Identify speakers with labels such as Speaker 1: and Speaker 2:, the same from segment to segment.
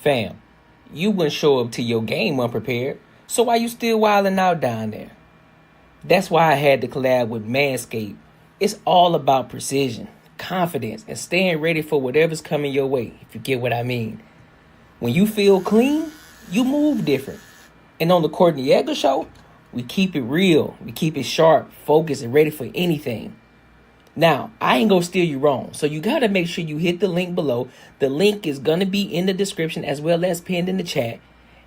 Speaker 1: Fam, you wouldn't show up to your game unprepared, so why you still wilding out down there? That's why I had to collab with Manscaped. It's all about precision, confidence, and staying ready for whatever's coming your way, if you get what I mean. When you feel clean, you move different. And on the Courtnee Edgar show, we keep it real, we keep it sharp, focused, and ready for anything. Now, I ain't gonna steer you wrong, so you gotta make sure you hit the link below. The link is gonna be in the description as well as pinned in the chat.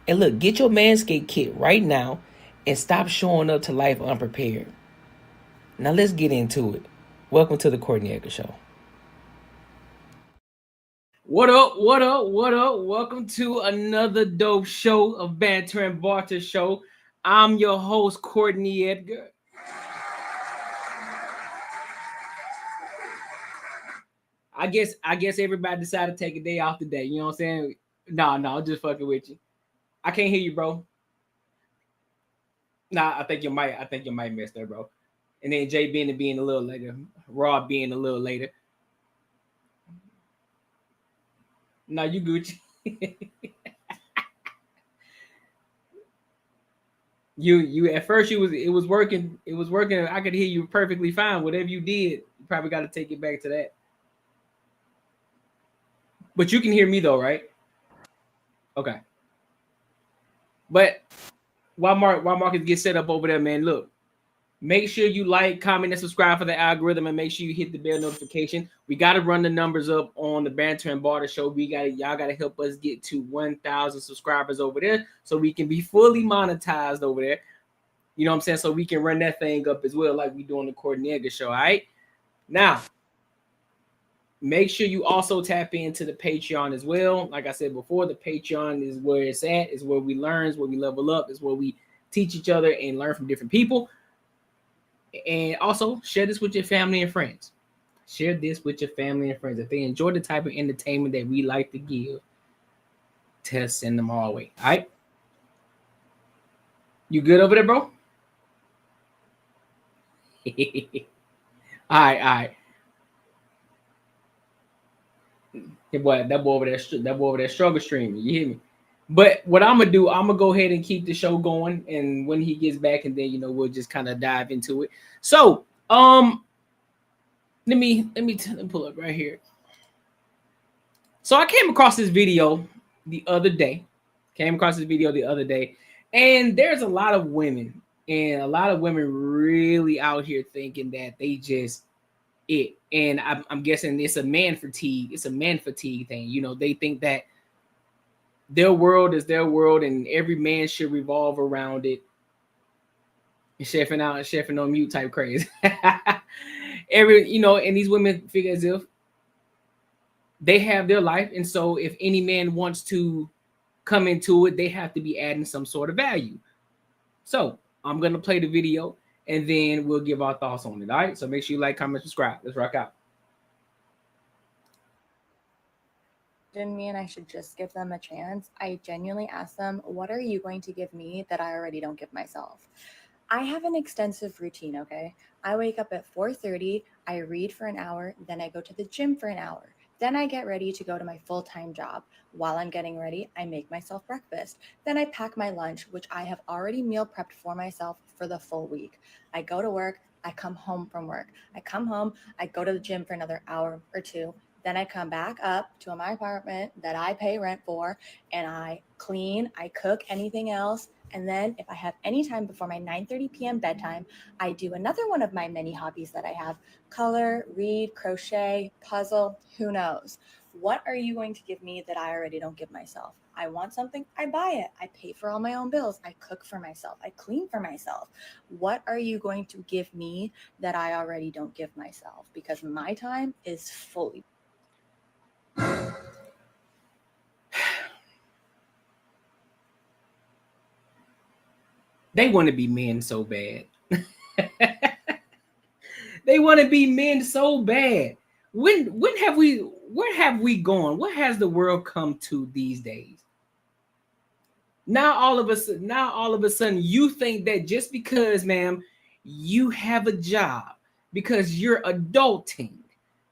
Speaker 1: And look, get your Manscaped kit right now and stop showing up to life unprepared. Now let's get into it. Welcome to the Courtnee Edgar Show. What up, what up, what up? Welcome to another dope show of Banter and Barter Show. I'm your host, Courtnee Edgar. I guess everybody decided to take a day off today. You know what I'm saying? No, I'm just fucking with you. I can't hear you, bro. Nah, I think you might miss that, bro. And then Jay being a little later, Rob being a little later. No, you Gucci. you at first it was working. I could hear you perfectly fine. Whatever you did, you probably got to take it back to that. But you can hear me though, right? Okay. But while Marcus gets set up over there, man, look, make sure you like, comment, and subscribe for the algorithm, and make sure you hit the bell notification. We got to run the numbers up on the Banter and Barter Show. Y'all got to help us get to 1,000 subscribers over there so we can be fully monetized over there. You know what I'm saying? So we can run that thing up as well, like we do on the Courtnee Edgar Show. All right. Now, make sure you also tap into the Patreon as well. Like I said before, the Patreon is where it's at. Is where we learn, is where we level up, is where we teach each other and learn from different people. And also share this with your family and friends. Share this with your family and friends. If they enjoy the type of entertainment that we like to give, send them our way. All right. You good over there, bro? All right. That boy over there struggle streaming. You hear me? But what I'm gonna do, I'm gonna go ahead and keep the show going, and when he gets back, and then we'll just kind of dive into it. So, let me pull up right here. So I came across this video the other day. And there's a lot of women, really out here thinking that they just it. And I'm guessing it's a man fatigue. It's a man fatigue thing. They think that their world is their world, and every man should revolve around it. Chefing on mute type crazy. And these women figure as if they have their life, and so if any man wants to come into it, they have to be adding some sort of value. So I'm gonna play the video, and then we'll give our thoughts on it. All right. So make sure you like, comment, subscribe. Let's rock out.
Speaker 2: Me and I should just give them a chance. I genuinely ask them, what are you going to give me that I already don't give myself? I have an extensive routine, okay? I wake up at 4:30, I read for an hour, then I go to the gym for an hour. Then I get ready to go to my full-time job. While I'm getting ready, I make myself breakfast. Then I pack my lunch, which I have already meal prepped for myself for the full week. I go to work, I come home from work. I come home, I go to the gym for another hour or two. Then I come back up to my apartment that I pay rent for, and I clean, I cook, anything else. And then if I have any time before my 9:30 p.m. bedtime, I do another one of my many hobbies that I have: color, read, crochet, puzzle, who knows. What are you going to give me that I already don't give myself? I want something, I buy it. I pay for all my own bills. I cook for myself. I clean for myself. What are you going to give me that I already don't give myself? Because my time is fully.
Speaker 1: They want to be men so bad. They want to be men so bad. Where have we gone? What has the world come to these days? Now all of a sudden you think that just because, ma'am, you have a job, because you're adulting,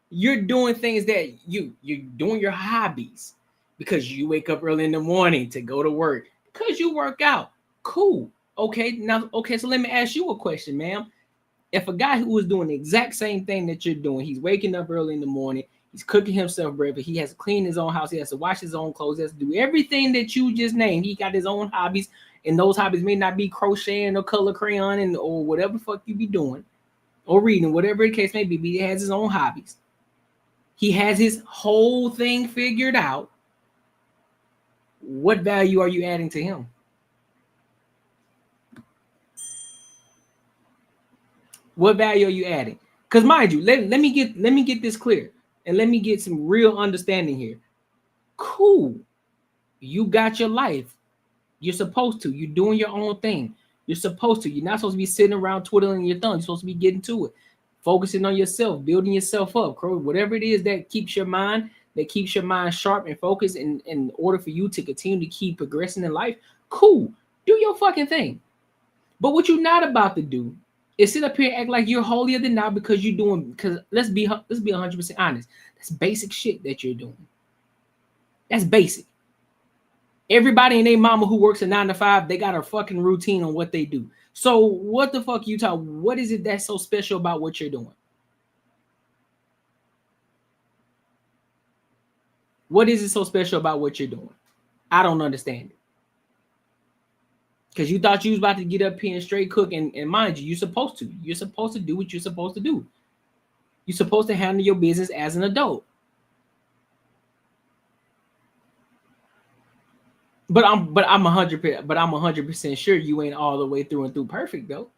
Speaker 1: you're doing things that you're doing your hobbies, because you wake up early in the morning to go to work, because you work out. Cool. Okay, so let me ask you a question, ma'am. If a guy who is doing the exact same thing that you're doing, he's waking up early in the morning, he's cooking himself breakfast, he has to clean his own house, he has to wash his own clothes, he has to do everything that you just named. He got his own hobbies, and those hobbies may not be crocheting or color crayon or whatever the fuck you be doing, or reading, whatever the case may be. He has his own hobbies. He has his whole thing figured out. What value are you adding to him? What value are you adding? Because mind you, let me get this clear, and let me get some real understanding here. Cool. You got your life. You're supposed to. You're doing your own thing. You're supposed to. You're not supposed to be sitting around twiddling your thumb. You're supposed to be getting to it, focusing on yourself, building yourself up. Whatever it is that keeps your mind sharp and focused in order for you to continue to keep progressing in life. Cool. Do your fucking thing. But what you're not about to do is sit up here and act like you're holier than thou because you're doing, because let's be 100% honest. That's basic shit that you're doing. That's basic. Everybody and their mama who works a 9 to 5, they got a fucking routine on what they do. So what the fuck you talk? What is it that's so special about what you're doing? What is it so special about what you're doing? I don't understand it. Because you thought you was about to get up here and straight cook, and mind you, you're supposed to. You're supposed to do what you're supposed to do. You're supposed to handle your business as an adult. But I'm 100% sure you ain't all the way through and through perfect though.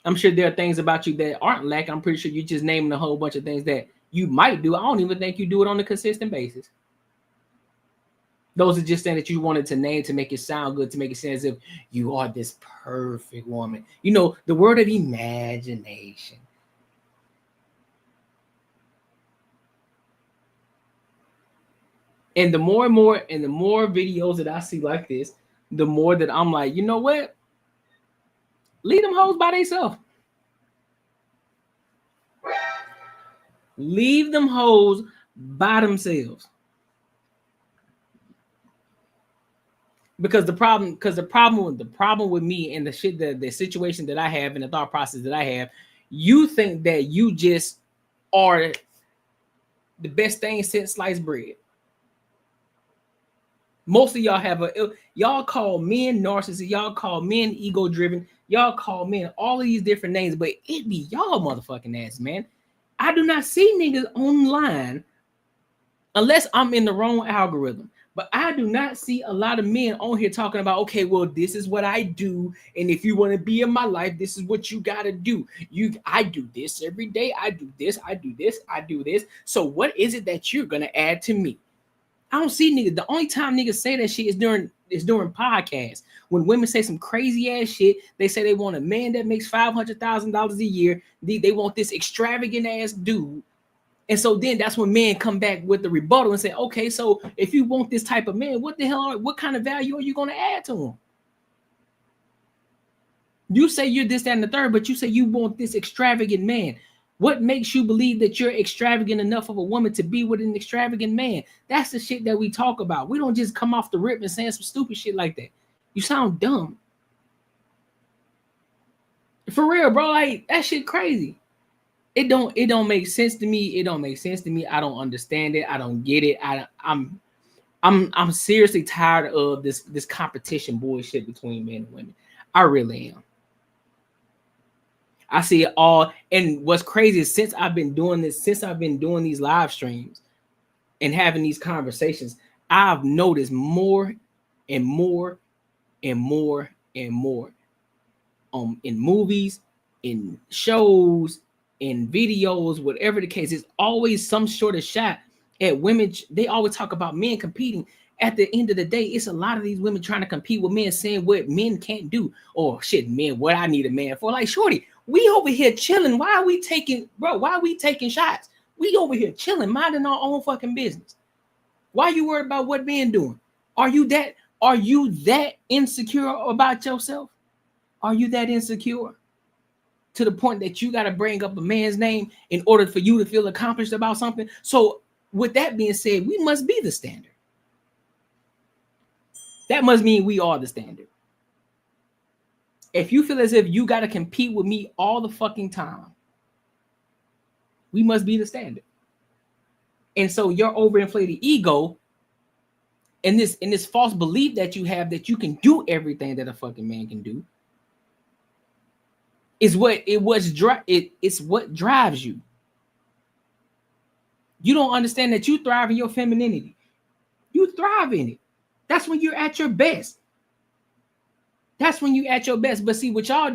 Speaker 1: I'm sure there are things about you that aren't lacking. I'm pretty sure you're just naming a whole bunch of things that you might do. I don't even think you do it on a consistent basis. Those are just things that you wanted to name to make it sound good, to make it sound as if you are this perfect woman. You know, the word of imagination. And the more videos that I see like this, the more that I'm like, you know what? Leave them hoes by themselves. Leave them hoes by themselves. Because the problem with me and the situation that I have and the thought process that I have, you think that you just are the best thing since sliced bread. Most of y'all y'all call men narcissists, y'all call men ego driven, y'all call men all of these different names, but it be y'all motherfucking ass, man. I do not see niggas online unless I'm in the wrong algorithm. But I do not see a lot of men on here talking about, okay, well, this is what I do. And if you want to be in my life, this is what you got to do. I do this every day. I do this. I do this. I do this. So what is it that you're going to add to me? I don't see niggas. The only time niggas say that shit is during podcasts. When women say some crazy ass shit, they say they want a man that makes $500,000 a year. They want this extravagant ass dude. And so then that's when men come back with the rebuttal and say, okay, so if you want this type of man, what kind of value are you going to add to him? You say you're this, that, and the third, but you say you want this extravagant man. What makes you believe that you're extravagant enough of a woman to be with an extravagant man? That's the shit that we talk about. We don't just come off the rip and saying some stupid shit like that. You sound dumb. For real, bro. Like, that shit crazy. It don't make sense to me. It don't make sense to me. I don't understand it. I don't get it. I'm seriously tired of this competition bullshit between men and women. I really am. I see it all. And what's crazy is since I've been doing these live streams and having these conversations, I've noticed more and more and more and more in movies, in shows, in videos, whatever the case, it's always some sort of shot at women. They always talk about men competing. At the end of the day, it's a lot of these women trying to compete with men, saying what men can't do. Or shit, men, what I need a man for. Like, shorty, we over here chilling. Why are we taking shots? We over here chilling, minding our own fucking business. Why are you worried about what men doing? Are you that insecure about yourself? Are you that insecure to the point that you got to bring up a man's name in order for you to feel accomplished about something? So with that being said, we must be the standard. that must mean we are the standard. If you feel as if you got to compete with me all the fucking time, we must be the standard. And so your overinflated ego and this false belief that you have that you can do everything that a fucking man can do is it's what drives you. You don't understand that you thrive in your femininity. You thrive in it. That's when you're at your best. That's when you're at your best. But see what y'all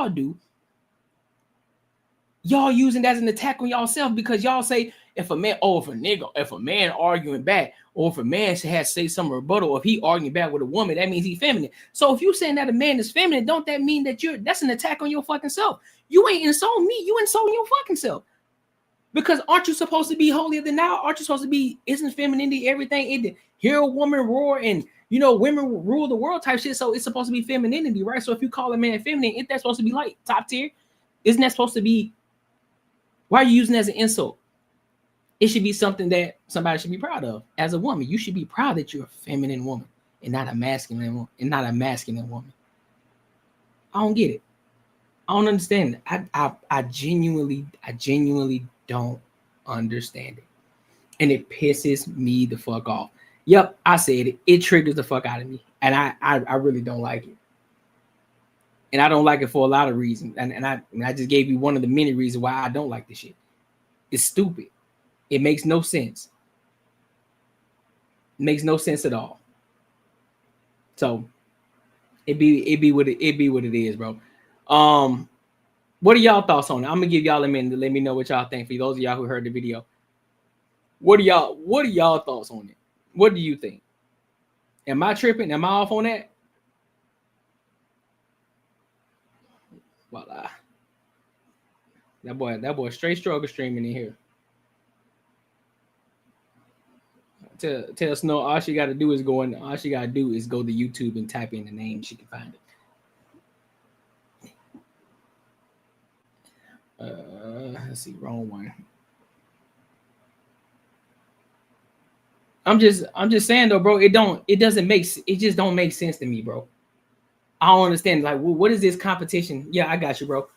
Speaker 1: do, y'all using that as an attack on yourself because y'all say if a man arguing back, or if a man has to say some rebuttal, if he arguing back with a woman, that means he's feminine. So if you saying that a man is feminine, don't that mean that that's an attack on your fucking self? You ain't insulting me, you insulting your fucking self. Because aren't you supposed to be holier than thou? Aren't you supposed to be, isn't femininity everything? Hear a woman roar and, women rule the world type shit. So it's supposed to be femininity, right? So if you call a man feminine, isn't that supposed to be like top tier? Isn't that supposed to be, why are you using it as an insult? It should be something that somebody should be proud of. As a woman, you should be proud that you're a feminine woman and not a masculine woman, I don't get it. I don't understand it. I genuinely don't understand it. And it pisses me the fuck off. Yep, I said it. It triggers the fuck out of me. And I really don't like it. And I don't like it for a lot of reasons. And I just gave you one of the many reasons why I don't like this shit. It's stupid. It makes no sense. It makes no sense at all. So it be what it is, bro. What are y'all thoughts on it? I'm gonna give y'all a minute to let me know what y'all think. For those of y'all who heard the video, what are y'all thoughts on it? What do you think? Am I tripping? Am I off on that? Voila. That boy straight struggle streaming in here. Tell Snow all she got to do is go to YouTube and type in the name. She can find it. Let's see, wrong one. I'm just saying though, bro. It just don't make sense to me, bro. I don't understand. Like, what is this competition? Yeah, I got you, bro.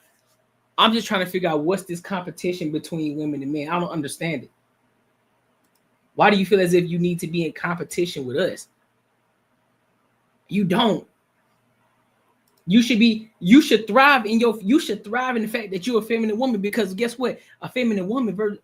Speaker 1: I'm just trying to figure out what's this competition between women and men. I don't understand it. Why do you feel as if you need to be in competition with us? You don't. You should thrive in the fact that you're a feminine woman, because guess what? A feminine woman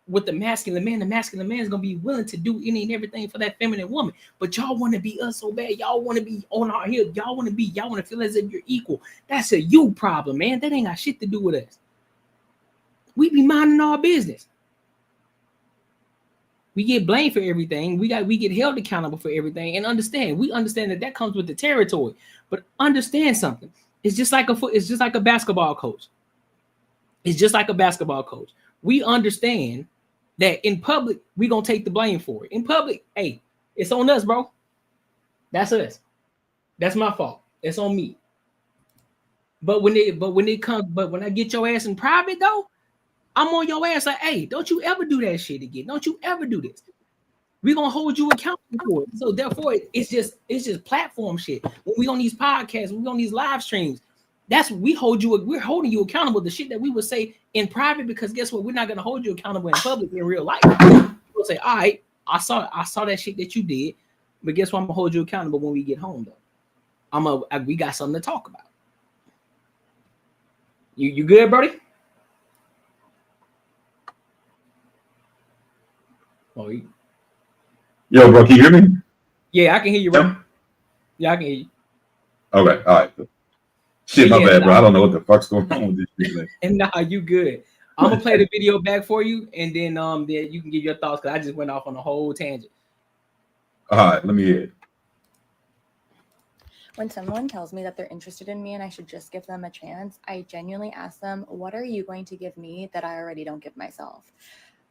Speaker 1: with the masculine man is gonna be willing to do any and everything for that feminine woman. But y'all want to be us so bad. Y'all want to be on our heel. Y'all want to feel as if you're equal. That's a you problem, man. That ain't got shit to do with us. We be minding our business. We get blamed for everything. We get held accountable for everything. And we understand that comes with the territory. But understand something. It's just like a basketball coach. It's just like a basketball coach. We understand that in public, we're gonna take the blame for it. In public, hey, it's on us, bro. That's us. That's my fault. It's on me. But when I get your ass in private though, I'm on your ass like, hey, don't you ever do that shit again. Don't you ever do this. We're gonna hold you accountable for it. So therefore, it's just platform shit. When we on these podcasts, when we on these live streams, we're holding you accountable. The shit that we would say in private, because guess what? We're not gonna hold you accountable in public in real life. We'll say, all right, I saw that shit that you did, but guess what? I'm gonna hold you accountable when we get home though. We got something to talk about. You good, Brody? Oh,
Speaker 3: yo, bro, can you hear me?
Speaker 1: Yeah, I can hear you, bro. Yeah, I can hear you.
Speaker 3: Okay, all right. Shit, my bad, bro. I don't know what the fuck's going on with this shit.
Speaker 1: And nah, you good. I'm gonna play the video back for you, and then you can give your thoughts, because I just went off on a whole tangent.
Speaker 3: All right, let me hear it.
Speaker 2: When someone tells me that they're interested in me and I should just give them a chance, I genuinely ask them, what are you going to give me that I already don't give myself?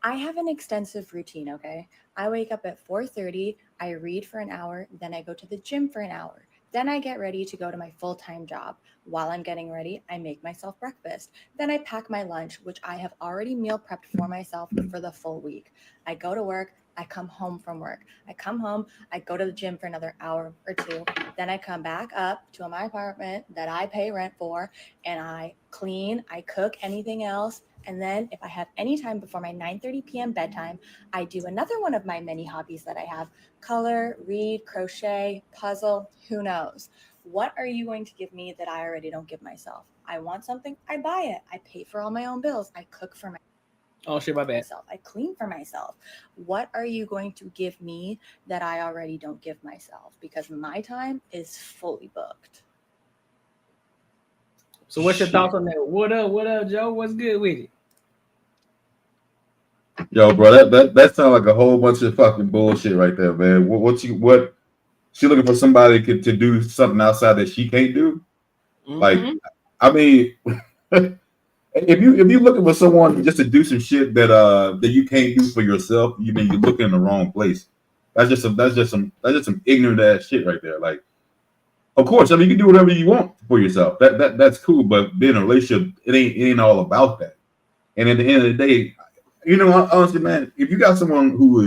Speaker 2: I have an extensive routine, okay? I wake up at 4:30, I read for an hour, then I go to the gym for an hour. Then I get ready to go to my full-time job. While I'm getting ready, I make myself breakfast. Then I pack my lunch, which I have already meal prepped for myself for the full week. I go to work, I come home from work. I come home, I go to the gym for another hour or two. Then I come back up to my apartment that I pay rent for, and I clean, I cook, anything else. And then if I have any time before my 9:30 p.m. bedtime, I do another one of my many hobbies that I have: color, read, crochet, puzzle, who knows. What are you going to give me that I already don't give myself? I want something, I buy it. I pay for all my own bills. I cook for
Speaker 1: Oh shit, my bad.
Speaker 2: myself. I clean for myself. What are you going to give me that I already don't give myself? Because my time is fully booked.
Speaker 1: So what's your thoughts on that? What up, Joe? What's good with it?
Speaker 3: Yo, bro, that sounds like a whole bunch of fucking bullshit right there, man. What she looking for somebody to do something outside that she can't do? Like, I mean, if you looking for someone just to do some shit that you can't do for yourself, you mean you're looking in the wrong place. That's just some ignorant ass shit right there. Like, of course, I mean, you can do whatever you want for yourself. That's cool, but being in a relationship, it ain't all about that. And at the end of the day, you know, honestly, man, if you got someone who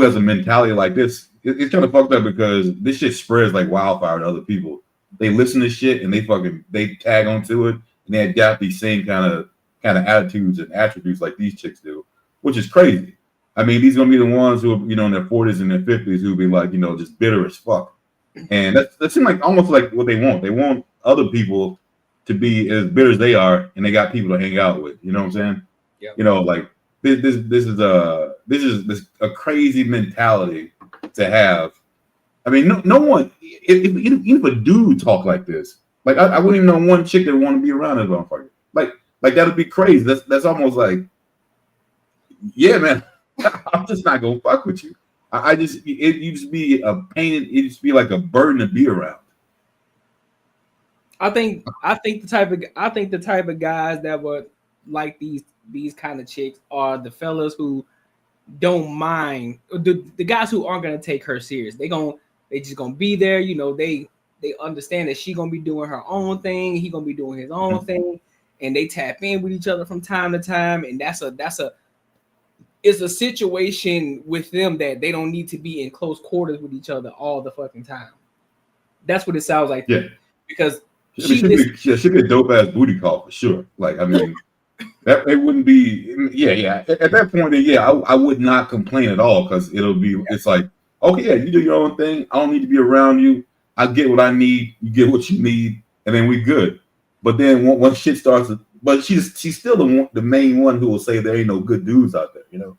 Speaker 3: has a mentality like this, it's kind of fucked up because this shit spreads like wildfire to other people. They listen to shit and they tag onto it and they adapt these same kind of attitudes and attributes like these chicks do, which is crazy. I mean, these are gonna be the ones who are, you know, in their 40s and their 50s who be like, you know, just bitter as fuck. And that seems like almost like what they want. They want other people to be as bitter as they are, and they got people to hang out with. You know what I'm saying?
Speaker 1: Yep.
Speaker 3: You know, like this is a crazy mentality to have. I mean, no one, even if a dude talk like this, like I wouldn't even know one chick that would want to be around this motherfucker. Like that would be crazy. That's almost like, yeah, man, I'm just not gonna fuck with you. You just be a pain. It just be like a burden to be around.
Speaker 1: I think the type of guys that would like these kind of chicks are the fellas who don't mind, the guys who aren't gonna take her serious. They just gonna be there. You know, they understand that she gonna be doing her own thing, he gonna be doing his own thing, and they tap in with each other from time to time. And it's a situation with them that they don't need to be in close quarters with each other all the fucking time. That's what it sounds like.
Speaker 3: Yeah,
Speaker 1: because
Speaker 3: she'd be a dope ass booty call for sure. Like, I mean, that it wouldn't be. Yeah. At that point, yeah, I would not complain at all because it's like, okay, yeah, you do your own thing. I don't need to be around you. I get what I need. You get what you need, and then we good. But then once shit starts, but she's still the main one who will say there ain't no good dudes out there, you know?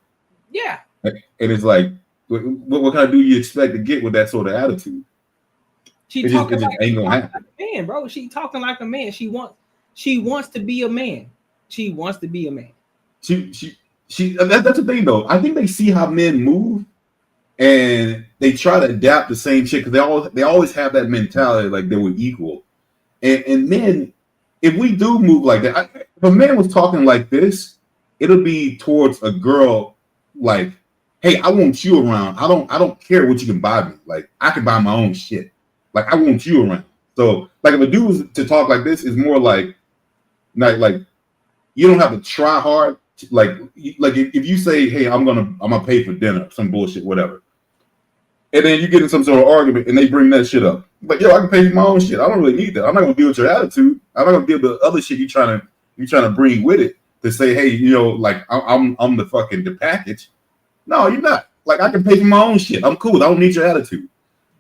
Speaker 1: Yeah.
Speaker 3: And it's like, what kind of dude you expect to get with that sort of attitude?
Speaker 1: She talking like a man, bro. She talking like a man. She wants to be a man. She wants to be a man.
Speaker 3: That's the thing though. I think they see how men move and they try to adapt the same shit because they always have that mentality like they were equal. And then if we do move like that, if a man was talking like this, it'll be towards a girl like, hey, I want you around. I don't care what you can buy me. Like, I can buy my own shit. Like, I want you around. So, like, if a dude was to talk like this, is more like you don't have to try hard. Like if you say, hey, I'm gonna pay for dinner, some bullshit, whatever, and then you get in some sort of argument and they bring that shit up. Like, yo, I can pay for my own shit. I don't really need that. I'm not gonna deal with your attitude. I'm not gonna deal with the other shit you trying to bring with it to say, hey, you know, like I'm the package. No, you're not. Like, I can pay for my own shit. I'm cool. I don't need your attitude.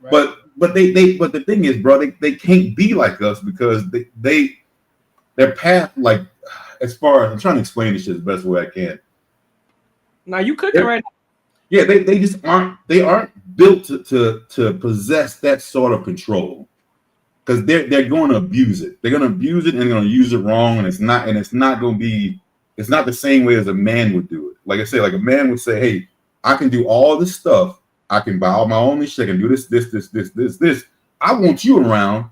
Speaker 3: Right. But the thing is, bro, they can't be like us because their path, like, as far as I'm trying to explain this shit the best way I can.
Speaker 1: Now you cooking right now.
Speaker 3: Yeah, they just aren't built to possess that sort of control because they're going to abuse it. They're going to abuse it and they're going to use it wrong, and it's not the same way as a man would do it. Like I say, like a man would say, hey, I can do all this stuff. I can buy all my own shit. I can do this. I want you around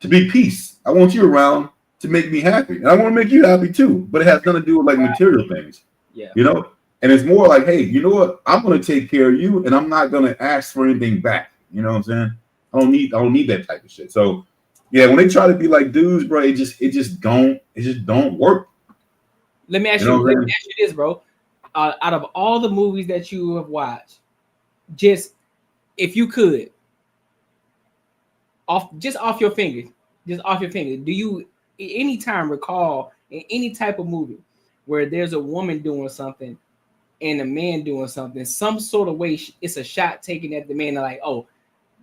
Speaker 3: to be peace. I want you around to make me happy. And I want to make you happy too. But it has nothing to do with like material things.
Speaker 1: Yeah.
Speaker 3: You know? And it's more like, hey, you know what? I'm going to take care of you and I'm not going to ask for anything back. You know what I'm saying? I don't need that type of shit. So yeah, when they try to be like dudes, bro, it just don't work.
Speaker 1: Let me ask you this, bro. out of all the movies that you have watched, just if you could, off your fingers, do you anytime recall in any type of movie where there's a woman doing something and a man doing something, some sort of way it's a shot taken at the man, like, oh,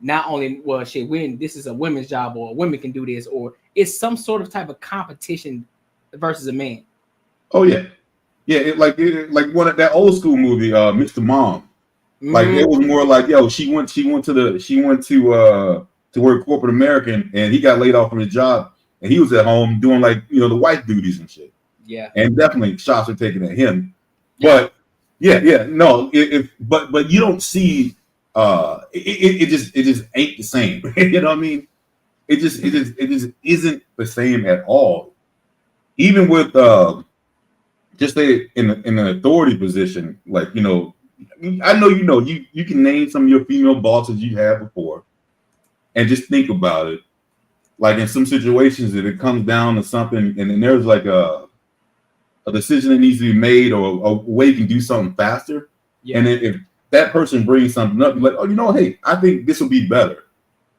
Speaker 1: not only this is a women's job, or women can do this, or it's some sort of type of competition versus a man.
Speaker 3: Oh yeah, like one of that old school movie, Mr. Mom. Like it was more like, yo, she went to work corporate American, and he got laid off from his job, and he was at home doing like, you know, the wife duties and shit.
Speaker 1: Yeah,
Speaker 3: and definitely shots are taken at him. But but you don't see it just ain't the same. You know what I mean? It just isn't the same at all. Even with just in an authority position, like, you know, I know you can name some of your female bosses you had before, and just think about it. Like in some situations, if it comes down to something, and then there's like a decision that needs to be made, or a way you can do something faster. Yeah. And if that person brings something up, you're like, oh, you know, hey, I think this will be better.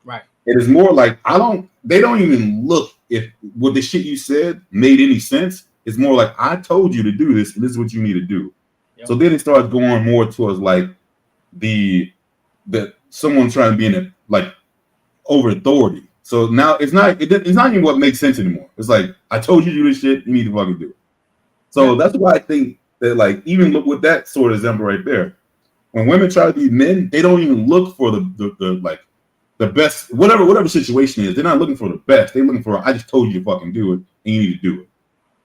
Speaker 1: Right.
Speaker 3: It is more like they don't even look if what the shit you said made any sense. It's more like, I told you to do this, and this is what you need to do. Yep. So then it starts going more towards like the someone trying to be in it, like over authority. So now it's not even what makes sense anymore. It's like, I told you to do this shit, you need to fucking do it. So that's why I think that, like, even look with that sort of example right there, when women try to be men, they don't even look for the best, whatever situation is. They're not looking for the best. They're looking for, I just told you to fucking do it, and you need to do it.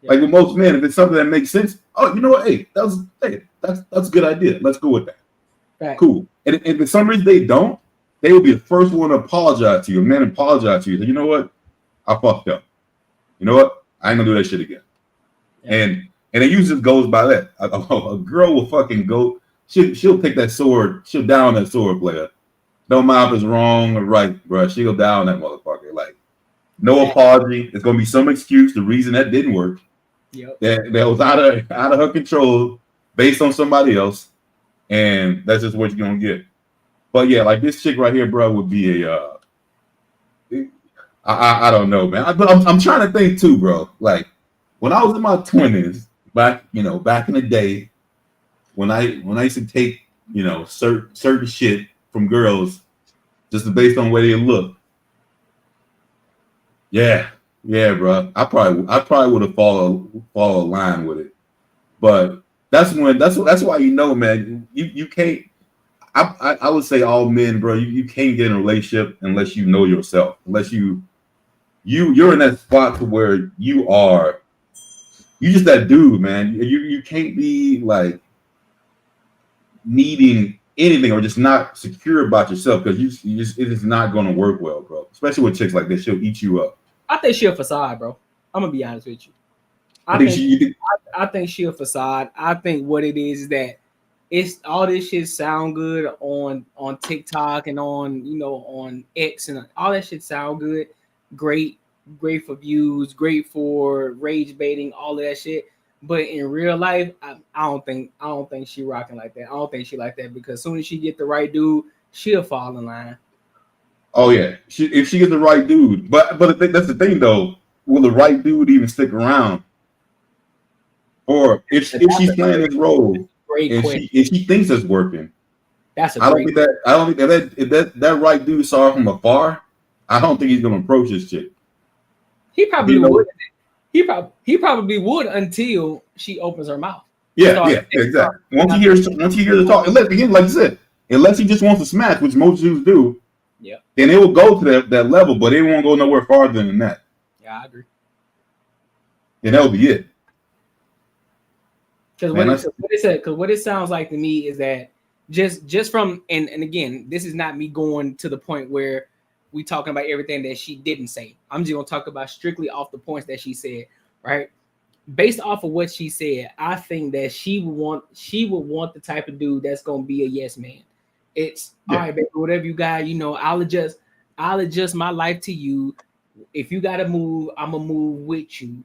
Speaker 3: Yeah. Like with most men, if it's something that makes sense, oh, you know what? Hey, that's a good idea. Let's go with that. Right. Cool. And if for some reason they don't, they will be the first one to apologize to you. A man apologize to you. Say, you know what? I fucked up. You know what? I ain't gonna do that shit again. Yeah. And it usually goes by that. A girl will fucking go. She'll take that sword. She'll down that sword player. Don't mind if it's wrong or right, bro. She'll down that motherfucker. Like, no apology. It's gonna be some excuse. The reason that didn't work. Yep. That was out of her control, based on somebody else, and that's just what you're gonna get. But yeah, like this chick right here, bro, would be a. I don't know, man. But I'm trying to think too, bro. Like when I was in my 20s. Back in the day, when I used to take, you know, certain shit from girls just based on the way they look. Yeah, bro. I probably would have followed a line with it. But that's why, you know, man, you can't. I would say all men, bro, you can't get in a relationship unless you know yourself, unless you're in that spot to where you are. You just that dude, man. You can't be like needing anything or just not secure about yourself, because it is not going to work well, bro. Especially with chicks like this, she'll eat you up.
Speaker 1: I think she a facade, bro. I'm gonna be honest with you. I think she a facade. I think what it is that it's all this shit sound good on TikTok and on X, and all that shit sound good, great for views, great for rage baiting, all of that shit. But in real life, I don't think she rocking like that. I don't think she like that, because as soon as she get the right dude, she'll fall in line.
Speaker 3: Oh yeah, if she gets the right dude, but that's the thing though. Will the right dude even stick around? Or if she's playing this role and she thinks it's working, I don't think that right dude saw her from afar. I don't think he's gonna approach this chick.
Speaker 1: He probably would. He probably would until she opens her mouth.
Speaker 3: Yeah, exactly. Once he hears the talk, unless, again, like you said, unless he just wants to smash, which most dudes do.
Speaker 1: Yeah.
Speaker 3: Then it will go to that level, but it won't go nowhere farther than that.
Speaker 1: Yeah, I agree.
Speaker 3: And that'll be it.
Speaker 1: Because what it sounds like to me is that just from and again, this is not me going to the point where we talking about everything that she didn't say. I'm just gonna talk about strictly off the points that she said, right? Based off of what she said, I think that she would want the type of dude that's gonna be a yes man. It's all right, baby, whatever you got, I'll adjust my life to you. If you gotta move, I'm gonna move with you.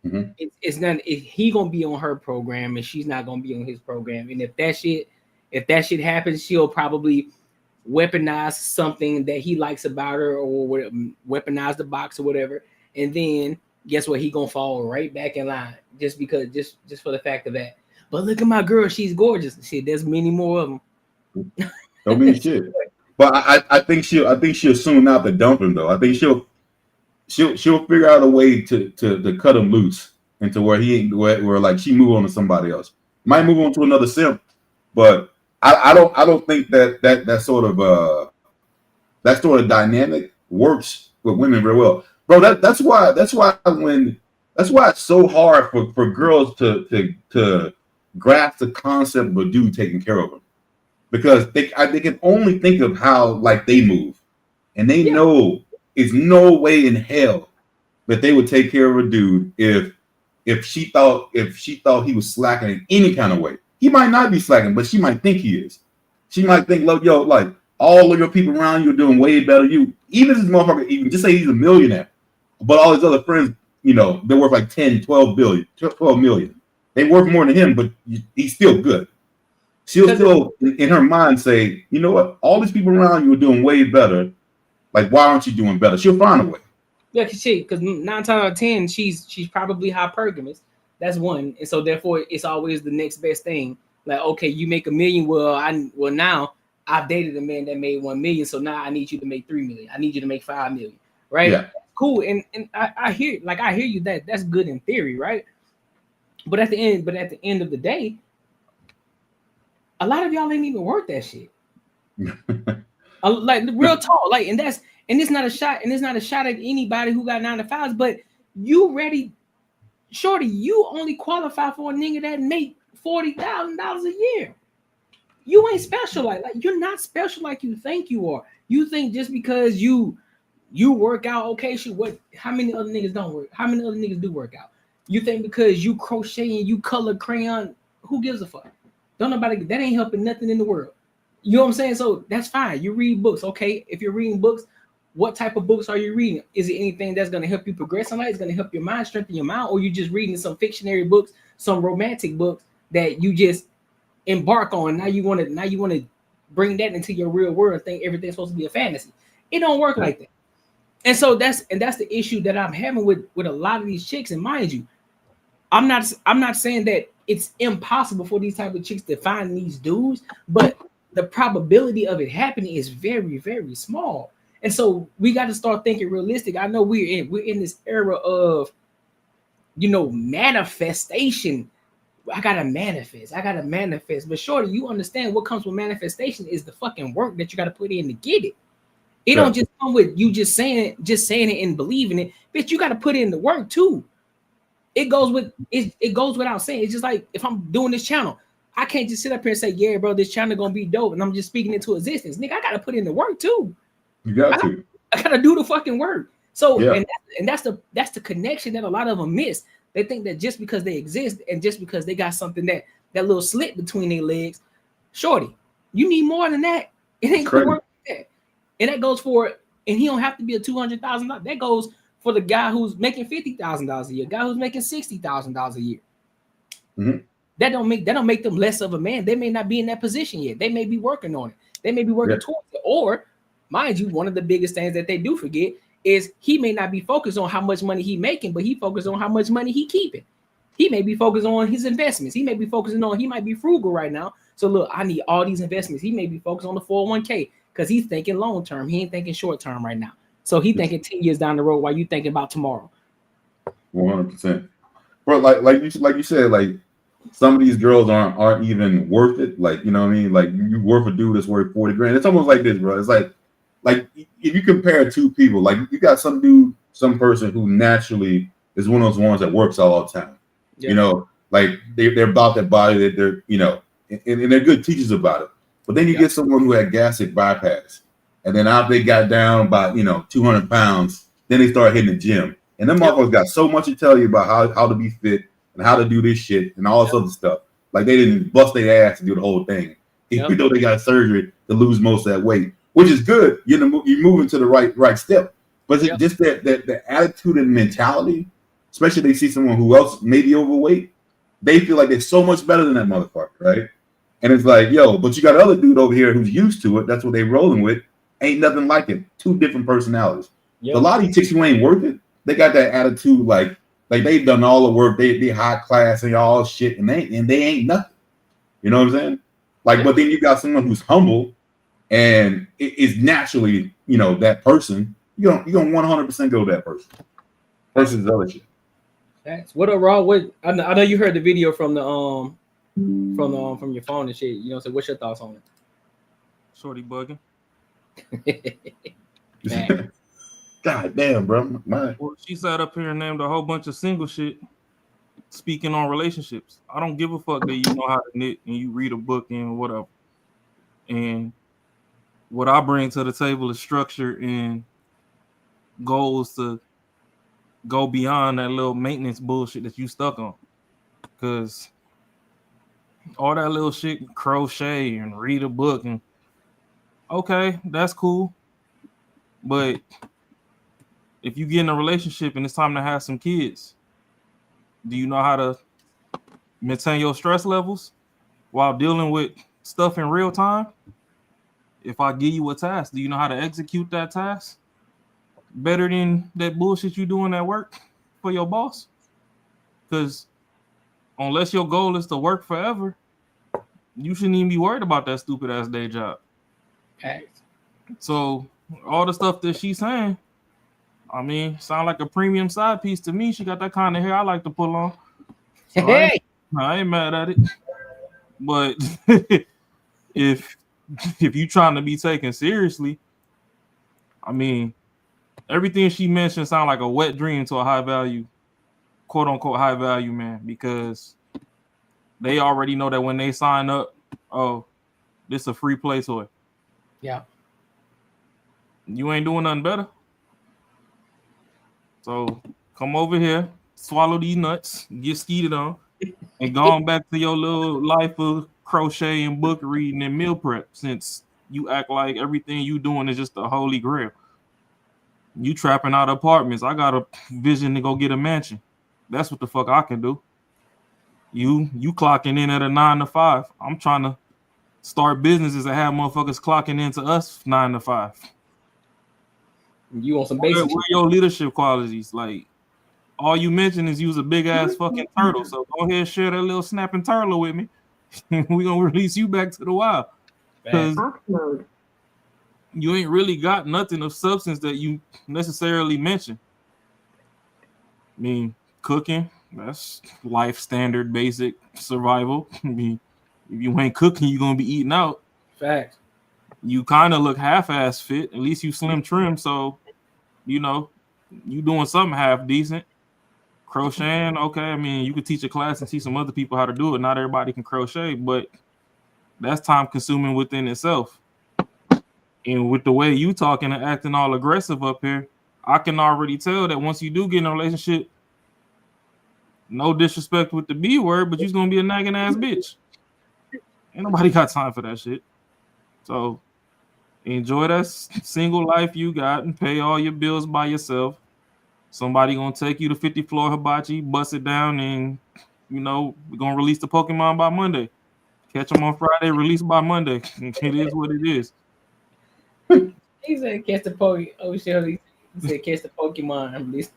Speaker 3: Mhm.
Speaker 1: It's not. He gonna be on her program and she's not gonna be on his program. And if that shit happens, she'll probably weaponize something that he likes about her, or weaponize the box or whatever. And then guess what? He gonna fall right back in line just because, just for the fact of that. But look at my girl, she's gorgeous. Shit, there's many more of them.
Speaker 3: Don't mean shit. But I think she'll soon out to dump him though. I think she'll figure out a way to cut him loose into where he ain't where like she move on to somebody else. Might move on to another simp, but I don't think that sort of dynamic works with women very well, bro. That's why it's so hard for girls to grasp the concept of a dude taking care of them, because they can only think of how like they move, and they know it's no way in hell that they would take care of a dude if she thought he was slacking in any kind of way. He might not be slacking, but she might think he is. She might think, look, yo, like all of your people around you are doing way better. You, even if this motherfucker, even just say he's a millionaire, but all his other friends, you know, they're worth like 10, 12 million. They worth more than him, but he's still good. She'll still, in her mind, say, you know what? All these people around you are doing way better. Like, why aren't you doing better? She'll find a way.
Speaker 1: Yeah, because 9 times out of 10, she's probably hypergamous. That's one, and so therefore, it's always the next best thing. Like, okay, you make $1 million. Now I've dated a man that made 1 million, so now I need you to make 3 million. I need you to make 5 million, right?
Speaker 3: Yeah.
Speaker 1: Cool. And I hear you that's good in theory, right? But at the end of the day, a lot of y'all ain't even worth that shit. Like real talk, like, and it's not a shot, at anybody who got 9 to 5s, but you ready, shorty, you only qualify for a nigga that make $40,000 a year. You ain't special like you're not special like you think you are. You think just because you work out, okay, how many other niggas don't work? How many other niggas do work out? You think because you crochet and you color crayon, who gives a fuck? Don't nobody, that ain't helping nothing in the world. You know what I'm saying? So that's fine. You read books, okay? If you're reading books, what type of books are you reading? Is it anything that's going to help you progress in life? It's going to help your mind, strengthen your mind, or you just reading some fictionary books, some romantic books that you just embark on? Now you want to bring that into your real world and think everything's supposed to be a fantasy. It don't work like that. And so that's the issue that I'm having with a lot of these chicks. And mind you, I'm not saying that it's impossible for these type of chicks to find these dudes, but the probability of it happening is very, very small. And so we got to start thinking realistic. I know we're in this era of, manifestation. I gotta manifest. But shorty, you understand what comes with manifestation is the fucking work that you gotta put in to get it. It don't just come with you just saying it and believing it. Bitch, you gotta put in the work too. It goes without saying. It's just like if I'm doing this channel, I can't just sit up here and say, yeah, bro, this channel gonna be dope, and I'm just speaking into existence. Nigga, I gotta put in the work too.
Speaker 3: You got to.
Speaker 1: I gotta do the fucking work. So
Speaker 3: yeah.
Speaker 1: and that's the connection that a lot of them miss. They think that just because they exist and just because they got something that little slit between their legs, shorty, you need more than that. It ain't gonna work like that. And that goes for, and he don't have to be a $200,000. That goes for the guy who's making $50,000 a year, guy who's making $60,000 a year.
Speaker 3: Mm-hmm.
Speaker 1: That don't make them less of a man. They may not be in that position yet. They may be working on it. They may be working towards it. Or, mind you, one of the biggest things that they do forget is he may not be focused on how much money he making, but he focused on how much money he keeping. He may be focused on his investments. He may be focusing on, he might be frugal right now. So look, I need all these investments. He may be focused on the 401k because he's thinking long term. He ain't thinking short term right now. So he thinking 10 years down the road while you thinking about tomorrow.
Speaker 3: 100%. Bro, like you said, like some of these girls aren't even worth it. Like, you know what I mean? Like you worth a dude that's worth 40 grand. It's almost like this, bro. It's like if you compare two people, like you got some person who naturally is one of those ones that works all the time. Yeah. You know, like they're about their body, that they're, and they're good teachers about it. But then you get someone who had gastric bypass, and then after they got down by 200 pounds, then they start hitting the gym. And them motherfuckers got so much to tell you about how to be fit and how to do this shit and all this other stuff. Like they didn't bust their ass to do the whole thing. Even though they got surgery to lose most of that weight, which is good. You're moving to the right step. But it's just that the attitude and mentality especially if they see someone who else may be overweight, they feel like they're so much better than that motherfucker, right? And it's like, yo, but you got other dude over here who's used to it. That's what they rolling with. Ain't nothing like it. Two different personalities. Yep. A lot of these chicks who ain't worth it, they got that attitude like they've done all the work. They high class and all shit, and they ain't nothing. You know what I'm saying? Like, but then you got someone who's humble and is naturally, you know, that person. You're gonna 100% go to that person versus the other shit.
Speaker 1: That's what a raw. What I know you heard the video from the from your phone and shit. You know, so what's your thoughts on it?
Speaker 4: Shorty bugging.
Speaker 3: God damn, bro.
Speaker 4: Well, she sat up here and named a whole bunch of single shit. Speaking on relationships, I don't give a fuck that you know how to knit and you read a book and whatever. And what I bring to the table is structure and goals to go beyond that little maintenance bullshit that you stuck on. Because all that little shit, crochet and read a book, and okay, that's cool. But if you get in a relationship and it's time to have some kids, do you know how to maintain your stress levels while dealing with stuff in real time? If I give you a task, do you know how to execute that task better than that bullshit you doing at work for your boss? Because unless your goal is to work forever, you shouldn't even be worried about that stupid ass day job.
Speaker 1: Okay.
Speaker 4: So all the stuff that she's saying, I mean, sound like a premium side piece to me. She got that kind of hair I like to pull on. So
Speaker 1: hey,
Speaker 4: I ain't mad at it. But if you trying to be taken seriously, I mean, everything she mentioned sound like a wet dream to a high value, quote unquote high value man, because they already know that when they sign up, oh, this is a free play toy.
Speaker 1: Yeah.
Speaker 4: You ain't doing nothing better. So come over here, swallow these nuts, get skeeted on, and go on back to your little life of crochet and book reading and meal prep, since you act like everything you doing is just the holy grail. You trapping out apartments. I got a vision to go get a mansion. That's what the fuck I can do. You clocking in at a 9 to 5. I'm trying to start businesses that have motherfuckers clocking into us 9 to 5.
Speaker 1: You want some basic?
Speaker 4: Where your leadership qualities? Like, all you mention is use a big ass fucking turtle. So go ahead and share that little snapping turtle with me. We gonna release you back to the wild. Because you ain't really got nothing of substance that you necessarily mention. I mean, cooking, that's life standard, basic survival. I mean, if you ain't cooking, you're gonna be eating out.
Speaker 1: Facts.
Speaker 4: You kind of look half-ass fit. At least you slim trim, so you know you doing something half decent. Crocheting, okay. I mean, you could teach a class and teach some other people how to do it. Not everybody can crochet, but that's time consuming within itself. And with the way you talking and acting all aggressive up here, I can already tell that once you do get in a relationship, no disrespect with the B word, but you're gonna be a nagging ass bitch. Ain't nobody got time for that shit. So enjoy that single life you got and pay all your bills by yourself. Somebody gonna take you to 50 floor hibachi, bust it down, and you know we're gonna release the Pokemon by Monday. Catch them on Friday, release by Monday. It is what it is.
Speaker 1: He said catch the Pokemon. Oh shit! He said catch the Pokemon.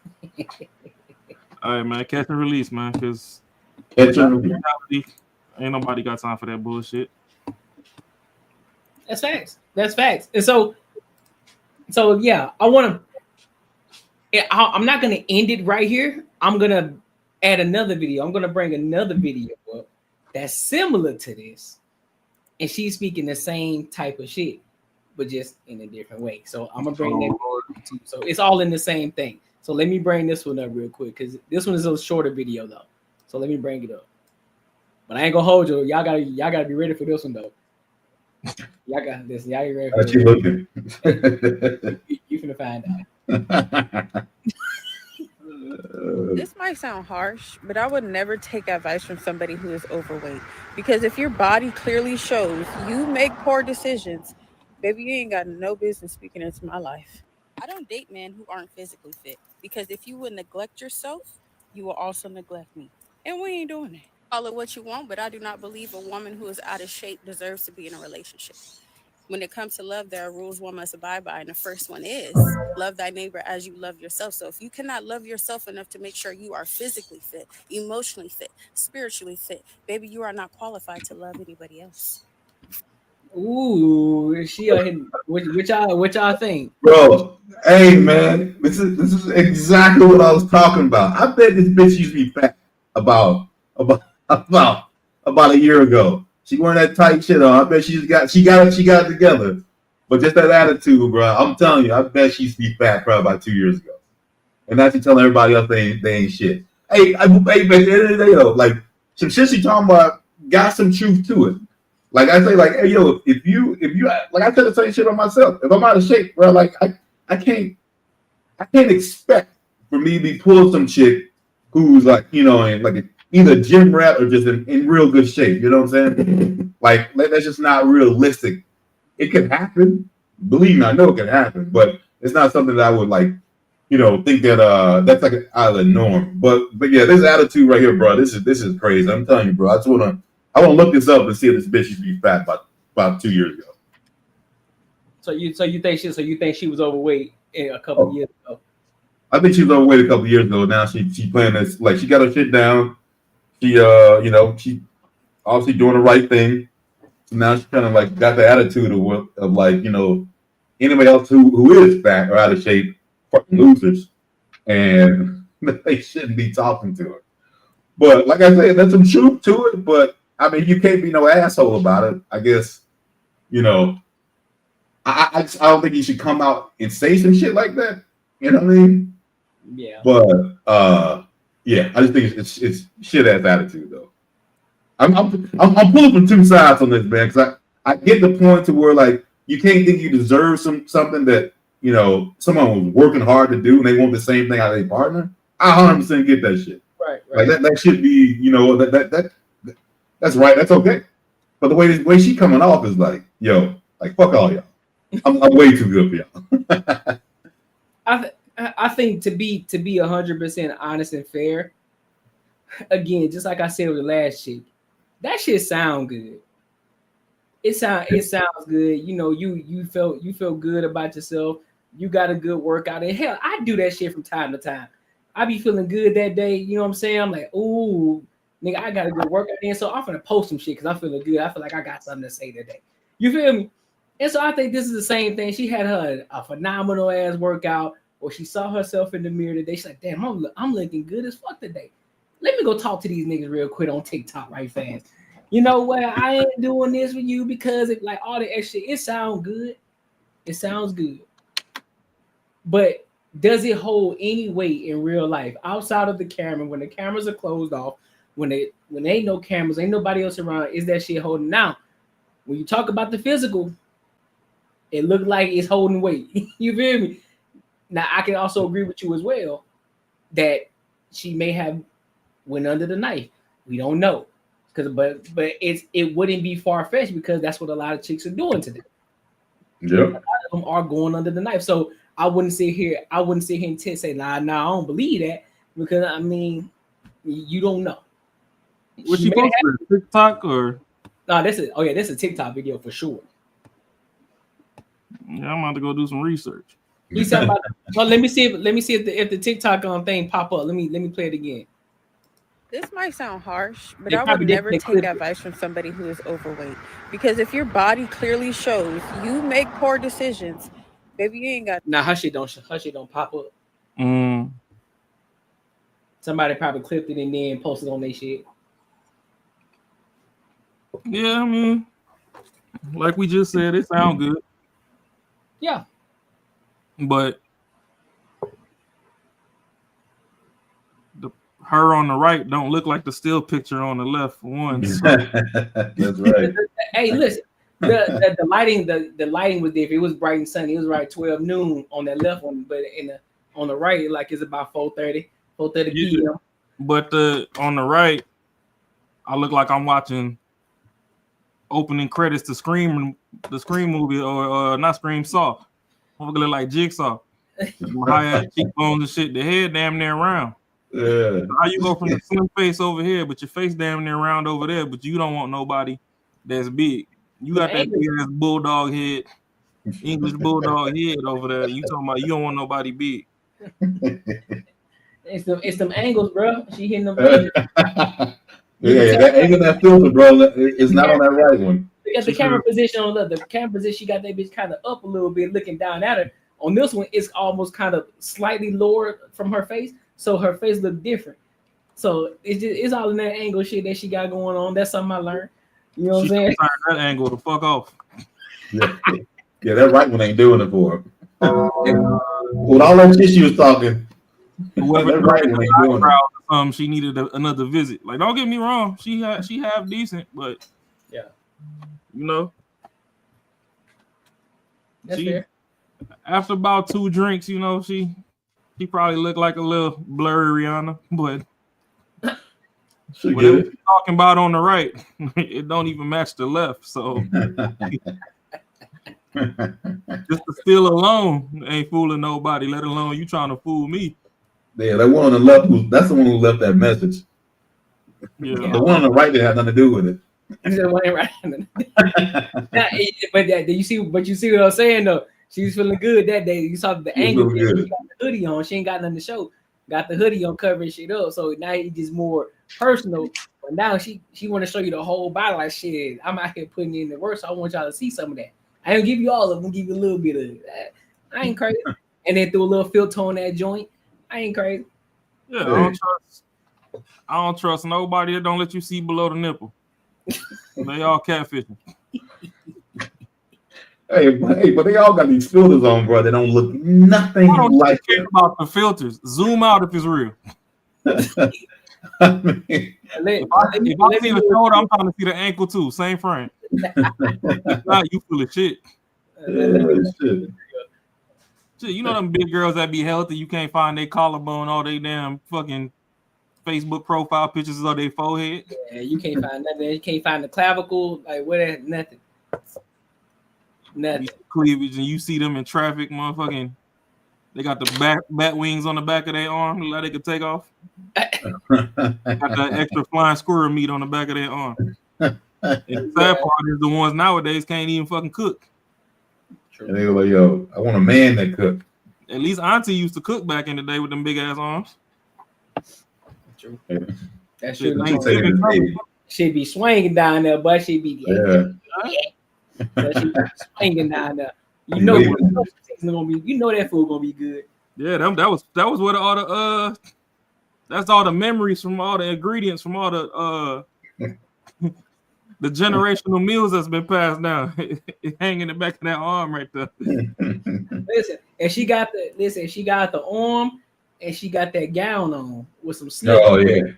Speaker 4: All right, man, catch and release, man, because
Speaker 3: Catch and release.
Speaker 4: Ain't nobody got time for that bullshit.
Speaker 1: That's facts. That's facts. And so yeah, I want to. I'm not gonna end it right here. I'm gonna add another video. I'm gonna bring another video up that's similar to this, and she's speaking the same type of shit, but just in a different way. So I'm gonna bring that too. So it's all in the same thing. So let me bring this one up real quick because this one is a shorter video though. So let me bring it up. But I ain't gonna hold you. Y'all gotta be ready for this one though. Y'all got this. Y'all get ready for
Speaker 3: this. You looking?
Speaker 1: You finna find out.
Speaker 5: This might sound harsh, but I would never take advice from somebody who is overweight. Because if your body clearly shows you make poor decisions, baby, you ain't got no business speaking into my life. I don't date men who aren't physically fit. Because if you would neglect yourself, you will also neglect me. And we ain't doing that. Call it what you want, but I do not believe a woman who is out of shape deserves to be in a relationship. When it comes to love, there are rules one must abide by. And the first one is love thy neighbor as you love yourself. So if you cannot love yourself enough to make sure you are physically fit, emotionally fit, spiritually fit, baby, you are not qualified to love anybody else.
Speaker 1: Ooh, she what y'all think?
Speaker 3: Bro, hey man, this is exactly what I was talking about. I bet this bitch used to be fat about about about a year ago. She wearing that tight shit on. I bet she got it together. But just that attitude, bro. I'm telling you, I bet she used to be fat probably about 2 years ago. And now she's telling everybody else they ain't shit. Hey, man, at the end of the day though, like some shit she talking about got some truth to it. Like I say, like, hey yo, if you like I said the same shit on myself. If I'm out of shape, bro, like I can't expect for me to be pulling some chick who's like, in like either a gym rat or just in real good shape. You know what I'm saying? Like that's just not realistic. It could happen. Believe me, I know it can happen, but it's not something that I would like, think that that's like out of the norm. But yeah, this attitude right here, bro, this is crazy. I'm telling you, bro. I want to look this up and see if this bitch used to be fat about 2 years ago.
Speaker 1: So you think she was overweight a couple of years ago?
Speaker 3: I think she was overweight a couple of years ago. Now she playing this, like, she got her shit down. She she obviously doing the right thing. So now she kind of like got the attitude of like, anybody else who is fat or out of shape, fucking losers, and they shouldn't be talking to her. But like I said, there's some truth to it. But I mean, you can't be no asshole about it. I guess, I don't think you should come out and say some shit like that. You know what I mean?
Speaker 1: Yeah.
Speaker 3: But yeah, I just think it's shit ass attitude though. I'm pulling from two sides on this, man, because I get the point to where like you can't think you deserve something that someone was working hard to do and they want the same thing out of their partner. I 100% get that shit.
Speaker 1: Right.
Speaker 3: Like that should be that's right. That's okay. But the way she coming off is like, yo, like fuck all y'all. I'm way too good for
Speaker 1: y'all. I think to be 100% honest and fair, again, just like I said with the last chick, that shit sound good. It sounds good. You feel good about yourself. You got a good workout. And hell, I do that shit from time to time. I be feeling good that day. You know what I'm saying? I'm like, ooh, nigga, I got a good workout in. So I'm gonna post some shit because I'm feeling good. I feel like I got something to say today. You feel me? And so I think this is the same thing. She had a phenomenal ass workout, or she saw herself in the mirror today. She's like, damn, I'm looking good as fuck today. Let me go talk to these niggas real quick on TikTok right fast. You know what? I ain't doing this for you because it like all the extra. It sounds good. It sounds good. But does it hold any weight in real life outside of the camera when the cameras are closed off? When there ain't no cameras, ain't nobody else around, is that shit holding out? When you talk about the physical, it looked like it's holding weight. You feel me? Now I can also agree with you as well that she may have went under the knife. We don't know, but it wouldn't be far fetched because that's what a lot of chicks are doing today.
Speaker 3: Yeah,
Speaker 1: a lot of them are going under the knife. So I wouldn't sit here and say, nah, I don't believe that because I mean, you don't know.
Speaker 4: Was she posted on TikTok or?
Speaker 1: No, this is a TikTok video for sure.
Speaker 4: Yeah, I'm about to go do some research.
Speaker 1: You said about let me see if the TikTok thing pop up. Let me play it again.
Speaker 5: This might sound harsh, but I would never take advice from somebody who is overweight. Because if your body clearly shows you make poor decisions, baby, you ain't got.
Speaker 1: Nah, her shit don't pop up. Somebody probably clipped it and then posted on their shit.
Speaker 4: Yeah, I mean, like we just said, it sounds good.
Speaker 1: Yeah.
Speaker 4: But her on the right don't look like the still picture on the left for one. So.
Speaker 3: That's right.
Speaker 1: Hey, listen, the lighting was there. If it was bright and sunny, it was right 12 noon on that left one, but on the right, like it's about 4:30 p.m.
Speaker 4: But on the right, I look like I'm watching opening credits to the Scream movie or not Scream, Saw. I look like Jigsaw. High ass cheekbones and shit. The head damn near round.
Speaker 3: Yeah.
Speaker 4: How you go from the slim face over here, but your face damn near round over there, but you don't want nobody that's big. You got that big ass bulldog head, English bulldog head over there. You talking about you don't want nobody big.
Speaker 1: It's them angles, bro. She hitting them angles.
Speaker 3: Yeah, that angle, that filter, bro, is not on that right one.
Speaker 1: Look at the camera position on the camera position. She got that bitch kind of up a little bit, looking down at her. On this one, it's almost kind of slightly lower from her face, so her face look different. So it's all in that angle shit that she got going on. That's something I learned. You know what I'm saying?
Speaker 4: Turn that angle the fuck off.
Speaker 3: Yeah, that right one ain't doing it for her. With all that shit she was talking,
Speaker 4: whoever
Speaker 3: that right one ain't doing it.
Speaker 4: She needed another visit. Like, don't get me wrong, she have decent, but
Speaker 1: yeah,
Speaker 4: you know,
Speaker 1: that's fair.
Speaker 4: After about 2 drinks, you know, she probably looked like a little blurry Rihanna, but whatever you're talking about on the right, it don't even match the left. So just the still alone ain't fooling nobody, let alone you trying to fool me.
Speaker 3: Yeah, that one on the left, that's the one who left that message.
Speaker 4: Yeah.
Speaker 3: The one on the right that had nothing to do with it.
Speaker 1: You see what I'm saying though. She was feeling good that day. You saw the angle. She got the hoodie on. She ain't got nothing to show. Got the hoodie on, covering shit up. So now it's just more personal. But now she want to show you the whole body. Like shit, I'm out here putting in the work. So I want y'all to see some of that. I didn't give you all of them. Give you a little bit of it. I ain't crazy. And then threw a little filter on that joint. I ain't crazy.
Speaker 4: Yeah, I don't trust nobody that don't let you see below the nipple. They all catfishing.
Speaker 3: Hey, but they all got these filters on, bro. They don't look nothing like it.
Speaker 4: About the filters. Zoom out if it's real.
Speaker 3: I mean,
Speaker 4: if I see the shoulder, I'm trying to see the ankle too. Same frame. If not, you full of shit.
Speaker 3: Shit.
Speaker 4: Shit, you know them big girls that be healthy, you can't find their collarbone, all they damn fucking Facebook profile pictures of their forehead.
Speaker 1: Yeah, you can't find nothing. You can't find the clavicle, like what? Nothing.
Speaker 4: Cleavage, and you see them in traffic, motherfucking. They got the bat wings on the back of their arm, like they could take off. Got that extra flying squirrel meat on the back of their arm. And the sad part is the ones nowadays can't even fucking cook.
Speaker 3: And they were like, "Yo, I want a man that cook."
Speaker 4: At least Auntie used to cook back in the day with them big ass arms.
Speaker 1: True.
Speaker 3: Yeah.
Speaker 1: That should be swinging down there, but she be swinging down there. You know that food gonna be good.
Speaker 4: Yeah, that was what all the that's all the memories from all the ingredients from all the the generational meals that's been passed down. It hanging in the back of that arm right there.
Speaker 1: Listen, and she got the arm and she got that gown on with some slits.
Speaker 3: Oh yeah.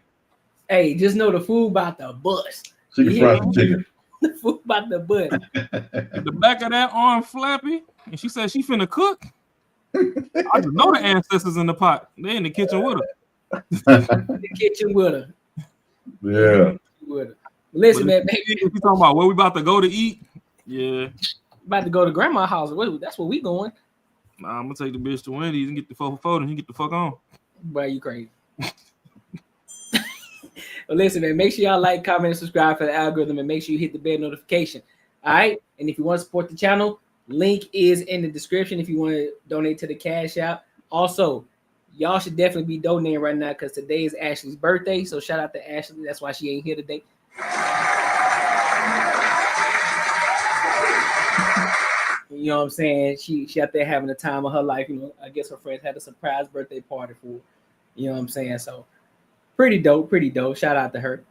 Speaker 1: Hey, just know the food about to bust.
Speaker 3: She can fry some chicken.
Speaker 1: The food about to bust.
Speaker 4: The back of that arm flappy, and she said she finna cook. I just know the ancestors in the pot. They in the kitchen with her.
Speaker 1: The kitchen with her.
Speaker 3: Yeah.
Speaker 1: With her. Listen, man, baby.
Speaker 4: You talking about where we about to go to eat? Yeah.
Speaker 1: About to go to grandma's house. That's where we going.
Speaker 4: Nah, I'm gonna take the bitch to Wendy's and get the photo and you get the fuck on.
Speaker 1: Boy, you crazy. Well, listen, man, make sure y'all like, comment, and subscribe for the algorithm, and make sure you hit the bell notification. All right. And if you want to support the channel, link is in the description if you want to donate to the Cash App. Also, y'all should definitely be donating right now because today is Ashley's birthday. So shout out to Ashley. That's why she ain't here today. You know what I'm saying? She out there having the time of her life. You know, I guess her friends had a surprise birthday party for her. You know what I'm saying? So pretty dope. Shout out to her.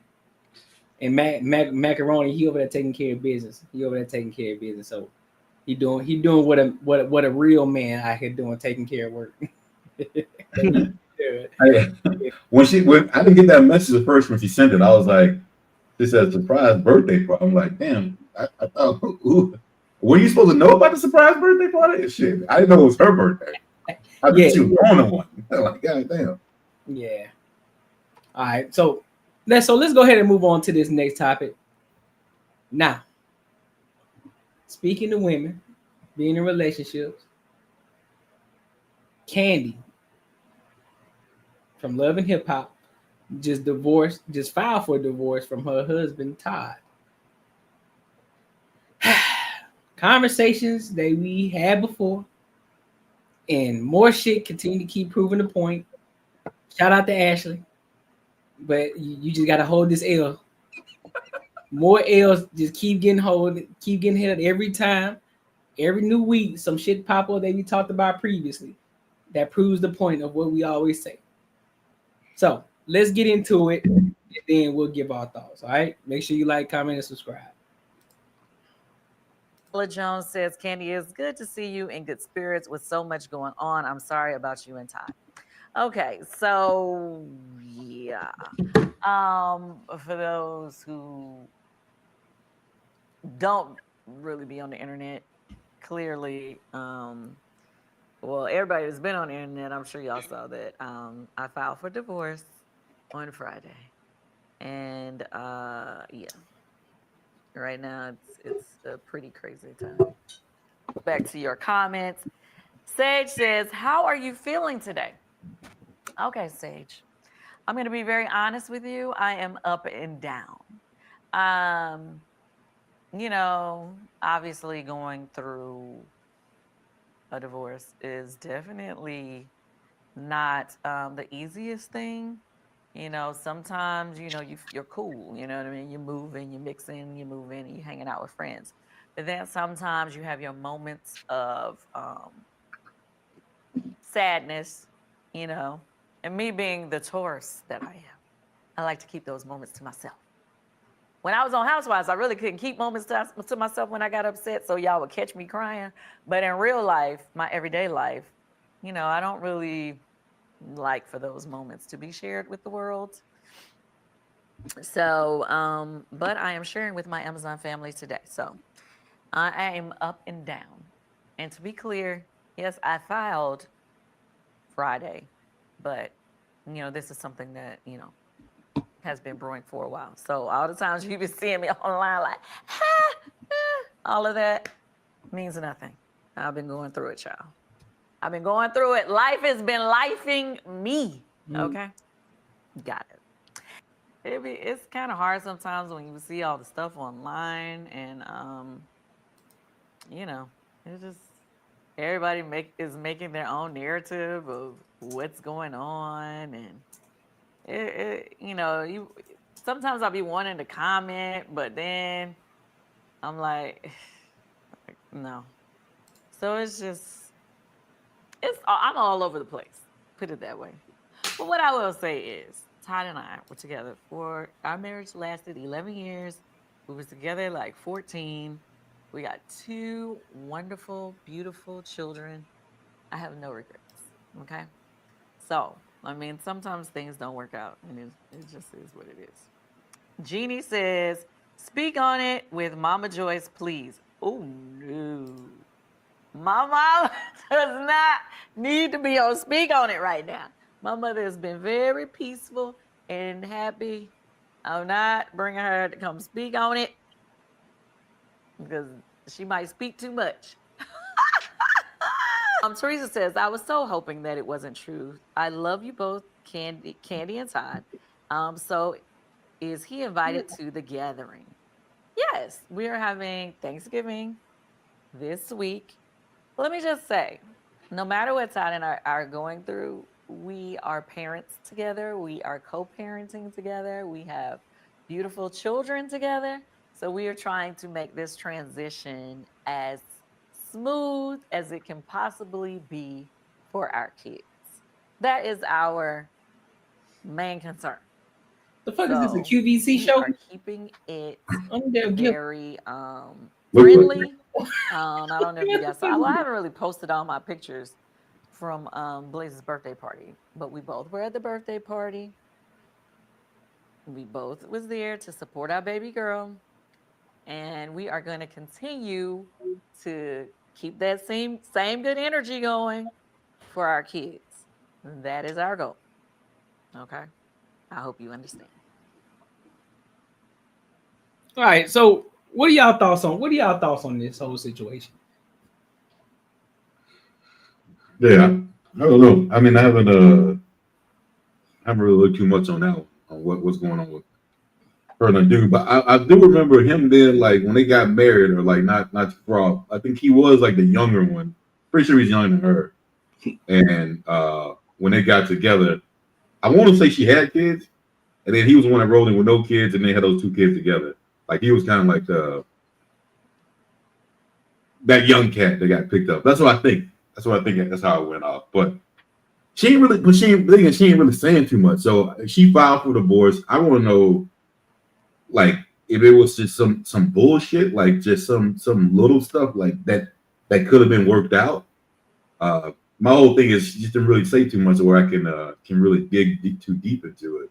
Speaker 1: And Macaroni, he over there taking care of business. So he doing what a real man out here doing, taking care of work.
Speaker 3: When I didn't get that message at first when she sent it, I was like, "This is a surprise birthday party." I'm like, "Damn!" I thought, were you supposed to know about the surprise birthday party? Shit, I didn't know it was her birthday. I think she was throwing one. Like, God damn.
Speaker 1: Yeah. All right, so let's go ahead and move on to this next topic. Now, speaking to women, being in relationships, Candy from Love and Hip Hop just filed for divorce from her husband Todd. Conversations that we had before, and more shit continue to keep proving the point. Shout out to Ashley, but you just gotta hold this L. More L's just keep getting hit every time. Every new week, some shit pop up that we talked about previously that proves the point of what we always say. So let's get into it, and then we'll give our thoughts. All right, make sure you like, comment, and subscribe.
Speaker 6: Paula Jones says, Candy, it's good to see you in good spirits with so much going on. I'm sorry about you and Todd. Okay, so yeah. For those who don't really be on the internet, clearly, well, everybody that's been on the internet, I'm sure y'all saw that. I filed for divorce on Friday. And yeah. Right now, it's a pretty crazy time. Back to your comments. Sage says, how are you feeling today? Okay, Sage. I'm going to be very honest with you. I am up and down. You know, obviously going through a divorce is definitely not the easiest thing. You know, sometimes, you know, you're cool, you know what I mean? You're moving, you're mixing, you're moving, and you're hanging out with friends. But then sometimes you have your moments of sadness, you know. And me being the Taurus that I am, I like to keep those moments to myself. When I was on Housewives, I really couldn't keep moments to myself when I got upset, so y'all would catch me crying. But in real life, my everyday life, you know, I don't really like for those moments to be shared with the world. So, but I am sharing with my Amazon family today. So I am up and down. And to be clear, yes, I filed Friday, but you know, this is something that, you know, has been brewing for a while. So all the times you've been seeing me online like, all of that means nothing. I've been going through it, y'all. I've been going through it. Life has been lifing me. Okay? Got it. It's kind of hard sometimes when you see all the stuff online and, you know, it's just everybody is making their own narrative of what's going on. And, you know, sometimes I'll be wanting to comment, but then I'm like, no. So it's just, I'm all over the place, put it that way. But what I will say is, Todd and I were together our marriage lasted 11 years. We were together like 14. We got 2 wonderful, beautiful children. I have no regrets, okay? So, I mean, sometimes things don't work out, and it just is what it is. Jeannie says, speak on it with Mama Joyce, please. Oh, no. My mom does not need to be on speak on it right now. My mother has been very peaceful and happy. I'm not bringing her to come speak on it because she might speak too much. Teresa says, I was so hoping that it wasn't true. I love you both, Candy and Todd. So is he invited to the gathering? Yes, we are having Thanksgiving this week. Let me just say, no matter what Todd and I are going through, we are parents together. We are co-parenting together. We have beautiful children together. So we are trying to make this transition as smooth as it can possibly be for our kids. That is our main concern.
Speaker 1: The fuck is this, a QVC show?
Speaker 6: We are keeping it very friendly. I don't know if you guys saw. Well, I haven't really posted all my pictures from Blaze's birthday party, but we both were at the birthday party. We both was there to support our baby girl, and we are going to continue to keep that same good energy going for our kids. That is our goal. Okay, I hope you understand.
Speaker 1: All right, so what are y'all thoughts on this whole situation?
Speaker 3: Yeah, I don't know. I mean, I haven't I haven't really looked too much on that one, on what's going on with her and the dude. But I do remember him then, like when they got married, or like not too far off. I think he was like the younger one. Pretty sure he's younger than her. And when they got together, I want to say she had kids, and then he was the one that rolled in with no kids, and they had those two kids together. Like he was kind of like that young cat that got picked up. That's what I think. That's how it went off. But she ain't really saying too much. So she filed for divorce. I want to know, like, if it was just some bullshit, like just some little stuff like that could have been worked out. My whole thing is she didn't really say too much where I can really dig too deep into it.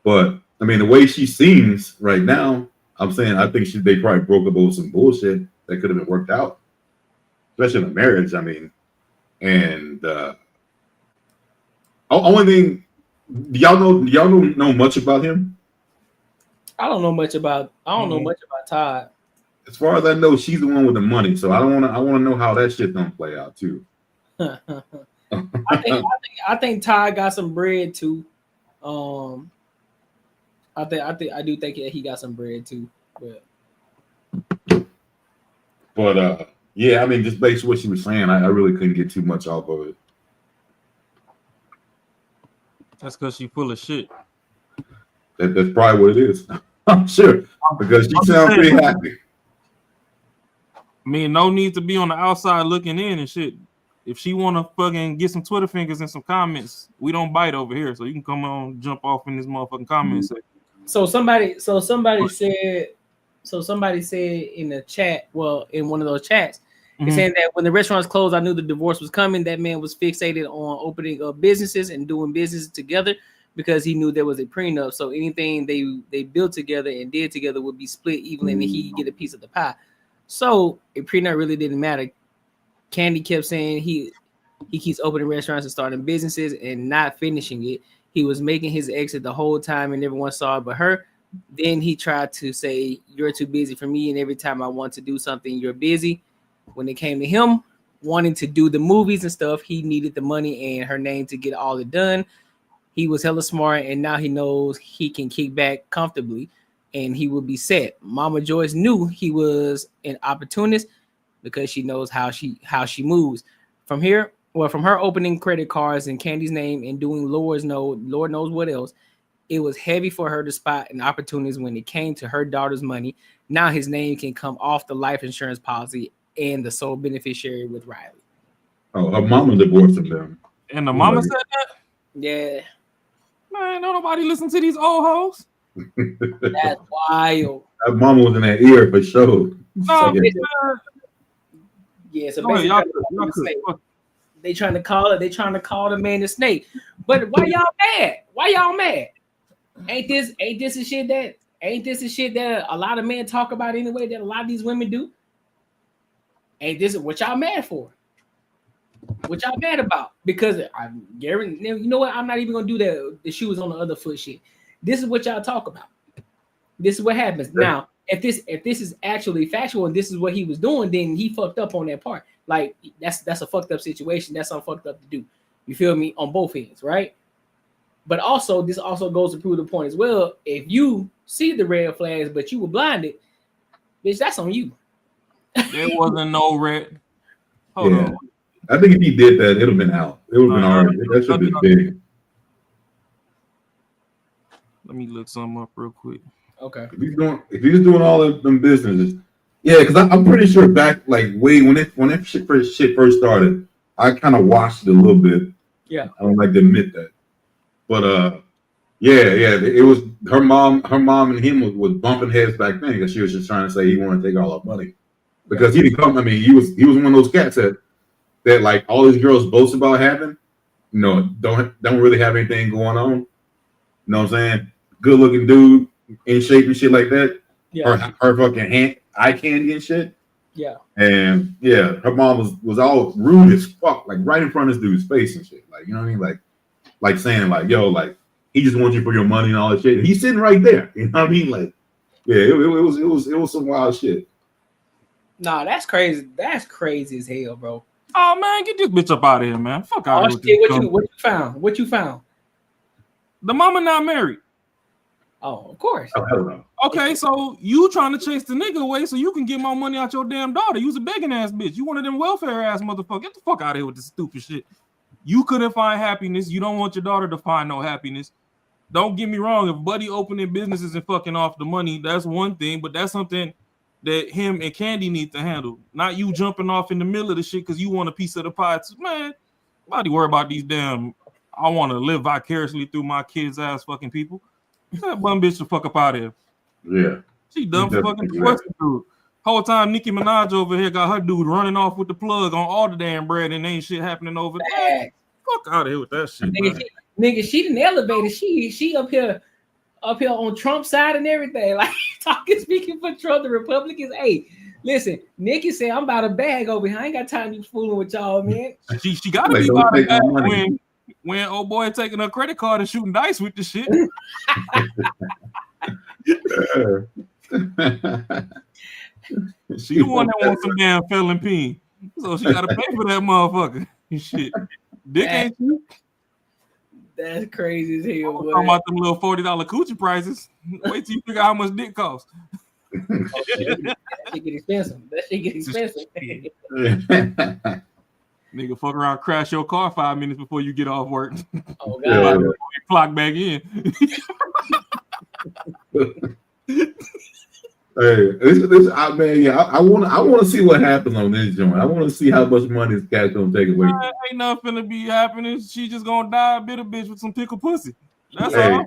Speaker 3: But I mean, the way she seems right now, I'm saying I think they probably broke up over some bullshit that could have been worked out, especially in a marriage. I mean, and only thing, do y'all know much about him?
Speaker 1: I don't know much about Todd.
Speaker 3: As far as I know, she's the one with the money. So I want to know how that shit don't play out too.
Speaker 1: I think Todd got some bread too. I do think he got some bread too.
Speaker 3: But yeah, I mean, just based on what she was saying, I really couldn't get too much off of it.
Speaker 4: That's because she full of shit.
Speaker 3: That's probably what it is. I'm sure, because she sounds pretty happy.
Speaker 4: I mean, no need to be on the outside looking in and shit. If she want to fucking get some Twitter fingers and some comments, we don't bite over here. So you can come on, jump off in this motherfucking comment section.
Speaker 1: So somebody said in the chat, well, in one of those chats, saying that when the restaurants closed, I knew the divorce was coming. That man was fixated on opening up businesses and doing business together because he knew there was a prenup. So anything they built together and did together would be split evenly, and he'd get a piece of the pie. So a prenup really didn't matter. Candy kept saying he keeps opening restaurants and starting businesses and not finishing it. He was making his exit the whole time and everyone saw it but her. Then he tried to say, you're too busy for me, and every time I want to do something, you're busy. When it came to him wanting to do the movies and stuff, he needed the money and her name to get all it done. He was hella smart, and now he knows he can kick back comfortably and he will be set. Mama Joyce knew he was an opportunist because she knows how she moves. From her opening credit cards in Candy's name and doing Lord knows what else, it was heavy for her to spot an opportunist when it came to her daughter's money. Now his name can come off the life insurance policy and the sole beneficiary with Riley.
Speaker 3: Oh, her mama divorced him.
Speaker 4: And the mama said that?
Speaker 1: Yeah.
Speaker 4: Man, don't nobody listen to these old hoes.
Speaker 1: That's wild.
Speaker 3: That mama was in that ear for sure.
Speaker 4: No,
Speaker 1: yeah, so basically they trying to call the man the snake. But why y'all mad? Why y'all mad? Ain't this a shit that a lot of men talk about anyway, that a lot of these women do? Ain't this what y'all mad for? What y'all mad about? Because I'm Gary, you know what? I'm not even gonna do the shoes on the other foot shit. This is what y'all talk about. This is what happens. Now, if this is actually factual and this is what he was doing, then he fucked up on that part. Like that's a fucked up situation. That's something fucked up to do. You feel me? On both ends, right? But also, this also goes to prove the point as well. If you see the red flags, but you were blinded, bitch, that's on you.
Speaker 4: There wasn't no red. Hold on.
Speaker 3: I think if he did that, it'd have been out. It would have been already. That should have been big.
Speaker 4: Let me look something up real quick.
Speaker 1: Okay.
Speaker 3: If he's doing all of them businesses, yeah, because I'm pretty sure back like way when that shit first started, I kind of watched it a little bit.
Speaker 1: Yeah.
Speaker 3: I don't like to admit that, but yeah, it was her mom and him was bumping heads back then because she was just trying to say he wanted to take all our money because he didn't come. I mean, he was one of those cats that like all these girls boast about having, don't really have anything going on. You know what I'm saying? Good looking dude, in shape and shit like that. Yeah. Her fucking eye candy and shit.
Speaker 1: Yeah.
Speaker 3: And yeah, her mom was all rude as fuck, like right in front of this dude's face and shit. Like, you know what I mean? Like saying like, yo, like he just wants you for your money and all that shit. And he's sitting right there. You know what I mean? Like, yeah, it was some wild shit.
Speaker 1: Nah, that's crazy. That's crazy as hell, bro.
Speaker 4: Oh man, get this bitch up out of here, man. Fuck out of here.
Speaker 1: What you found?
Speaker 4: The mama not married.
Speaker 1: Oh, of course.
Speaker 3: Oh, hell no.
Speaker 4: Okay, so you trying to chase the nigga away so you can get more money out your damn daughter. You's a begging ass bitch. You one of them welfare ass motherfucker. Get the fuck out of here with this stupid shit. You couldn't find happiness. You don't want your daughter to find no happiness. Don't get me wrong. If Buddy opening businesses and fucking off the money, that's one thing. But that's something that him and Candy need to handle. Not you jumping off in the middle of the shit because you want a piece of the pie. Man, nobody worry about these damn. I want to live vicariously through my kids' ass fucking people. That bum bitch the fuck up out of here.
Speaker 3: Yeah.
Speaker 4: She dumb for fucking question, dude. Whole time Nicki Minaj over here got her dude running off with the plug on all the damn bread and ain't shit happening over there. Fuck out of here with that shit.
Speaker 1: Nigga, she didn't elevate it. She up here on Trump's side and everything. Like speaking for Trump, the Republicans. Hey, listen, Nicki said I'm about a bag over here. I ain't got time to be fooling with y'all, man.
Speaker 4: She gotta be about a bag when old boy taking her credit card and shooting dice with the shit. She the one that wants some damn felon peen, so she gotta pay for that motherfucker. Shit, dick ain't you?
Speaker 1: That's crazy as hell.
Speaker 4: I'm talking about them little $40 coochie prices. Wait till you figure out how much dick costs.
Speaker 1: That shit get expensive.
Speaker 4: Nigga, fuck around, crash your car 5 minutes before you get off work.
Speaker 1: Oh god,
Speaker 4: you clock back in.
Speaker 3: Hey, this man, yeah, I want to see what happens on this joint. I want to see how much money this cat's gonna take away.
Speaker 4: Ain't nothing to be happening. She just gonna die a bitter bitch with some pickle pussy. That's
Speaker 3: hey,
Speaker 4: all.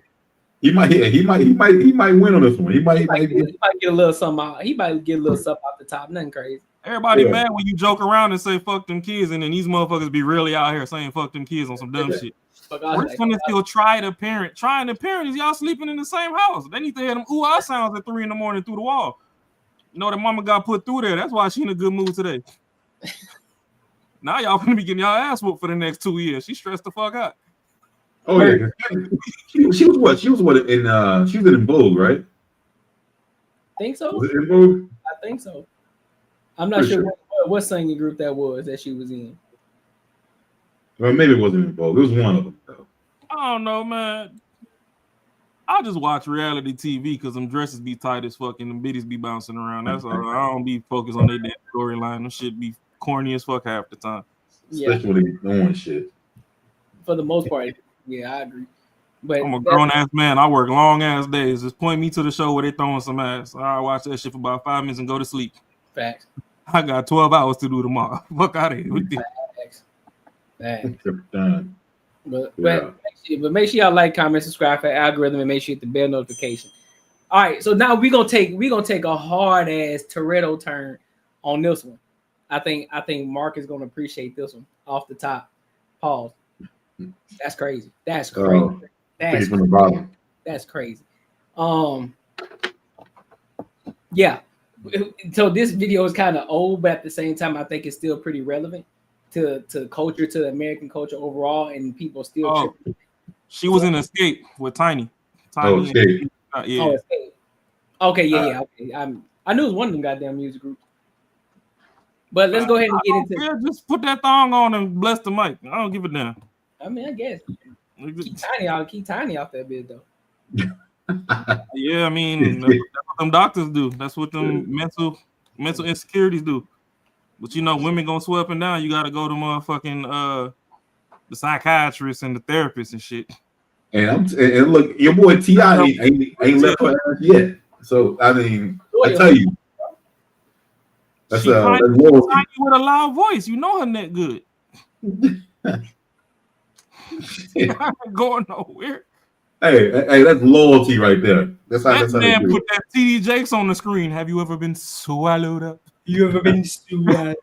Speaker 3: He might win on this one. He might
Speaker 1: get a little something out. He might get a little stuff off the top. Nothing crazy.
Speaker 4: Everybody mad when you joke around and say fuck them kids, and then these motherfuckers be really out here saying fuck them kids on some dumb shit. We're just gonna still trying to parent is y'all sleeping in the same house. They need to hear them ooh-ah sounds at 3 a.m. through the wall. You know that mama got put through there. That's why she in a good mood today. Now y'all gonna be getting y'all ass whooped for the next 2 years. She stressed the fuck out.
Speaker 3: Oh yeah, she was what? She was in Vogue, right?
Speaker 1: Think so?
Speaker 3: Was it in Vogue?
Speaker 1: I think so. I'm not sure what singing group that was that she was in.
Speaker 3: Well, maybe it wasn't in Vogue. It was one of them, though.
Speaker 4: I don't know, man. I just watch reality TV because them dresses be tight as fuck and them bitties be bouncing around. That's all. I don't be focused on their damn storyline. Them shit be corny as fuck half the time.
Speaker 3: Especially when they be doing shit.
Speaker 1: For the most part, yeah, I agree. But
Speaker 4: I'm a grown ass man. I work long ass days. Just point me to the show where they throwing some ass. I watch that shit for about 5 minutes and go to sleep.
Speaker 1: Facts.
Speaker 4: I got 12 hours to do tomorrow. Fuck out of here with this.
Speaker 1: But make sure y'all like, comment, subscribe for the algorithm, and make sure you hit the bell notification. All right, so now we're gonna take a hard ass Toretto turn on this one. I think Mark is gonna appreciate this one off the top. Pause. That's crazy. That's crazy. That's
Speaker 3: from the bottom.
Speaker 1: That's crazy. Yeah. So this video is kind of old, but at the same time, I think it's still pretty relevant to culture, to American culture overall, and people still.
Speaker 4: She was in Escape with Tiny.
Speaker 3: Escape.
Speaker 4: Yeah.
Speaker 1: Escape. Okay, yeah. Okay. I knew it was one of them goddamn music groups. But let's go ahead and get into it.
Speaker 4: Yeah, just put that thong on and bless the mic. I don't give a damn.
Speaker 1: I mean, I guess keep Tiny off that bit though.
Speaker 4: Yeah, I mean, that's what them doctors do. That's what them mental insecurities do. But you know, women gonna swear up and down. You gotta go to motherfucking the psychiatrist and the therapist and shit.
Speaker 3: And look, your boy T.I. ain't left her ass yet. So I mean, I tell you, that's loyalty.
Speaker 4: Tiny with a loud voice. You know her neck good. I ain't going nowhere.
Speaker 3: Hey, that's loyalty right there. That's how
Speaker 4: man put that TD Jakes on the screen. Have you ever been swallowed up?
Speaker 1: You ever been swallowed?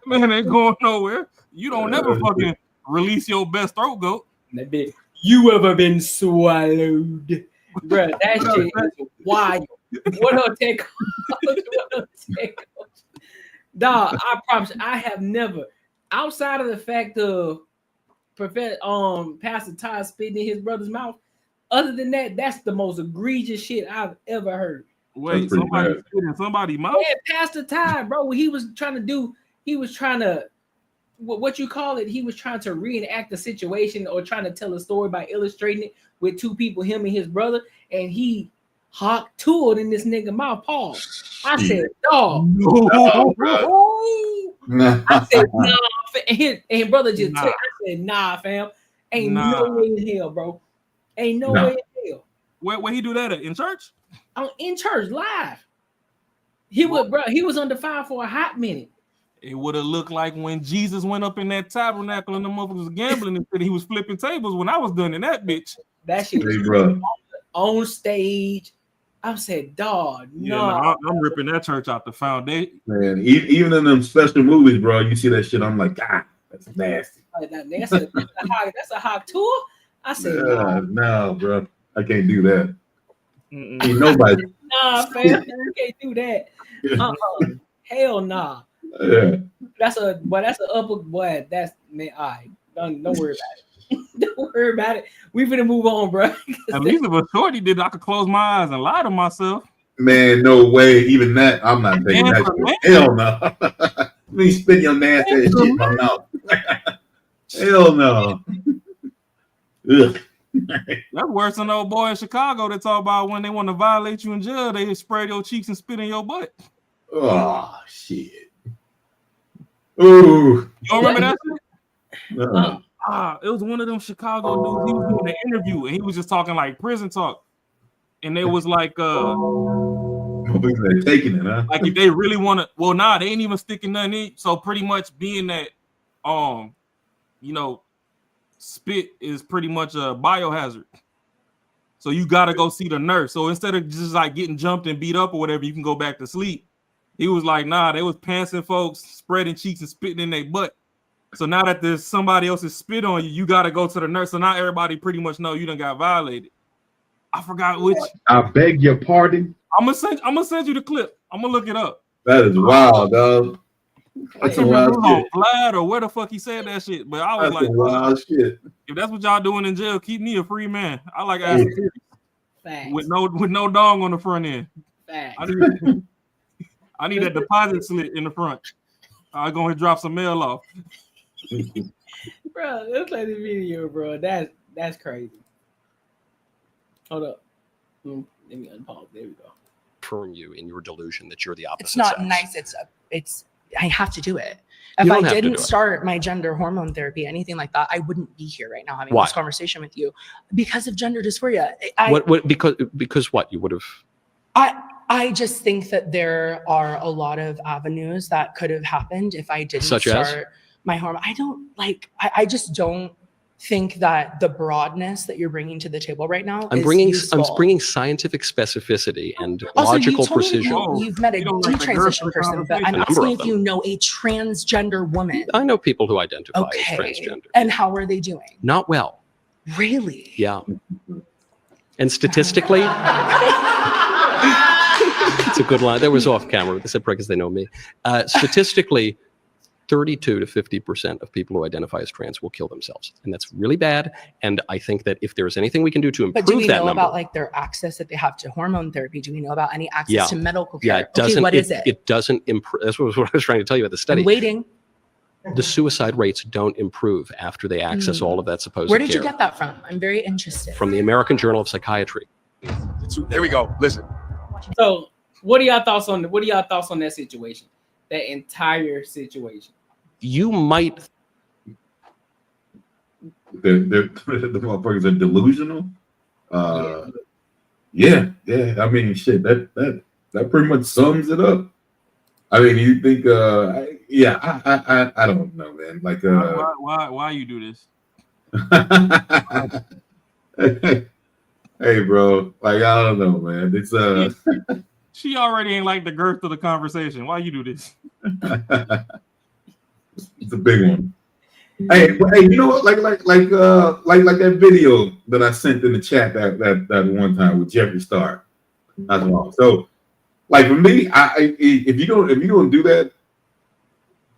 Speaker 4: Man ain't going nowhere. You don't never fucking release your best throat goat.
Speaker 1: That bit. You ever been swallowed? Bruh, that shit is wild. What her take? Dog, I promise I have never, outside of the fact of Pastor Todd spitting in his brother's mouth, other than that, that's the most egregious shit I've ever heard.
Speaker 4: Wait, somebody spit in somebody's mouth?
Speaker 1: Yeah, Pastor Todd, bro. He was trying to what you call it, he was trying to reenact the situation or trying to tell a story by illustrating it with two people, him and his brother, and he hawk tooled in this nigga mouth. Paul. I said, dog. I said, nah, and his brother just took. I said, nah, fam. Ain't no way in hell, bro. Ain't no way in hell.
Speaker 4: Where he do that at? In church?
Speaker 1: In church, live. He was under fire for a hot minute.
Speaker 4: It would have looked like when Jesus went up in that tabernacle and the motherfuckers was gambling and he was flipping tables when I was done in that bitch.
Speaker 1: That shit was on stage. I said, dog, no.
Speaker 4: I'm ripping that church out the foundation.
Speaker 3: Man, even in them special movies, bro, you see that shit, I'm like, God, that's nasty.
Speaker 1: That's a hot tour. I said,
Speaker 3: no, bro, I can't do that. Ain't nobody.
Speaker 1: Nah, fam, you can't do that. Hell nah.
Speaker 3: Yeah.
Speaker 1: That's an upper boy. That's man. All right, don't worry about it. Don't worry about it. We finna move on, bro.
Speaker 4: At least if a shorty did, I could close my eyes and lie to myself.
Speaker 3: Man, no way. Even that, I'm not taking that shit. Hell no. Me spit your nasty shit in my mouth. Hell no. Ugh.
Speaker 4: That's worse than the old boy in Chicago that talk about when they want to violate you in jail, they spray your cheeks and spit in your butt.
Speaker 3: Oh shit. Ooh.
Speaker 4: You don't remember that shit? It was one of them Chicago dudes. He was doing an interview and he was just talking like prison talk. And they was like
Speaker 3: they're taking it, huh?
Speaker 4: Like if they really want to, well, nah, they ain't even sticking nothing in. So pretty much being that spit is pretty much a biohazard. So you gotta go see the nurse. So instead of just like getting jumped and beat up or whatever, you can go back to sleep. He was like, nah, they was pantsing folks, spreading cheeks and spitting in their butt. So now that there's somebody else's spit on you, you gotta go to the nurse. So now everybody pretty much know you done got violated. I forgot which.
Speaker 3: I beg your pardon.
Speaker 4: I'm gonna send you the clip. I'm gonna look it up.
Speaker 3: That is wild, dog. That's a wild shit.
Speaker 4: Vlad or where the fuck he said that shit. But I was
Speaker 3: that's
Speaker 4: like,
Speaker 3: wild shit.
Speaker 4: If that's what y'all doing in jail, keep me a free man. I like asking with no dong on the front end. I need that deposit slip in the front. I'm going to drop some mail off.
Speaker 1: Bro, let's play the video, bro. That's crazy. Hold up. Let me unpause. There we go.
Speaker 7: Confirm you in your delusion that you're the opposite.
Speaker 8: It's not
Speaker 7: sex.
Speaker 8: nice. It's I have to do it. If I didn't start my gender hormone therapy, anything like that, I wouldn't be here right now having this conversation with you because of gender dysphoria.
Speaker 7: Because what you would have.
Speaker 8: I just think that there are a lot of avenues that could have happened if I didn't start my hormone. I just don't think that the broadness that you're bringing to the table right now
Speaker 7: I'm bringing scientific specificity and logical precision.
Speaker 8: You've met a detransition person, but I'm asking if you know a transgender woman.
Speaker 7: I know people who identify as transgender.
Speaker 8: And how are they doing?
Speaker 7: Not well.
Speaker 8: Really?
Speaker 7: Yeah. And statistically, it's a good line. That was off camera. They said because they know me. Statistically, 32 to 50% of people who identify as trans will kill themselves, and that's really bad. And I think that if there's anything we can do to improve that number,
Speaker 8: but do we know about like their access that they have to hormone therapy? Do we know about any access to medical care?
Speaker 7: Yeah, it doesn't.
Speaker 8: What is it?
Speaker 7: It doesn't improve. That's what I was trying to tell you about the study.
Speaker 8: I'm waiting.
Speaker 7: The suicide rates don't improve after they access all of that supposed
Speaker 8: care. Where did
Speaker 7: care.
Speaker 8: you get that from? I'm very interested.
Speaker 7: From the American Journal of Psychiatry.
Speaker 9: There we go. Listen.
Speaker 1: So, what are y'all thoughts on that situation? That entire situation.
Speaker 7: You might.
Speaker 3: The motherfuckers are delusional. Yeah. I mean, shit. That pretty much sums it up. I mean, you think? I don't know, man. Like,
Speaker 4: why you do this?
Speaker 3: Hey, bro. Like, I don't know, man. It's
Speaker 4: She already ain't like the girth of the conversation. Why you do this?
Speaker 3: It's a big one. Hey, you know what? Like that video that I sent in the chat that one time with Jeffree Star. That's wrong. So, like for me, if you don't do that,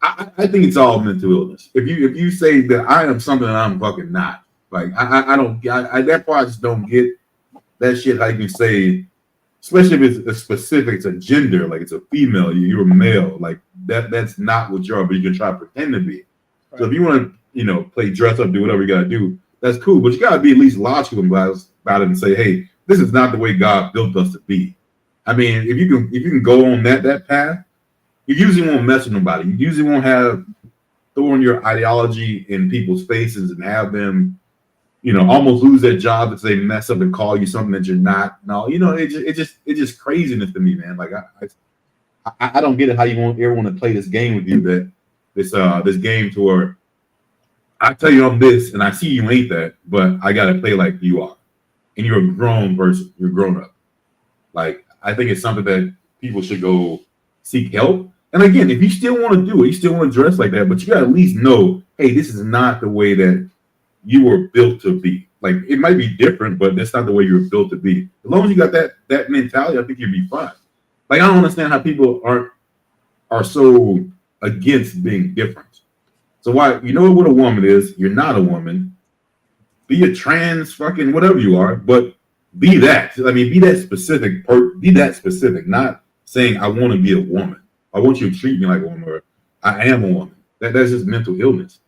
Speaker 3: I think it's all mental illness. If you say that I am something that I'm fucking not, like I don't. That part I just don't get that shit. How you can say, especially if it's specific to gender, like it's a female, you're a male, like that's not what you are, but you can try to pretend to be. So if you want to, play dress up, do whatever you got to do, that's cool. But you got to be at least logical about it and say, hey, this is not the way God built us to be. I mean, if you can go on that path, you usually won't mess with nobody. You usually won't have throwing your ideology in people's faces and have them, almost lose their job if they mess up and call you something that you're not. No, it's just craziness to me, man. Like I don't get it how you ever want to play this game with you, that this game to where I tell you I'm this and I see you ain't that, but I gotta play like you are, and you're a grown person, you're grown up. Like I think it's something that people should go seek help. And again, if you still want to do it, you still want to dress like that, but you gotta at least know, hey, this is not the way that you were built to be. Like it might be different, but that's not the way you were built to be. As long as you got that mentality, I think you'll be fine. Like I don't understand how people are so against being different. So why, what a woman is, you're not a woman. Be a trans fucking whatever you are, but be that. I mean, be that specific. Be that specific, not saying I want to be a woman. I want you to treat me like a woman, or I am a woman. That's just mental illness.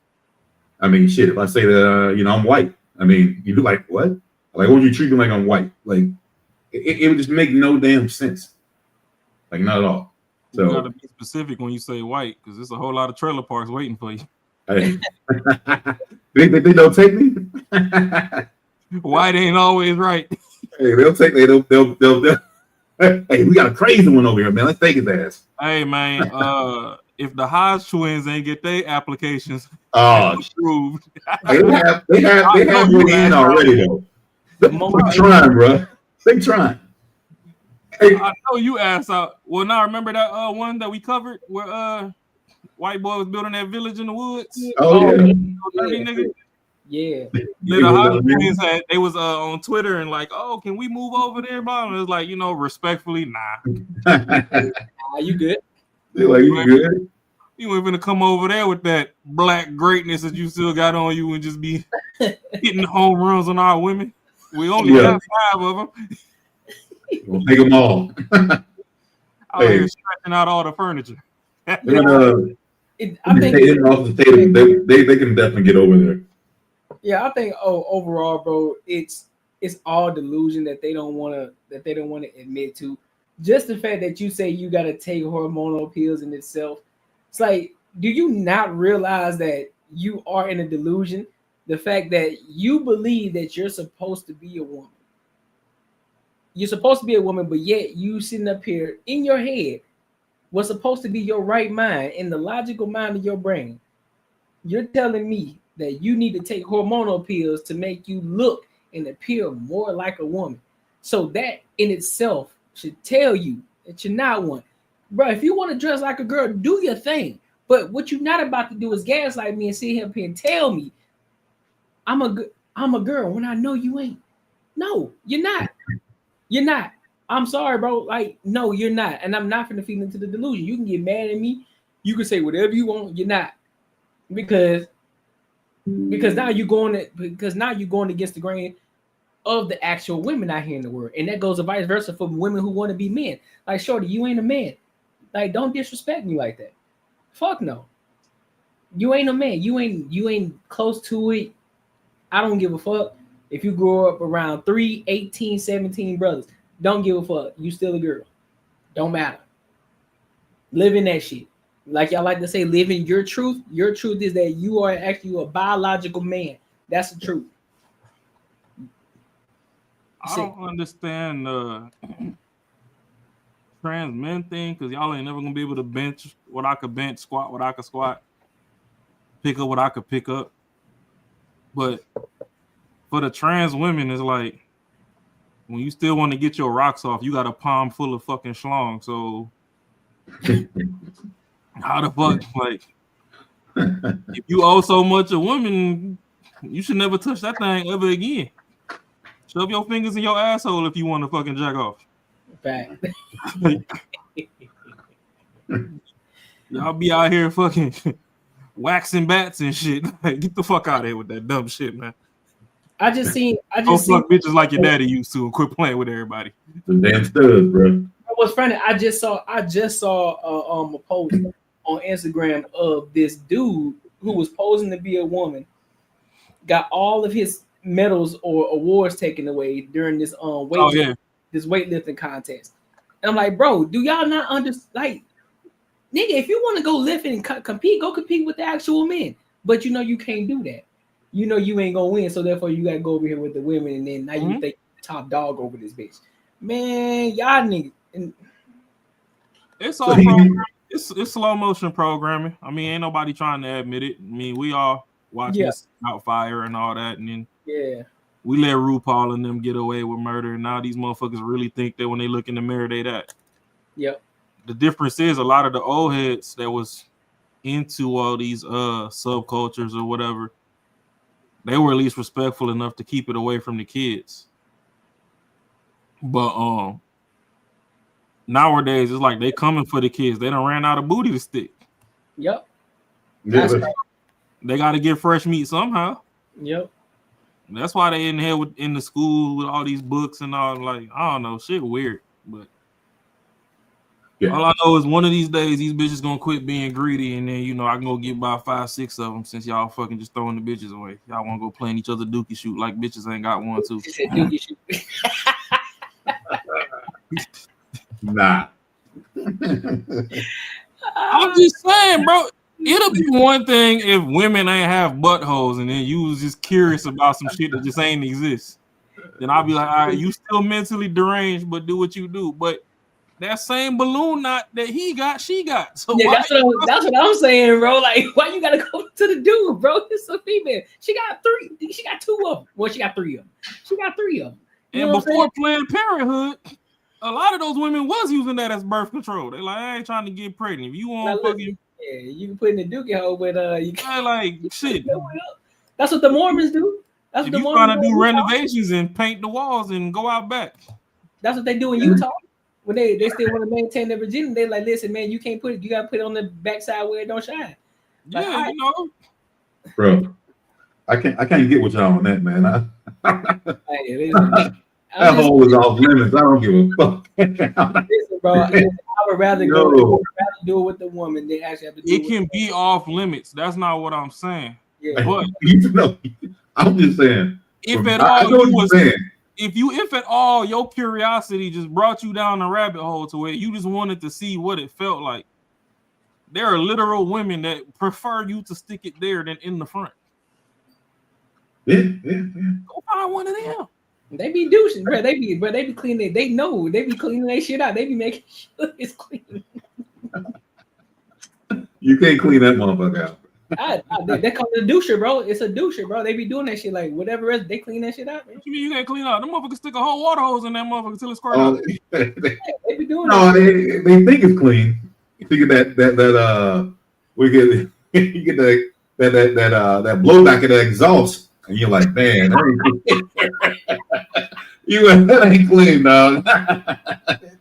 Speaker 3: I mean, shit, if I say that, I'm white, I mean, you'd be like, what? Like, why would you treat me like I'm white? Like, it would just make no damn sense. Like, not at all. So
Speaker 4: you gotta be specific when you say white, because there's a whole lot of trailer parks waiting for you.
Speaker 3: Hey. they don't take me.
Speaker 4: White ain't always right.
Speaker 3: Hey, they'll take. They'll. Hey, we got a crazy one over here, man. Let's take his ass.
Speaker 4: Hey, man. If the Hodge twins ain't get their applications approved,
Speaker 3: they have one in already though. They trying, bro. They trying.
Speaker 4: Hey. I know you asked out. Well, now remember that one that we covered where white boy was building that village in the woods.
Speaker 3: Oh yeah.
Speaker 1: Yeah.
Speaker 4: The Hodge twins they was on Twitter and like, oh, can we move over there, Bob? And it was like, respectfully, nah.
Speaker 1: You good?
Speaker 3: They're like, you good?
Speaker 4: You ain't gonna come over there with that black greatness that you still got on you and just be hitting home runs on our women. We only got 5 of them.
Speaker 3: We'll take them all.
Speaker 4: Out here stretching out all the furniture.
Speaker 3: I think they can definitely get over there.
Speaker 1: Yeah, I think overall, bro, it's all delusion that they don't want to admit to. Just the fact that you say you got to take hormonal pills in itself, it's like, do you not realize that you are in a delusion? The fact that you believe that you're supposed to be a woman. You're supposed to be a woman, but yet you sitting up here in your head, what's supposed to be your right mind, in the logical mind of your brain. You're telling me that you need to take hormonal pills to make you look and appear more like a woman. So that in itself should tell you that you're not one. Bro, if you want to dress like a girl, do your thing. But what you're not about to do is gaslight me and sit here and tell me I'm a girl when I know you ain't. No, you're not. You're not. I'm sorry, bro. Like, no, you're not. And I'm not gonna feed into the delusion. You can get mad at me. You can say whatever you want. You're not. Because now you're going against the grain of the actual women out here in the world. And that goes vice versa for women who want to be men. Like, shorty, you ain't a man. Like, don't disrespect me like that. Fuck no. You ain't a man. You ain't close to it. I don't give a fuck. If you grow up around 3, 18, 17 brothers, don't give a fuck. You still a girl. Don't matter. Live in that shit. Like y'all like to say, live in your truth. Your truth is that you are actually a biological man. That's the truth.
Speaker 4: I don't understand the trans men thing, because y'all ain't never gonna be able to bench what I could bench, squat what I could squat, pick up what I could pick up. But for the trans women, it's like, when you still want to get your rocks off, you got a palm full of fucking schlong. So how the fuck, like, if you owe so much a woman, you should never touch that thing ever again. Shove your fingers in your asshole if you want to fucking jack off.
Speaker 1: Fact.
Speaker 4: Y'all be out here fucking waxing bats and shit. Like, get the fuck out of here with that dumb shit, man.
Speaker 1: I just seen
Speaker 4: fuck bitches like your daddy used to and quit playing with everybody.
Speaker 3: The damn studs, bro.
Speaker 1: What's funny? I just saw a post on Instagram of this dude who was posing to be a woman got all of his medals or awards taken away during this this weightlifting contest. And I'm like, bro, do y'all not understand? Like, nigga, if you want to go lift and compete, go compete with the actual men. But you know you can't do that. You know you ain't gonna win, so therefore you gotta go over here with the women, and then now you think you're the top dog over this bitch. Man, y'all niggas.
Speaker 4: It's all programming. It's slow motion programming. I mean, ain't nobody trying to admit it. I mean, we all watching this Outfire and all that, and then we let RuPaul and them get away with murder, and now these motherfuckers really think that when they look in the mirror, they that.
Speaker 1: Yep.
Speaker 4: The difference is a lot of the old heads that was into all these subcultures or whatever, they were at least respectful enough to keep it away from the kids. But nowadays it's like they coming for the kids. They done ran out of booty to stick.
Speaker 1: Yep.
Speaker 3: Yeah.
Speaker 4: They got to get fresh meat somehow.
Speaker 1: Yep.
Speaker 4: That's why they in here in the school with all these books and all. Like, I don't know, shit weird. But all I know is one of these days these bitches gonna quit being greedy, and then I can go get about 5, 6 of them since y'all fucking just throwing the bitches away. Y'all want to go playing each other dookie shoot like bitches ain't got one too.
Speaker 1: Dookie shoot.
Speaker 3: Nah.
Speaker 4: I'm just saying, bro. It'll be one thing if women ain't have buttholes, and then you was just curious about some shit that just ain't exist. Then I'll be like, all right, you still mentally deranged, but do what you do. But that same balloon knot that he got, she got. So
Speaker 1: that's what I'm saying, bro. Like, why you gotta go to the dude, bro? It's a female. She got 3. She got 2 of them. Well, she got 3 of them. She got 3 of them.
Speaker 4: And before Planned Parenthood, a lot of those women was using that as birth control. They like, I ain't trying to get pregnant. If you want fucking,
Speaker 1: you can put in the dookie hole, but you
Speaker 4: can't like shit.
Speaker 1: That's what the Mormons do. That's what
Speaker 4: if you trying to do renovations and paint the walls and go out back.
Speaker 1: That's what they do in Utah. When they still want to maintain their virginity, they like, listen, man, you can't put it. You gotta put it on the backside where it don't shine. Like,
Speaker 4: yeah,
Speaker 3: bro. I can't get with y'all on that, man. That hole was off limits. I don't give a fuck.
Speaker 1: Listen, bro, I would rather do it with the woman than actually have to do
Speaker 4: it. It can be off limits. That's not what I'm saying.
Speaker 1: Yeah.
Speaker 4: But
Speaker 3: I'm just saying.
Speaker 4: If at all your curiosity just brought you down a rabbit hole to where you just wanted to see what it felt like, there are literal women that prefer you to stick it there than in the front.
Speaker 3: Yeah.
Speaker 4: Go find one of them.
Speaker 1: They be douching, bro. They be cleaning. They know they be cleaning their shit out. They be making sure it's clean.
Speaker 3: You can't clean that motherfucker out.
Speaker 1: They call it a doucher, bro. It's a doucher, bro. They be doing that shit like whatever else. They clean that shit out.
Speaker 4: What you mean you can't clean out? Them motherfuckers stick a whole water hose in that motherfucker until it's squirted out.
Speaker 1: They be doing
Speaker 3: that. They think it's clean. You get that you get that blowback of the exhaust. And you're like, man, that ain't clean, dog.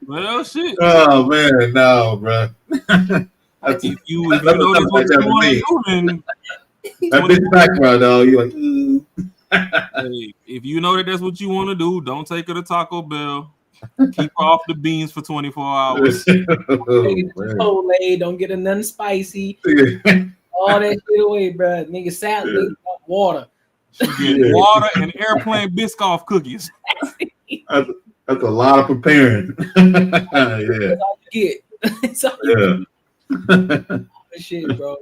Speaker 4: Well, shit.
Speaker 3: Oh man, no, bro.
Speaker 4: If you know that's what you want to do, then
Speaker 3: that bitch background, dog. You're like,
Speaker 4: hey, if you know that's what you want to do, don't take her to Taco Bell. Keep her off the beans for 24 hours.
Speaker 1: Don't get her nothing spicy. All that shit away, bro. Nigga, salad, water.
Speaker 4: Water and airplane Biscoff cookies.
Speaker 3: That's a lot of preparing. Yeah.
Speaker 1: That's all you get. That's all you get. Shit, bro.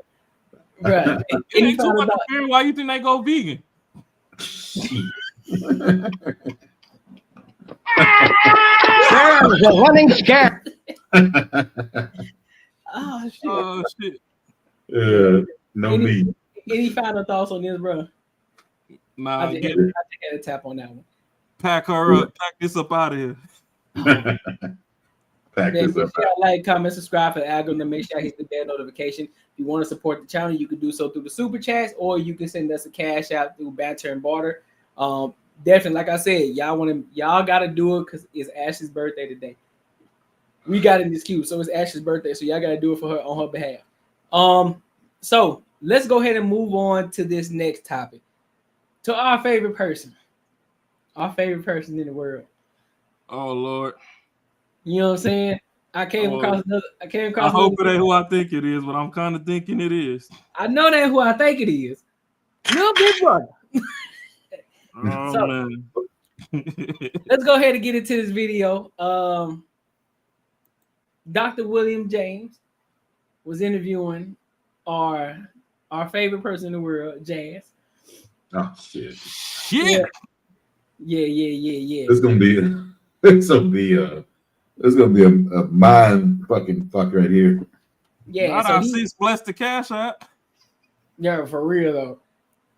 Speaker 1: Right.
Speaker 4: It ain't too much preparing. Why you think they go vegan?
Speaker 10: There's a running scare.
Speaker 1: Oh shit.
Speaker 3: Yeah. No meat.
Speaker 1: Any final thoughts on this, bro?
Speaker 4: Nah,
Speaker 1: I think I had a tap on that one.
Speaker 4: Pack her up. Pack this up out of here.
Speaker 1: Like, comment, subscribe for the algorithm. Make sure I hit the bell notification. If you want to support the channel, you can do so through the super chats, or you can send us a cash out through Banter and Barter. Definitely, like I said, y'all gotta do it because it's Ashley's birthday today. We got an excuse, so it's Ashley's birthday, so y'all gotta do it for her on her behalf. So let's go ahead and move on to this next topic. To our favorite person in the world.
Speaker 4: Oh Lord.
Speaker 1: You know what I'm saying? I came across
Speaker 4: I hope it ain't who I think it is, but I'm kind of thinking it is.
Speaker 1: I know that who I think it is. Little Big Brother.
Speaker 4: Oh
Speaker 1: So,
Speaker 4: man.
Speaker 1: Let's go ahead and get into this video. Dr. William James was interviewing our favorite person in the world, Jazz.
Speaker 3: Oh shit.
Speaker 1: Yeah.
Speaker 3: It's gonna be a mind fucking fuck right here.
Speaker 1: Yeah.
Speaker 4: Not I see bless the cash out.
Speaker 1: Yeah, for real though.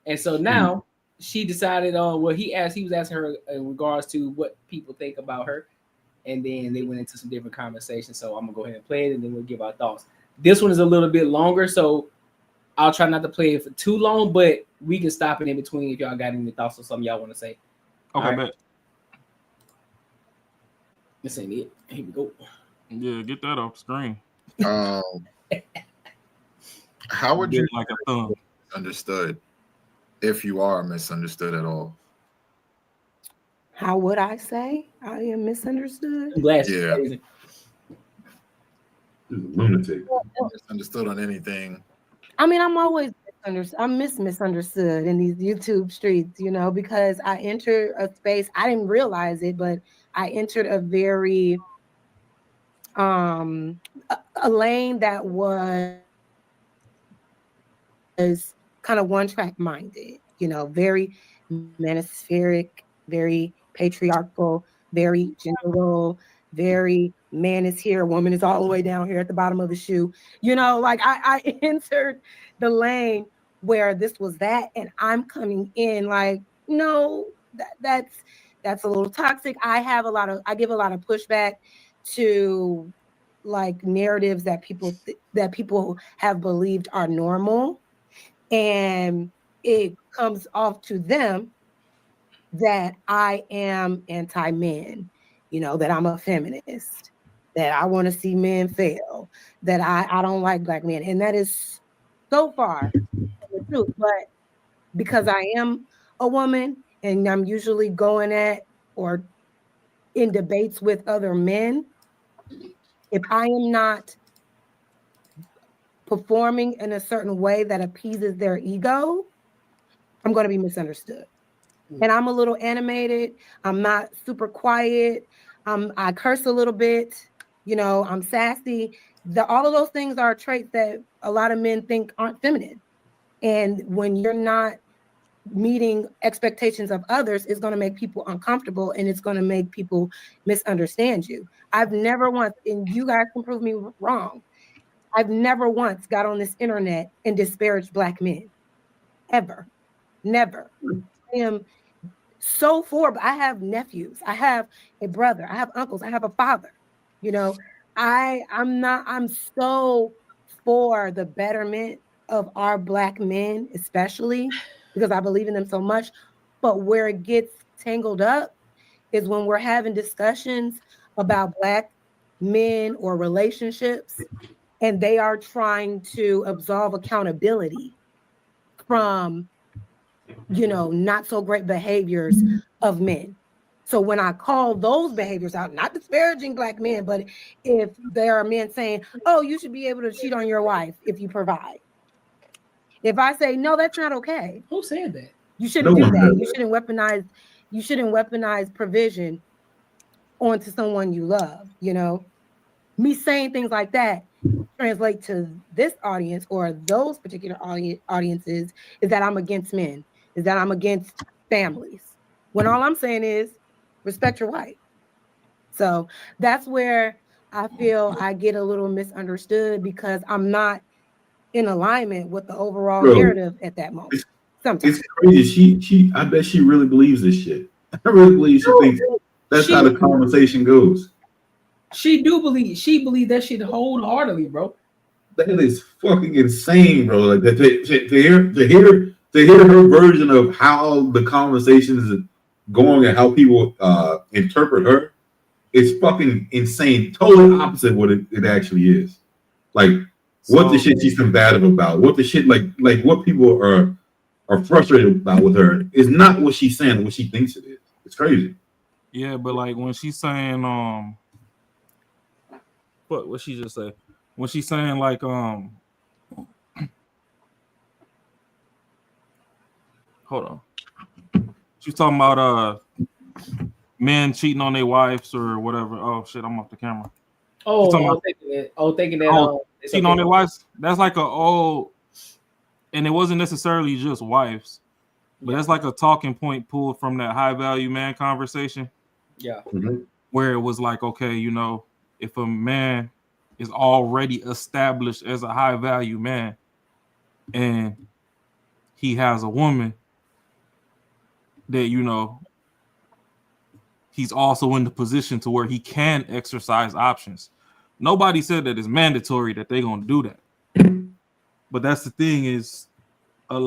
Speaker 1: And so now she decided on what he was asking her in regards to what people think about her. And then they went into some different conversations. So I'm gonna go ahead and play it and then we'll give our thoughts. This one is a little bit longer, so I'll try not to play it for too long, but we can stop it in between if y'all got any thoughts or something y'all want to say.
Speaker 4: Okay, bet.
Speaker 1: This ain't it. Here we go.
Speaker 4: Yeah, get that off screen.
Speaker 11: How would you
Speaker 4: like a thumb
Speaker 11: understood if you are misunderstood at all?
Speaker 12: How would I say I am misunderstood?
Speaker 11: Yeah.
Speaker 3: Lunatic.
Speaker 11: Misunderstood on anything.
Speaker 12: I mean, I'm always misunderstood. I'm misunderstood in these YouTube streets, you know, because I entered a space. I didn't realize it, but I entered a very a lane that was kind of one-track minded, you know, very manospheric, very patriarchal, very general, very man is here, woman is all the way down here at the bottom of the shoe. You know, like I entered the lane where this was that, and I'm coming in like, no, that's a little toxic. I give a lot of pushback to like narratives that people have believed are normal, and it comes off to them that I am anti-men, you know, that I'm a feminist, that I want to see men fail, that I don't like black men. And that is so far from the truth. But because I am a woman and I'm usually going at or in debates with other men, if I am not performing in a certain way that appeases their ego, I'm going to be misunderstood. And I'm a little animated. I'm not super quiet. I curse a little bit. You know, I'm sassy. All of those things are traits that a lot of men think aren't feminine. And when you're not meeting expectations of others, it's going to make people uncomfortable and it's going to make people misunderstand you. I've never once, and you guys can prove me wrong, I've never once got on this internet and disparaged black men. Ever. Never. I am so for, but I have nephews, I have a brother, I have uncles, I have a father. You know, I'm so for the betterment of our black men, especially because I believe in them so much. But where it gets tangled up is when we're having discussions about black men or relationships, and they are trying to absolve accountability from, you know, not so great behaviors of men. So when I call those behaviors out, not disparaging black men, but if there are men saying, oh, you should be able to cheat on your wife if you provide. If I say, no, that's not okay.
Speaker 1: Who said that?
Speaker 12: You shouldn't do that. You shouldn't weaponize provision onto someone you love, you know? Me saying things like that translate to this audience or those particular audiences is that I'm against men, is that I'm against families. When all I'm saying is respect your wife. So that's where I feel I get a little misunderstood because I'm not in alignment with the overall narrative at that moment. Sometimes.
Speaker 3: It's crazy. I bet she really believes this shit. I really believe she thinks that's how the conversation goes.
Speaker 1: She believe that shit wholeheartedly, bro.
Speaker 3: That is fucking insane, bro. Like to hear her version of how the conversation is going and how people interpret her, it's fucking insane. Totally opposite what it actually is. Like what the shit she's combative about, what the shit like what people are frustrated about with her is not what she's saying, what she thinks it is. It's crazy.
Speaker 4: Yeah, but like when she's saying what she just say? When she's saying like hold on. She's talking about men cheating on their wives or whatever. Oh shit, I'm off the camera.
Speaker 1: Thinking that
Speaker 4: cheating on their wives. That's like and it wasn't necessarily just wives, but that's like a talking point pulled from that high value man conversation.
Speaker 1: Yeah.
Speaker 3: Mm-hmm.
Speaker 4: Where it was like, okay, you know, if a man is already established as a high value man and he has a woman that, you know, he's also in the position to where he can exercise options. Nobody said that it's mandatory that they're going to do that. But that's the thing is it's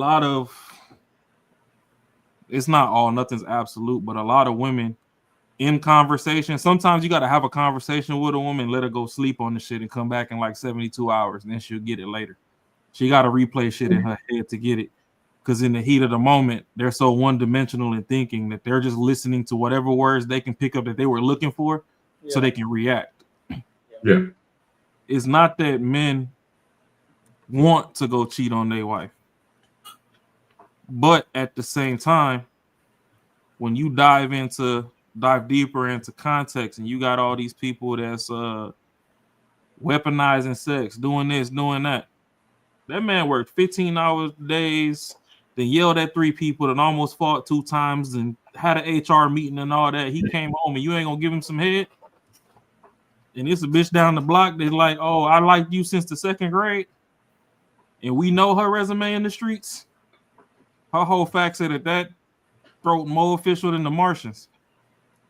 Speaker 4: not all, nothing's absolute, but a lot of women in conversation, sometimes you got to have a conversation with a woman, let her go sleep on the shit and come back in like 72 hours and then she'll get it later. She got to replay shit in her head to get it. Because in the heat of the moment, they're so one-dimensional in thinking that they're just listening to whatever words they can pick up that they were looking for so they can react.
Speaker 3: Yeah.
Speaker 4: It's not that men want to go cheat on their wife. But at the same time, when you dive deeper into context and you got all these people that's weaponizing sex, doing this, doing that. That man worked 15-hour days, then yelled at 3 people, and almost fought 2 times and had an HR meeting and all that. He came home and you ain't gonna give him some head? And it's a bitch down the block that's like, oh, I liked you since the 2nd grade. And we know her resume in the streets. Her whole fact said that throat more official than the Martians.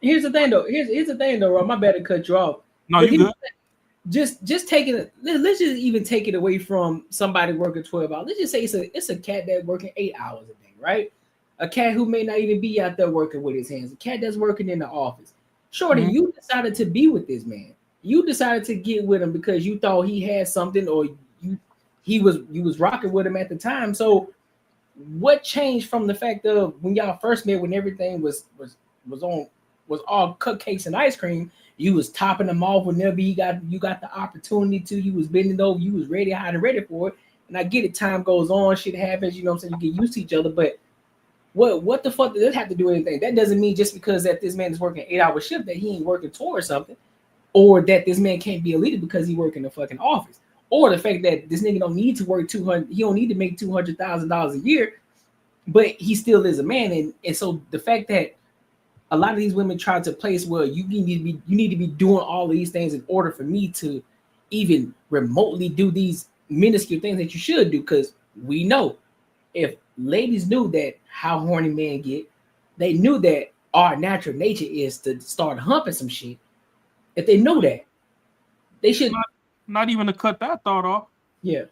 Speaker 1: Here's the thing, though. Here's the thing, though. My bad to cut you off.
Speaker 4: No, you good.
Speaker 1: Just taking it. Let's just even take it away from somebody working 12 hours. Let's just say it's a cat that's working 8 hours a day, right? A cat who may not even be out there working with his hands. A cat that's working in the office. Shorty, you decided to be with this man. You decided to get with him because you thought he had something, or you was rocking with him at the time. So, what changed from the fact of when y'all first met, when everything was all cupcakes and ice cream? You was topping them off whenever you got the opportunity to. You was bending over. You was ready, hot and ready for it. And I get it. Time goes on. Shit happens. You know what I'm saying? You get used to each other. But what the fuck does that have to do with anything? That doesn't mean just because that this man is working 8-hour shift that he ain't working towards something, or that this man can't be a leader because he work in the fucking office, or the fact that this nigga don't need to work 200. He don't need to make $200,000 a year, but he still is a man. And so the fact that a lot of these women try to place, well, you need to be doing all of these things in order for me to even remotely do these minuscule things that you should do. Because we know if ladies knew that how horny men get, they knew that our natural nature is to start humping some shit. If they know that, they should
Speaker 4: not even to cut that thought off.
Speaker 1: Yeah,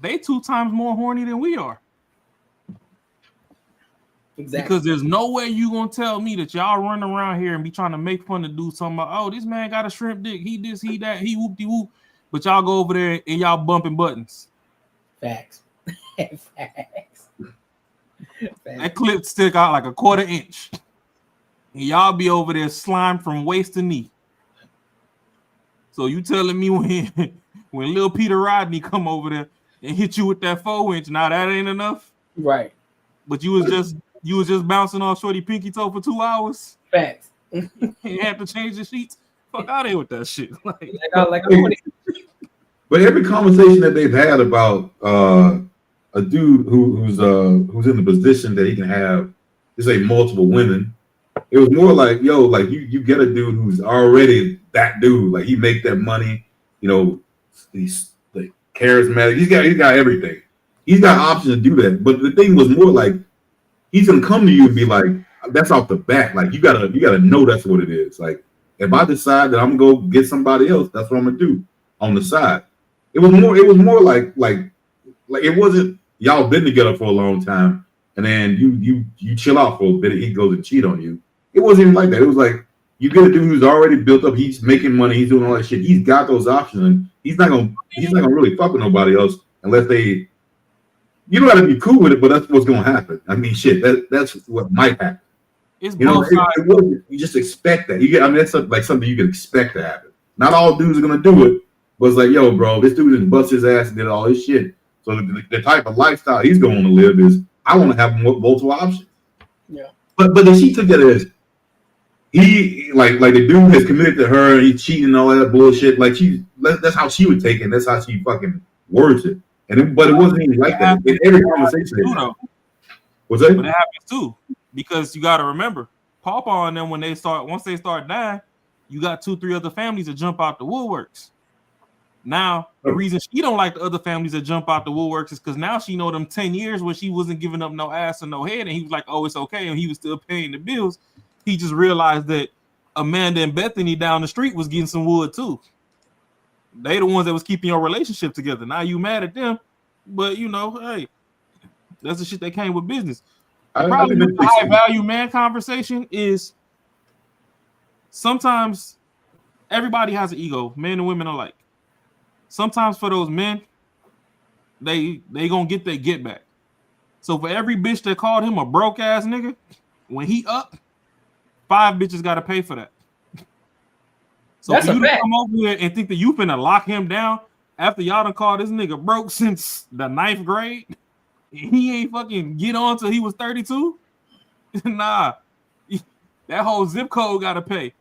Speaker 4: they 2 times more horny than we are.
Speaker 1: Exactly.
Speaker 4: Because there's no way you gonna tell me that y'all run around here and be trying to make fun of dudes talking about, oh, this man got a shrimp dick, he this, he that, he whoop de whoop, but y'all go over there and y'all bumping buttons.
Speaker 1: Facts. Facts.
Speaker 4: That clip stick out like a 1/4 inch, and y'all be over there slime from waist to knee. So you telling me when Lil Peter Rodney come over there and hit you with that 4-inch, now that ain't enough,
Speaker 1: right?
Speaker 4: But you was just bouncing on shorty pinky toe for 2 hours.
Speaker 1: Facts.
Speaker 4: You had to change the sheets. Fuck out of here with that shit.
Speaker 3: But every conversation that they've had about a dude who's in the position that he can have, let's say, multiple women, it was more like, yo, like you get a dude who's already that dude, like he make that money, you know, he's like charismatic, he's got everything, he's got options to do that. But the thing was more like he's gonna come to you and be like, that's off the bat, like you gotta know that's what it is. Like if I decide that I'm gonna go get somebody else, that's what I'm gonna do on the side. It was more like it wasn't y'all been together for a long time and then you chill out for a bit and he goes and cheat on you. It wasn't even like that. It was like you get a dude who's already built up, he's making money, he's doing all that shit, he's got those options, and he's not gonna really fuck with nobody else unless they, you don't gotta be cool with it, but that's what's gonna happen. I mean, shit, that's what might happen.
Speaker 4: It's
Speaker 3: you know, you just expect that. That's like something you can expect to happen. Not all dudes are gonna do it, But it's like, yo, bro, this dude just bust his ass and did all this shit. So the type of lifestyle he's going to live is, I want to have multiple options.
Speaker 1: Yeah.
Speaker 3: But then she took it as he like the dude has committed to her and he's cheating and all that bullshit. Like that's how she would take it. And that's how she fucking words it. But it wasn't even like that. In every conversation. What's that?
Speaker 4: But it happens too, because you got to remember, Pawpaw and them, once they start dying, you got 2-3 other families that jump out the woodworks. Now, the reason she don't like the other families that jump out the woodworks is because now she know them 10 years where she wasn't giving up no ass or no head, and he was like, oh, it's okay, and he was still paying the bills. He just realized that Amanda and Bethany down the street was getting some wood too. They the ones that was keeping your relationship together. Now you mad at them, but you know, hey, that's the shit that came with business. The problem with the high value man conversation is sometimes everybody has an ego, men and women alike. Sometimes for those men, they gonna get their get back. So for every bitch that called him a broke ass nigga, when he up, 5 bitches gotta pay for that. So
Speaker 1: that's
Speaker 4: for you to
Speaker 1: fact.
Speaker 4: come over here and think that you finna lock him down after y'all done called this nigga broke since the 9th grade, he ain't fucking get on till he was 32. Nah, that whole zip code gotta pay.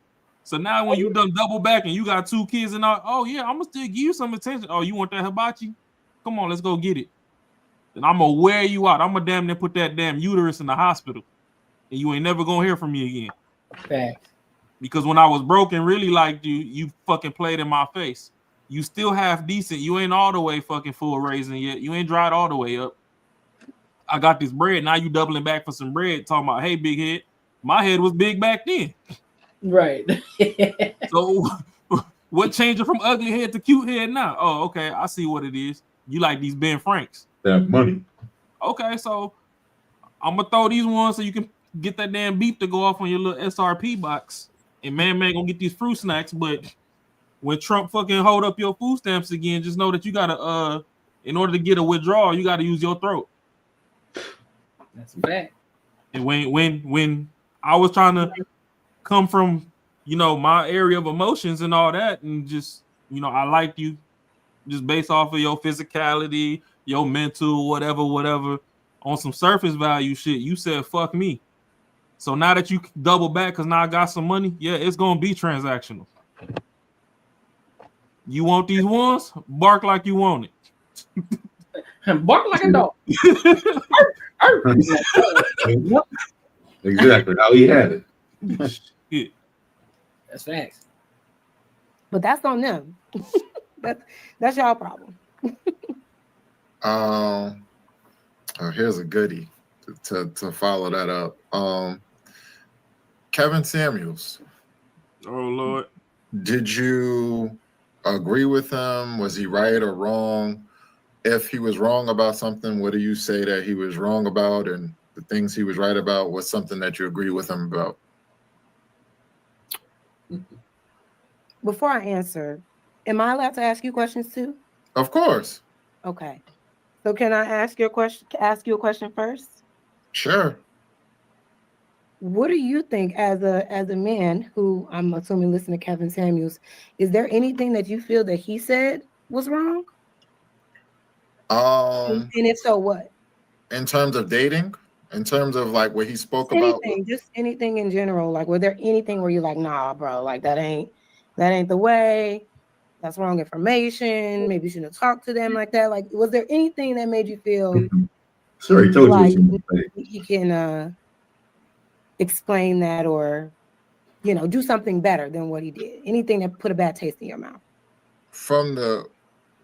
Speaker 4: So now when you done double back and you got 2 kids and all, oh yeah, I'm gonna still give you some attention. Oh, you want that hibachi? Come on, let's go get it. Then I'm gonna wear you out. I'm gonna damn near put that damn uterus in the hospital, and you ain't never gonna hear from me again.
Speaker 1: Facts.
Speaker 4: Because when I was broke and really liked you, you fucking played in my face. You still half decent. You ain't all the way fucking full raising yet. You ain't dried all the way up. I got this bread. Now you doubling back for some bread. Talking about, hey, big head. My head was big back then.
Speaker 1: Right.
Speaker 4: So what changed it from ugly head to cute head now? Oh, okay. I see what it is. You like these Ben Franks.
Speaker 3: That money.
Speaker 4: Okay, so I'm gonna throw these ones so you can get that damn beep to go off on your little SRP box. And man gonna get these fruit snacks, but when Trump fucking hold up your food stamps again, just know that you gotta in order to get a withdrawal, you gotta use your throat.
Speaker 1: That's a fact.
Speaker 4: And when I was trying to come from, you know, my area of emotions and all that, and just, you know, I liked you just based off of your physicality, your mental, whatever, on some surface value shit, you said fuck me. So now that you double back because now I got some money, yeah, it's gonna be transactional. You want these ones? Bark like you want
Speaker 1: it. Bark like a dog.
Speaker 3: Exactly how he had it.
Speaker 4: Yeah.
Speaker 1: That's facts.
Speaker 12: But that's on them. that's y'all problem.
Speaker 11: Here's a goodie to follow that up. Kevin Samuels.
Speaker 4: Oh Lord.
Speaker 11: Did you agree with him? Was he right or wrong? If he was wrong about something, what do you say that he was wrong about? And the things he was right about was something that you agree with him about?
Speaker 12: Before I answer, am I allowed to ask you questions too?
Speaker 11: Of course.
Speaker 12: Okay. So can I ask you a question first?
Speaker 11: Sure.
Speaker 12: What do you think as a man who I'm assuming listen to Kevin Samuels, is there anything that you feel that he said was wrong? And if so, what?
Speaker 11: In terms of dating, in terms of like what he spoke about,
Speaker 12: just anything in general. Like, was there anything where you're like, nah, bro, like that ain't the way. That's wrong information. Maybe you shouldn't have talked to them like that. Like, was there anything that made you feel
Speaker 3: Sure, he told
Speaker 12: like
Speaker 3: you
Speaker 12: he can explain that or, you know, do something better than what he did? Anything that put a bad taste in your mouth?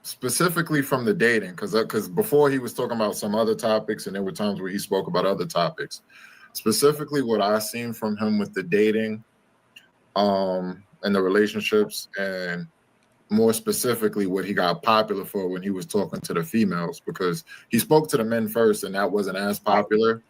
Speaker 11: Specifically from the dating, because before he was talking about some other topics, and there were times where he spoke about other topics. Specifically, what I seen from him with the dating, and the relationships, and more specifically, what he got popular for when he was talking to the females, because he spoke to the men first, and that wasn't as popular.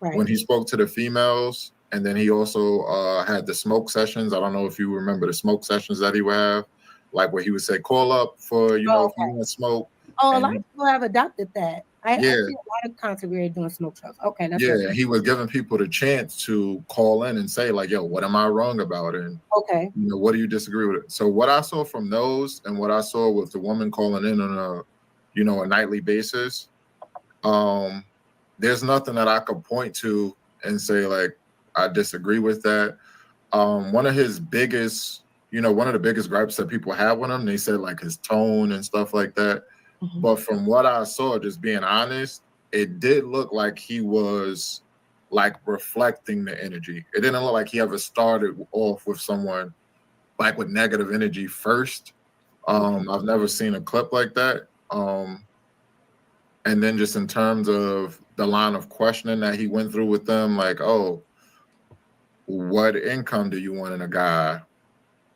Speaker 11: Right. When he spoke to the females, and then he also had the smoke sessions. I don't know if you remember the smoke sessions that he would have. Like where he would say, call up for, you know, if you want to smoke.
Speaker 12: Oh, a lot of people have adopted that. I see a lot of content creators doing smoke shows. Okay, that's
Speaker 11: yeah. He was giving people the chance to call in and say like, "Yo, what am I wrong about?" And
Speaker 12: okay,
Speaker 11: you know, what do you disagree with it? So what I saw from those, and what I saw with the woman calling in on a, you know, a nightly basis, there's nothing that I could point to and say like I disagree with that. One of his biggest, you know, one of the biggest gripes that people have with him, they said like his tone and stuff like that. But from what I saw, just being honest, it did look like he was like reflecting the energy. It didn't look like he ever started off with someone like with negative energy first. I've never seen a clip like that. And then just in terms of the line of questioning that he went through with them, like, oh, what income do you want in a guy?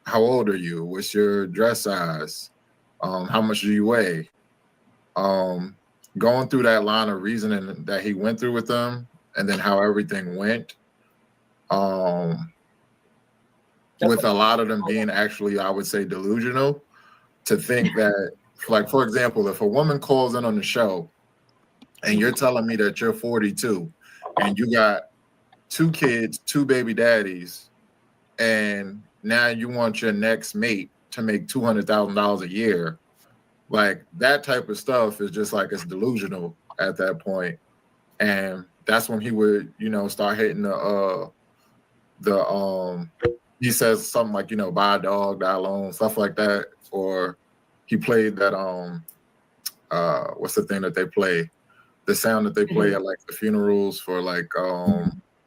Speaker 11: How old are you? What's your dress size? How much do you weigh? Going through that line of reasoning that he went through with them, and then how everything went, with a lot of them being actually, I would say, delusional, to think that, like, for example, if a woman calls in on the show and you're telling me that you're 42 and you got 2 kids, 2 baby daddies, and now you want your next mate to make $200,000 a year, like that type of stuff is just like, it's delusional at that point. And that's when he would, you know, start hitting he says something like, you know, buy a dog, die alone, stuff like that. Or he played that what's the thing that they play? The sound that they play at like the funerals for like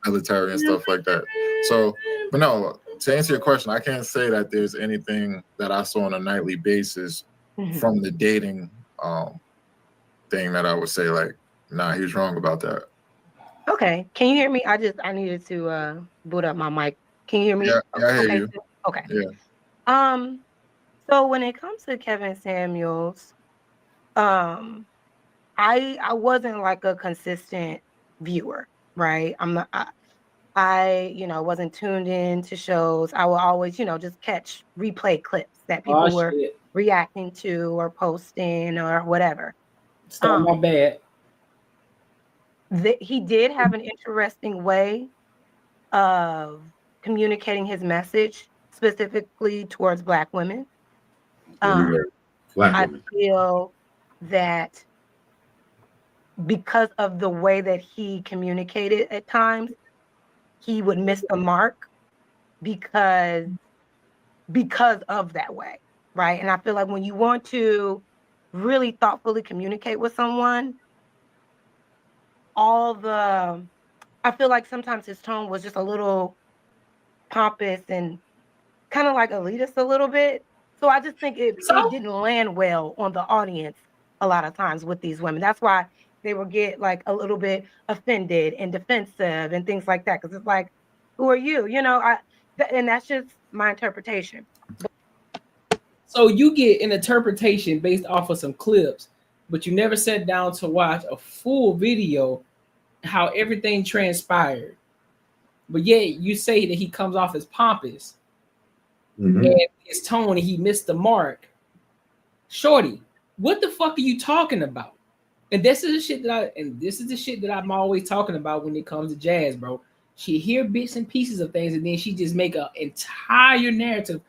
Speaker 11: military and stuff like that. So, but no, to answer your question, I can't say that there's anything that I saw on a nightly basis from the dating thing that I would say like, nah, he was wrong about that.
Speaker 12: Okay. Can you hear me? I needed to boot up my mic. Can you hear me?
Speaker 11: Yeah, I hear you.
Speaker 12: Okay.
Speaker 11: Yeah.
Speaker 12: So when it comes to Kevin Samuels, I wasn't like a consistent viewer, right? I'm not. I you know, wasn't tuned in to shows. I will always, you know, just catch replay clips that people were reacting to or posting or whatever.
Speaker 1: It's not my bad.
Speaker 12: He did have an interesting way of communicating his message, specifically towards Black women. I feel that because of the way that he communicated at times, he would miss the mark because of that way, right? And I feel like when you want to really thoughtfully communicate with someone, I feel like sometimes his tone was just a little pompous and kind of like elitist a little bit. So I just think it didn't land well on the audience a lot of times with these women. That's why they will get like a little bit offended and defensive and things like that. Because it's like, who are you? You know, and that's just my interpretation.
Speaker 1: So you get an interpretation based off of some clips, but you never sat down to watch a full video, how everything transpired. But yet you say that he comes off as pompous and his tone, and he missed the mark. Shorty, what the fuck are you talking about? And this is the shit that I'm always talking about when it comes to Jazz, bro. She hear bits and pieces of things, and then she just make an entire narrative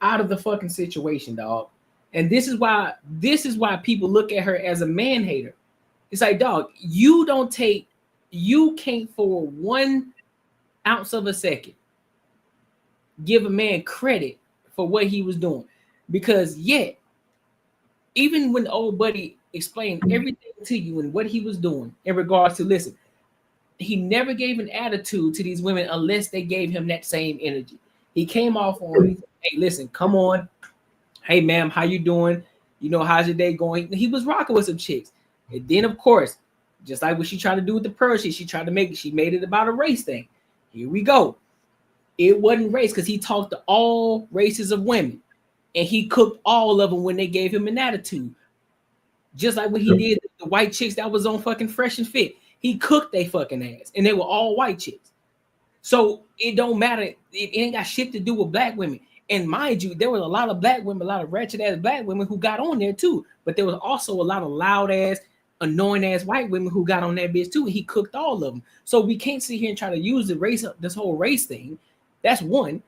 Speaker 1: out of the fucking situation, dog. And this is why people look at her as a man hater. It's like, dog, you can't for 1 ounce of a second give a man credit for what he was doing, because yet, even when the old buddy explained everything to you and what he was doing in regards to, listen, he never gave an attitude to these women unless they gave him that same energy. He came off on, hey, listen, come on. Hey, ma'am, how you doing? You know, how's your day going? He was rocking with some chicks. And then, of course, just like what she tried to do with the pearl shit, she made it about a race thing. Here we go. It wasn't race because he talked to all races of women. And he cooked all of them when they gave him an attitude. Just like what he did the white chicks that was on fucking Fresh and Fit. He cooked they fucking ass. And they were all white chicks. So it don't matter. It ain't got shit to do with Black women. And mind you, there was a lot of Black women, a lot of wretched ass Black women who got on there too. But there was also a lot of loud ass, annoying ass white women who got on that bitch too. He cooked all of them. So we can't sit here and try to use the race, this whole race thing. That's one.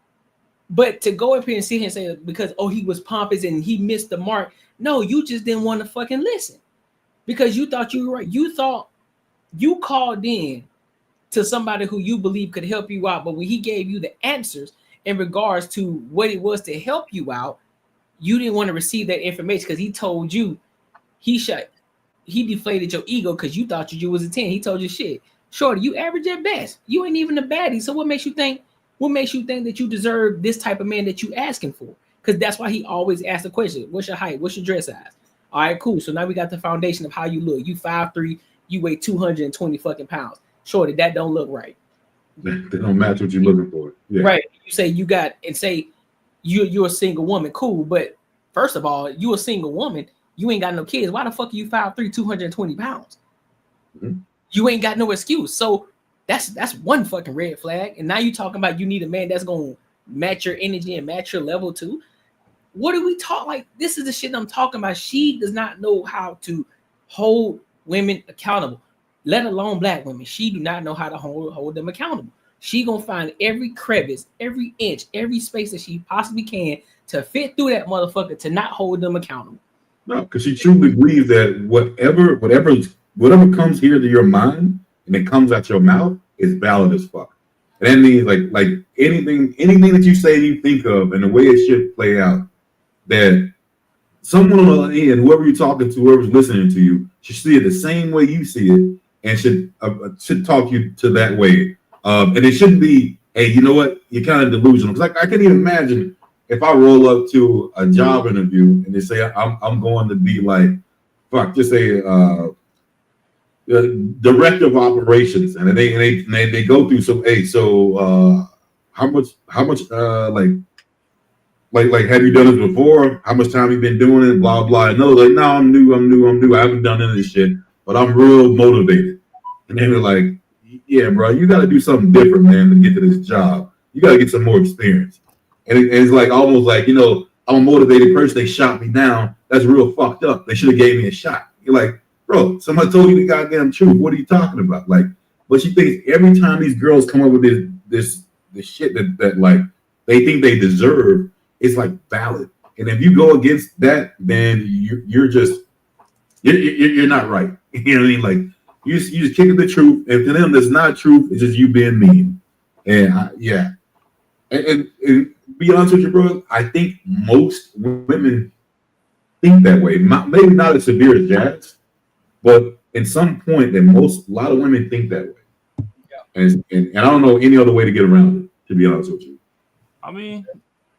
Speaker 1: But to go up here and sit here and say because he was pompous and he missed the mark. No, you just didn't want to fucking listen because you thought you were right. You thought you called in to somebody who you believe could help you out, but when he gave you the answers in regards to what it was to help you out, you didn't want to receive that information because he told you he deflated your ego because you thought you was a 10. He told you shit. Shorty, you average at best. You ain't even a baddie. So what makes you think that you deserve this type of man that you asking for? Because that's why he always asks the question, what's your height? What's your dress size? All right, cool. So now we got the foundation of how you look. You 5'3", you weigh 220 fucking pounds. Shorty, that don't look right.
Speaker 3: They don't match what you're looking for. Yeah.
Speaker 1: Right. You say you got and say you're a single woman. Cool. But first of all, you a single woman. You ain't got no kids. Why the fuck are you 5'3", 220 pounds? Mm-hmm. You ain't got no excuse. So that's one fucking red flag. And now you talking about you need a man that's gonna match your energy and match your level too. What do we talk like? This is the shit I'm talking about. She does not know how to hold women accountable, let alone black women. She do not know how to hold them accountable. She gonna find every crevice, every inch, every space that she possibly can to fit through that motherfucker to not hold them accountable.
Speaker 3: No, because she truly believes that whatever comes here to your mind and it comes out your mouth is valid as fuck. And that means like anything that you say you think of and the way it should play out, that someone on the other end, whoever you're talking to, whoever's listening to you, should see it the same way you see it and should talk you to that way. And it shouldn't be, hey, you know what? You're kind of delusional. Because I can't even imagine if I roll up to a job interview and they say I'm going to be like, just say director of operations, and they go through some, hey, so how much like have you done this before? How much time have you been doing it? Blah blah. And no, like no, I'm new. I haven't done any of this shit, but I'm real motivated. And then they're like, yeah, bro, you got to do something different, man, to get to this job. You got to get some more experience. And it's like almost like, you know, I'm a motivated person. They shot me down. That's real fucked up. They should have gave me a shot. You're like, bro, somebody told you the goddamn truth. What are you talking about? Like, but she thinks every time these girls come up with this shit that like they think they deserve, it's like valid. And if you go against that, then you're not right. You know what I mean? Like you just kicking the truth. And to them, that's not truth. It's just you being mean. And yeah. And be honest with you, bro, I think most women think that way. Maybe not as severe as Jazz, but at some point, a lot of women think that way. Yeah. And I don't know any other way to get around it, to be honest with you.
Speaker 4: I mean,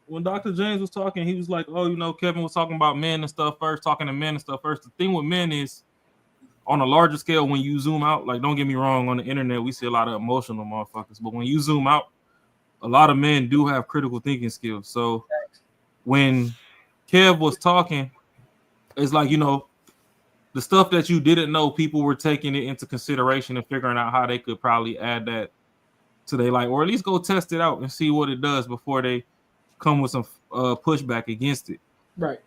Speaker 4: when Dr. James was talking, he was like, oh, you know, Kevin was talking about men and stuff first, talking to men and stuff first. The thing with men is, on a larger scale, when you zoom out, like, don't get me wrong, on the internet, we see a lot of emotional motherfuckers. But when you zoom out, a lot of men do have critical thinking skills. So when Kev was talking, it's like, you know, the stuff that you didn't know, people were taking it into consideration and figuring out how they could probably add that to their life, or at least go test it out and see what it does before they come with some pushback against it.
Speaker 1: Right.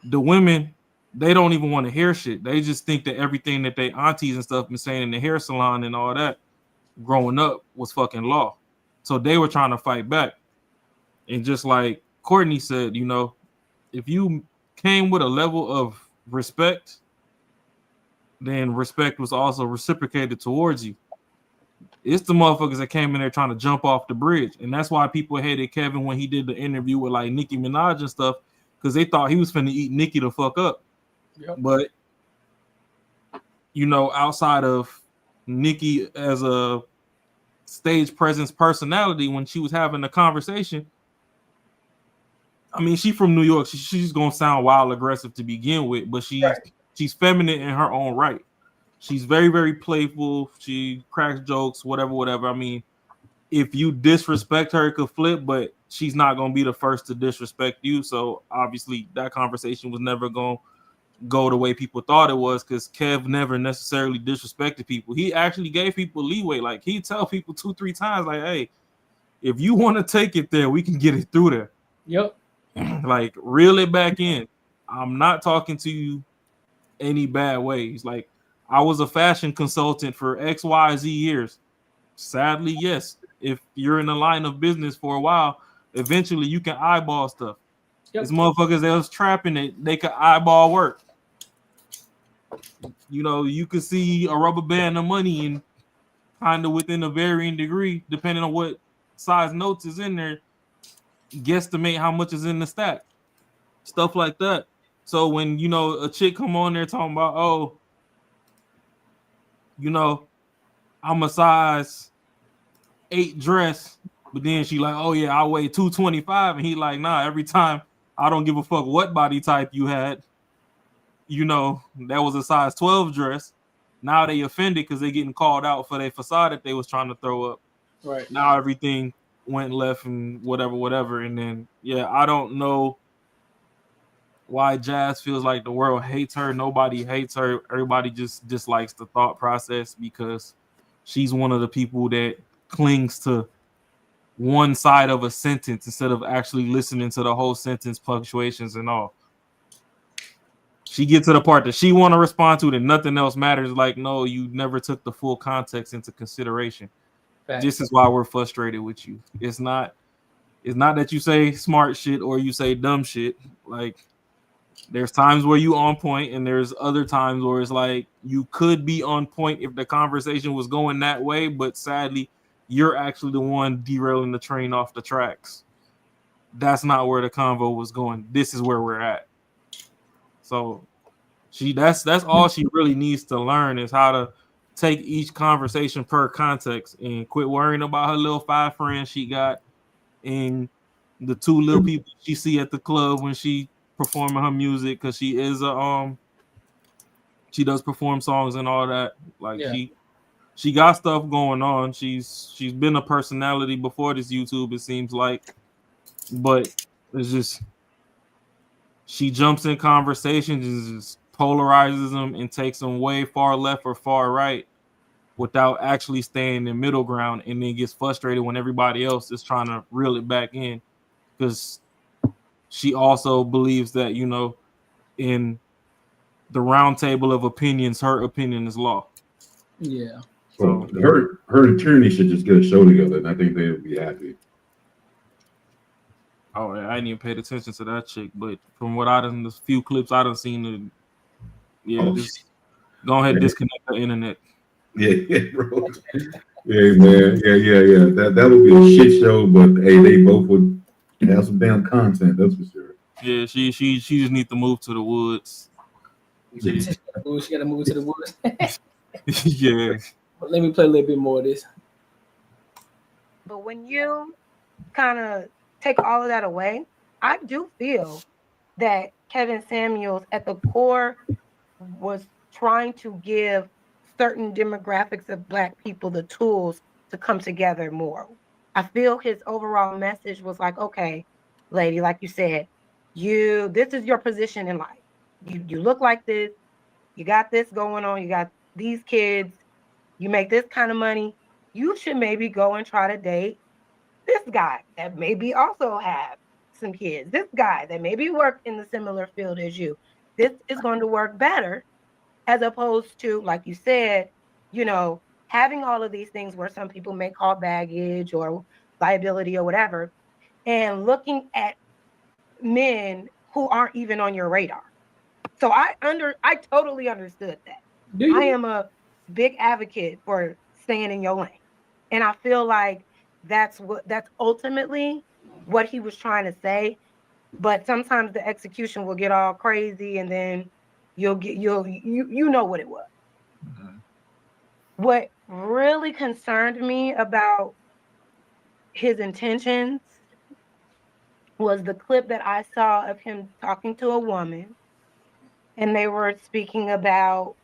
Speaker 4: The women, they don't even want to hear shit. They just think that everything that they aunties and stuff been saying in the hair salon and all that growing up was fucking law. So they were trying to fight back. And just like Courtney said, you know, if you came with a level of respect, then respect was also reciprocated towards you. It's the motherfuckers that came in there trying to jump off the bridge. And that's why people hated Kevin when he did the interview with like Nicki Minaj and stuff, because they thought he was finna eat Nicki the fuck up. Yep. But, you know, outside of Nicki as a stage presence personality, when she was having the conversation, I mean, she from New York. She's gonna sound wild aggressive to begin with, but she's feminine in her own right. She's very, very playful. She cracks jokes, whatever. I mean, if you disrespect her, it could flip, but she's not gonna be the first to disrespect you. So obviously that conversation was never gonna go the way people thought it was, because Kev never necessarily disrespected people. He actually gave people leeway. Like, he'd tell people 2-3 times, like, hey, if you want to take it there, we can get it through there.
Speaker 1: Yep.
Speaker 4: Like, reel it back in. I'm not talking to you any bad ways. Like, I was a fashion consultant for XYZ years. Sadly, yes. If you're in the line of business for a while, eventually you can eyeball stuff.
Speaker 1: Yep.
Speaker 4: These motherfuckers that was trapping it, they could eyeball work. You know, you could see a rubber band of money and kind of within a varying degree, depending on what size notes is in there, guesstimate how much is in the stack. Stuff like that. So when, you know, a chick come on there talking about, oh, you know, I'm a size 8 dress, but then she like, oh yeah, I weigh 225, and he like, nah, every time I don't give a fuck what body type you had, you know, that was a size 12 dress. Now they offended because they getting called out for their facade that they was trying to throw up.
Speaker 1: Right.
Speaker 4: Now everything went left and whatever. And then, yeah, I don't know why Jazz feels like the world hates her. Nobody hates her. Everybody just dislikes the thought process because she's one of the people that clings to one side of a sentence instead of actually listening to the whole sentence, punctuations and all. She gets to the part that she want to respond to, then nothing else matters. Like, no, you never took the full context into consideration.
Speaker 1: Facts.
Speaker 4: This is why we're frustrated with you. It's not that you say smart shit or you say dumb shit. Like, there's times where you on point, and there's other times where it's like you could be on point if the conversation was going that way, but sadly, you're actually the one derailing the train off the tracks. That's not where the convo was going. This is where we're at. So that's all she really needs to learn is how to take each conversation per context and quit worrying about her little 5 friends she got and the 2 little people she see at the club when she performing her music, because she is she does perform songs and all that. Like,
Speaker 1: Yeah.
Speaker 4: she got stuff going on. She's been a personality before this YouTube, it seems like, but it's just she jumps in conversations and just polarizes them and takes them way far left or far right without actually staying in middle ground, and then gets frustrated when everybody else is trying to reel it back in, because she also believes that, you know, in the round table of opinions, her opinion is law.
Speaker 1: Yeah.
Speaker 3: So her attorney should just get a show together, and I think they would be happy.
Speaker 4: Oh, I didn't even pay attention to that chick, but from what I done, the few clips I done seen, just go ahead and disconnect the internet.
Speaker 3: Yeah, bro. Yeah, man. Yeah. That would be a shit show, but hey, they both would have some damn content. That's for sure.
Speaker 4: Yeah, she just need to move to the woods.
Speaker 1: She got to move to the woods.
Speaker 4: Yeah.
Speaker 1: But let me play a little bit more of this.
Speaker 12: But when you kind of take all of that away, I do feel that Kevin Samuels at the core was trying to give certain demographics of Black people the tools to come together more. I feel his overall message was like, okay, lady, like you said, this is your position in life. You look like this, you got this going on, you got these kids, you make this kind of money, you should maybe go and try to date this guy that maybe also have some kids, this guy that maybe work in the similar field as you. This is going to work better, as opposed to, like you said, you know, having all of these things where some people may call baggage or liability or whatever, and looking at men who aren't even on your radar. So I totally understood that. I am a big advocate for staying in your lane. And I feel like that's ultimately what he was trying to say. But sometimes the execution will get all crazy, and then you know what it was. Mm-hmm. What really concerned me about his intentions was the clip that I saw of him talking to a woman, and they were speaking about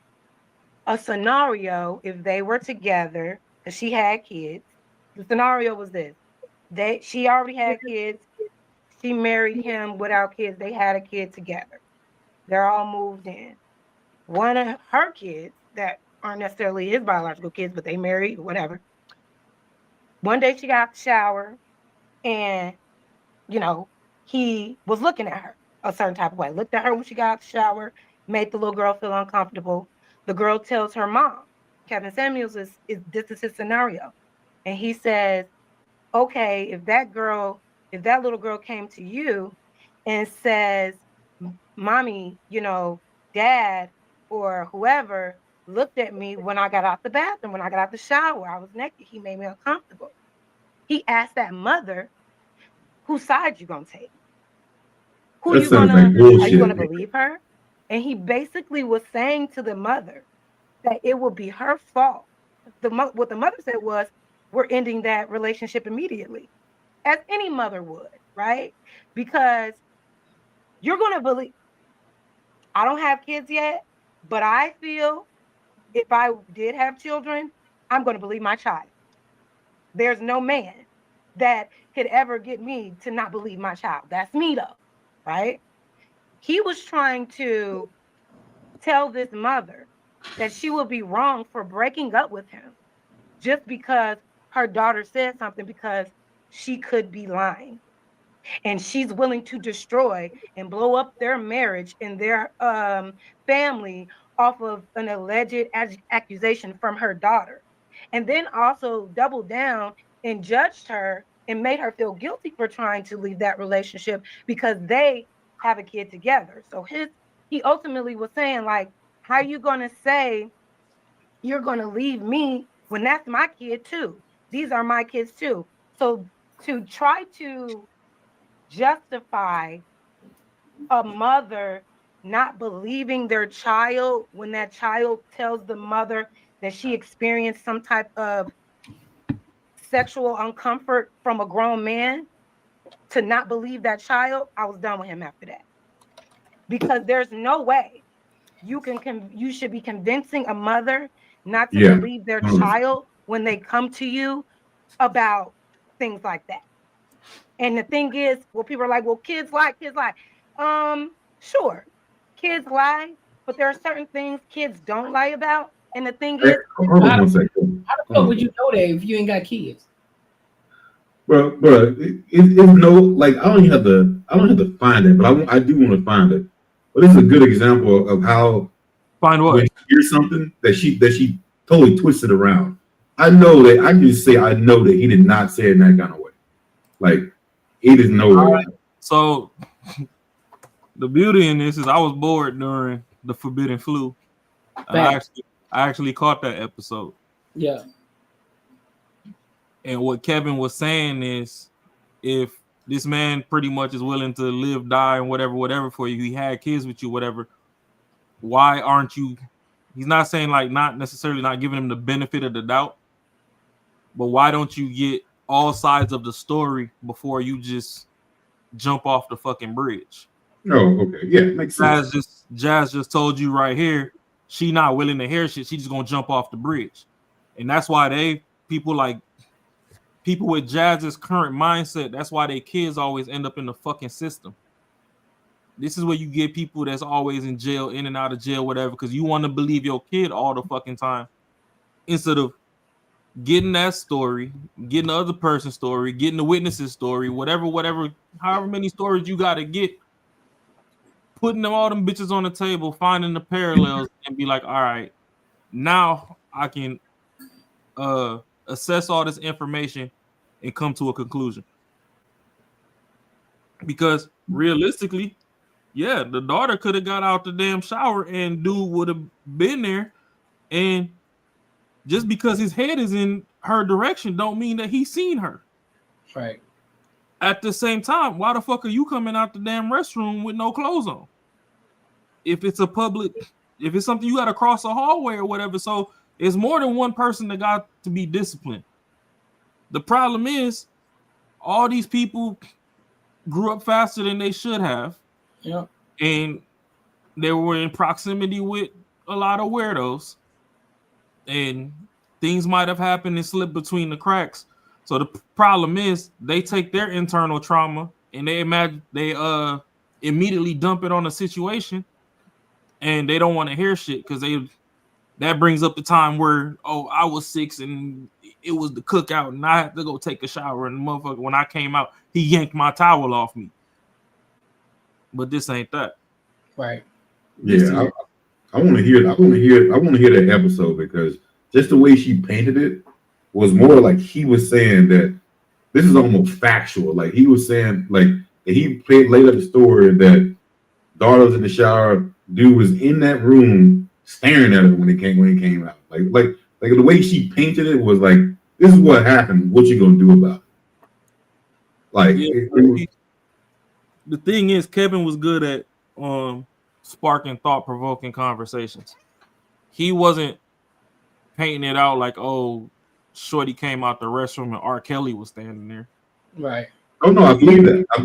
Speaker 12: a scenario if they were together, because she had kids. The scenario was this: she already had kids. She married him without kids. They had a kid together. They're all moved in. One of her kids that aren't necessarily his biological kids, but they married, whatever. One day she got out the shower, and, you know, he was looking at her a certain type of way. Looked at her when she got out the shower, made the little girl feel uncomfortable. The girl tells her mom, Kevin Samuels is this is his scenario. And he says, okay, if that little girl came to you and says, mommy, dad or whoever looked at me when I got out the bathroom, when I got out the shower, I was naked, he made me uncomfortable. He asked that mother, whose side you gonna take? Are you gonna believe her? And he basically was saying to the mother that it would be her fault. What the mother said was, we're ending that relationship immediately, as any mother would, right? Because you're gonna believe. I don't have kids yet, but I feel if I did have children, I'm gonna believe my child. There's no man that could ever get me to not believe my child. That's me though, right? He was trying to tell this mother that she would be wrong for breaking up with him just because her daughter said something, because she could be lying. And she's willing to destroy and blow up their marriage and their family off of an alleged accusation from her daughter. And then also doubled down and judged her and made her feel guilty for trying to leave that relationship because they have a kid together. So he ultimately was saying, like, how are you going to say you're going to leave me when that's my kid too? These are my kids too. So to try to justify a mother not believing their child when that child tells the mother that she experienced some type of sexual uncomfort from a grown man, to not believe that child, I was done with him after that. Because there's no way you should be convincing a mother not to believe their child when they come to you about things like that. And the thing is, well, people are like, well, kids lie. Sure, kids lie, but there are certain things kids don't lie about. And the thing is,
Speaker 1: how the fuck would you know that if you ain't got kids?
Speaker 3: Bro, it's no, like, I don't have to find it, but I do want to find it. But this is a good example of how
Speaker 4: find what,
Speaker 3: when you hear something that she totally twisted around. I know that I can just say I know that he did not say it in that kind of way. Like, he didn't know.
Speaker 4: Right. So the beauty in this is I was bored during the Forbidden Flu. I actually caught that episode.
Speaker 1: Yeah.
Speaker 4: And what Kevin was saying is, if this man pretty much is willing to live, die, and whatever for you, he had kids with you, whatever, why aren't you? He's not saying like not necessarily not giving him the benefit of the doubt, but why don't you get all sides of the story before you just jump off the fucking bridge?
Speaker 3: Oh, okay. Yeah, makes sense.
Speaker 4: Jazz just told you right here, she not willing to hear shit. She just gonna jump off the bridge. And that's why people with Jazz's current mindset, that's why their kids always end up in the fucking system. This is where you get people that's always in jail, in and out of jail, whatever, because you want to believe your kid all the fucking time instead of getting that story, getting the other person's story, getting the witness's story, whatever, however many stories you got to get, putting all them bitches on the table, finding the parallels, and be like, all right, now I can assess all this information and come to a conclusion. Because realistically, yeah, the daughter could have got out the damn shower and dude would have been there, and just because his head is in her direction don't mean that he's seen her.
Speaker 1: Right.
Speaker 4: At the same time, why the fuck are you coming out the damn restroom with no clothes on? If it's something you got to cross a hallway or whatever, so it's more than one person that got to be disciplined. The problem is all these people grew up faster than they should have.
Speaker 1: Yeah.
Speaker 4: And they were in proximity with a lot of weirdos. And things might have happened and slipped between the cracks. So the problem is they take their internal trauma and they immediately dump it on the situation, and they don't want to hear shit because that brings up the time where, oh, I was 6 and it was the cookout and I had to go take a shower, and the motherfucker, when I came out, he yanked my towel off me. But this ain't that.
Speaker 1: Right.
Speaker 3: Yeah, I want to hear that episode because just the way she painted it was more like he was saying that this is almost factual. Like he was saying, like laid up the story that daughter was in the shower, dude was in that room staring at her when he came out. Like the way she painted it was like, this is what happened. What you gonna do about it? Like
Speaker 4: the thing is, Kevin was good at sparking thought-provoking conversations. He wasn't painting it out like, oh, shorty came out the restroom and R. Kelly was standing there.
Speaker 1: Right.
Speaker 3: Oh no, I believe that. I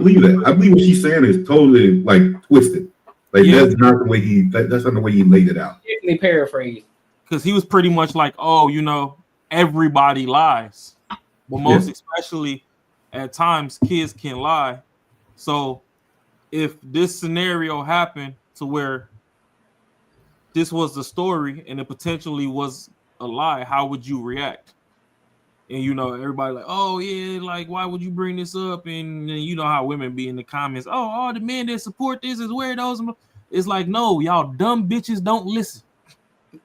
Speaker 3: believe what she's saying is totally like twisted. Like that's not the way that's not the way he laid it out.
Speaker 1: Definitely paraphrase.
Speaker 4: Because he was pretty much like, oh, everybody lies. But most especially at times kids can lie. So if this scenario happened to where this was the story and it potentially was a lie, how would you react? And everybody like, oh yeah, like why would you bring this up? And you know how women be in the comments, oh, all the men that support this is weirdos. It's like, no, y'all dumb bitches don't listen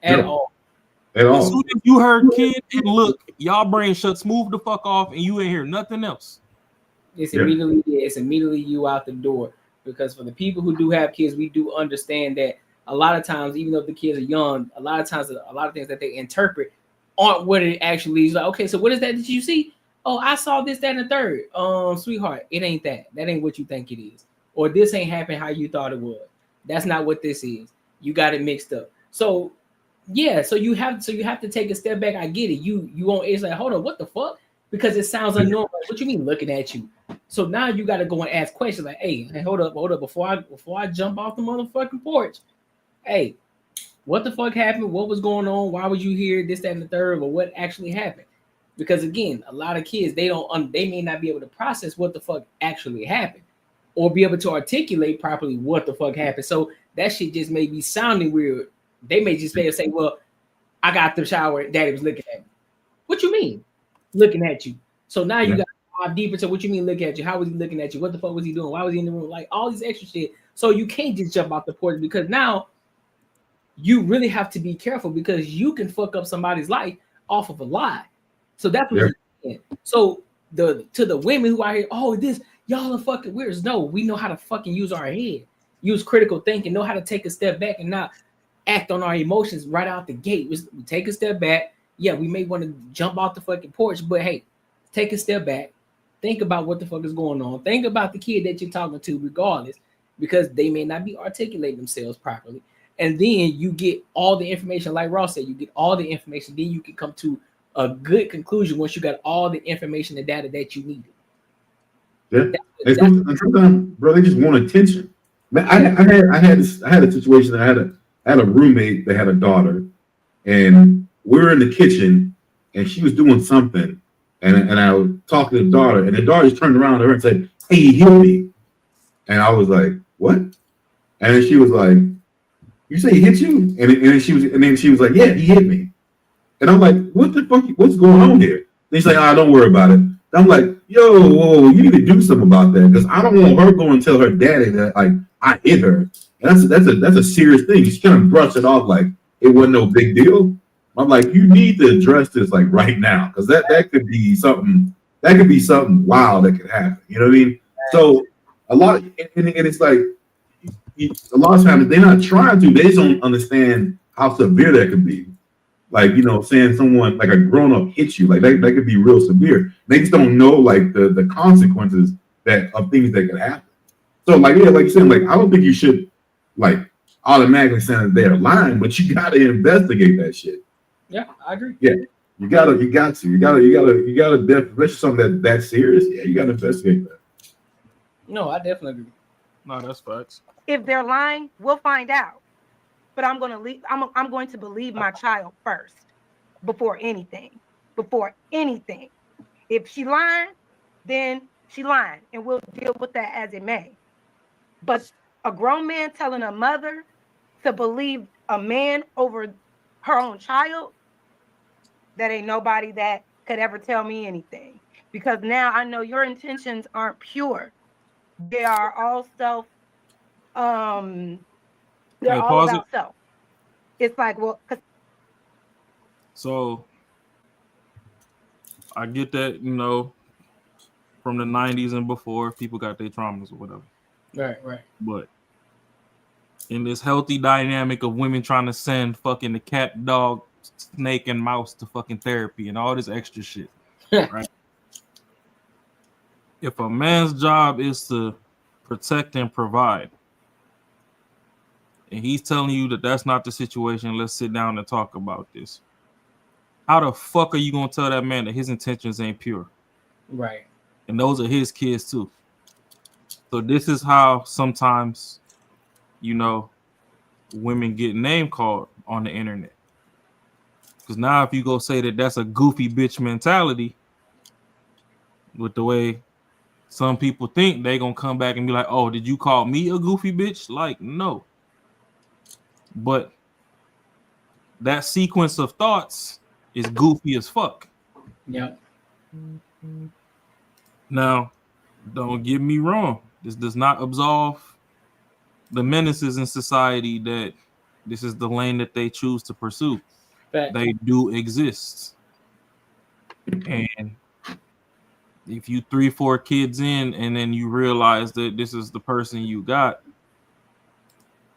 Speaker 1: at all.
Speaker 4: As soon as you heard kid and look, y'all brain shut smooth the fuck off, and you ain't hear nothing else.
Speaker 1: It's immediately you out the door. Because for the people who do have kids, we do understand that a lot of times, even though the kids are young, a lot of times a lot of things that they interpret aren't what it actually is. Like, okay, so what is that you see? Oh, I saw this, that, and the third. Sweetheart, it ain't that. That ain't what you think it is. Or this ain't happened how you thought it was. That's not what this is. You got it mixed up. So so you have to take a step back. I get it. You won't. It's like, hold on, what the fuck? Because it sounds unnormal. What you mean looking at you? So now you got to go and ask questions like, hey, hold up, before I jump off the motherfucking porch. Hey, what the fuck happened? What was going on? Why would you hear this, that, and the third? Or what actually happened? Because again, a lot of kids they may not be able to process what the fuck actually happened, or be able to articulate properly what the fuck happened. So that shit just may be sounding weird. They may just be able to say, well, I got the shower, daddy was looking at me. What you mean? Looking at you. So now you got to dive deeper to what you mean looking at you. How was he looking at you? What the fuck was he doing? Why was he in the room? Like all these extra shit. So you can't just jump off the porch because now you really have to be careful because you can fuck up somebody's life off of a lie. So that's what you're saying. So to the women who are here, oh, this y'all are fucking weirds. No, we know how to fucking use our head, use critical thinking, know how to take a step back and not act on our emotions right out the gate. We take a step back. Yeah, we may want to jump off the fucking porch, but hey, take a step back. Think about what the fuck is going on. Think about the kid that you're talking to, regardless, because they may not be articulating themselves properly. And then you get all the information, like Ross said, you get all the information. Then you can come to a good conclusion once you got all the information and data that you needed.
Speaker 3: Yeah, and sometimes, bro, they just want attention. Man, I had a situation. I had a roommate that had a daughter, and we were in the kitchen, and she was doing something, and I was talking to the daughter, and the daughter just turned around to her and said, "Hey, he hit me," and I was like, "What?" And then she was like, "You say he hit you?" And then she was like, "Yeah, he hit me." And I'm like, "What the fuck? What's going on here?" Then she's like, "Ah, don't worry about it." And I'm like, "Yo, whoa, you need to do something about that because I don't want her going to tell her daddy that like I hit her." And that's a serious thing. She kind of brushed it off like it wasn't no big deal. I'm like, you need to address this like right now because that could be something wild that could happen. You know what I mean? So a lot and it's like a lot of times they're not trying to. They just don't understand how severe that could be. Like, saying someone like a grown-up hits you, like that could be real severe. They just don't know like the consequences of things that could happen. So like, yeah, like you said, like I don't think you should like automatically say that they're lying, but you gotta investigate that shit.
Speaker 1: Yeah, I agree.
Speaker 3: Yeah. You gotta especially something that's serious. Yeah, you gotta investigate that.
Speaker 1: No, I definitely agree.
Speaker 4: No, that's facts.
Speaker 12: If they're lying, we'll find out. But I'm going to believe my child first before anything. If she lying, then she lying, and we'll deal with that as it may. But a grown man telling a mother to believe a man over her own child, that ain't nobody that could ever tell me anything. Because now I know your intentions aren't pure. They are all self. They're all about self. it's like, well,
Speaker 4: So I get that, you know, from the 90s and before, people got their traumas or whatever.
Speaker 1: Right.
Speaker 4: But in this healthy dynamic of women trying to send fucking the cat, dog, snake, and mouse to fucking therapy and all this extra shit, right? If a man's job is to protect and provide, and he's telling you that that's not the situation, let's sit down and talk about this. How the fuck are you gonna tell that man that his intentions ain't pure?
Speaker 1: Right.
Speaker 4: And those are his kids too. So this is how sometimes, you know, women get name called on the internet. Because now if you go say that that's a goofy bitch mentality, with the way some people think, they gonna come back and be like, oh, did you call me a goofy bitch? Like, no. But that sequence of thoughts is goofy as fuck.
Speaker 1: Yeah.
Speaker 4: Now, don't get me wrong. This does not absolve the menaces in society that this is the lane that they choose to pursue. They do exist. And if you 3-4 kids in and then you realize that this is the person you got,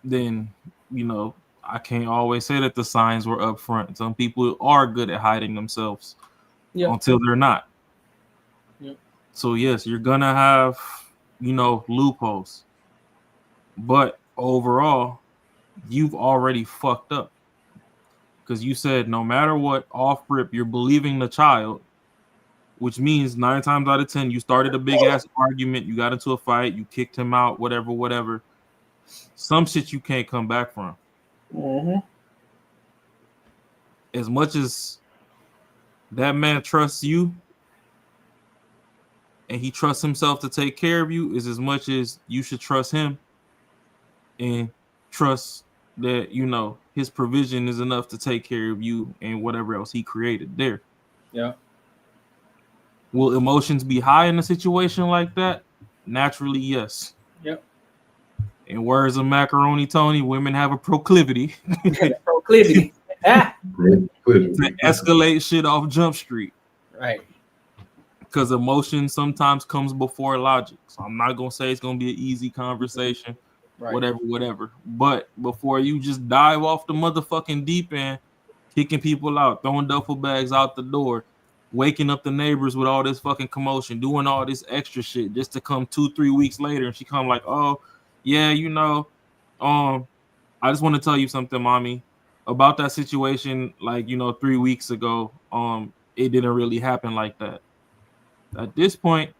Speaker 4: then, you know, I can't always say that the signs were up front. Some people are good at hiding themselves until they're not.
Speaker 1: Yep.
Speaker 4: So yes, you're gonna have, you know, loopholes. But overall, you've already fucked up. Because you said no matter what, off rip, you're believing the child, which means 9 times out of 10, you started a big ass argument, you got into a fight, you kicked him out, whatever. Some shit you can't come back from.
Speaker 1: Mm-hmm.
Speaker 4: As much as that man trusts you and he trusts himself to take care of you, is as much as you should trust him and trust that, you know, his provision is enough to take care of you and whatever else he created there.
Speaker 1: Yeah.
Speaker 4: Will emotions be high in a situation like that? Naturally, yes.
Speaker 1: Yep.
Speaker 4: In words of Macaroni Tony, women have a proclivity.
Speaker 1: Proclivity.
Speaker 4: To escalate shit off Jump Street.
Speaker 1: Right.
Speaker 4: Because emotion sometimes comes before logic. So I'm not gonna say it's gonna be an easy conversation.
Speaker 1: Right.
Speaker 4: Whatever. But before you just dive off the motherfucking deep end, kicking people out, throwing duffel bags out the door, waking up the neighbors with all this fucking commotion, doing all this extra shit just to come 2-3 weeks later and she come like, oh yeah, you know, I just want to tell you something, mommy, about that situation, like, you know, 3 weeks ago. It didn't really happen like that. At this point,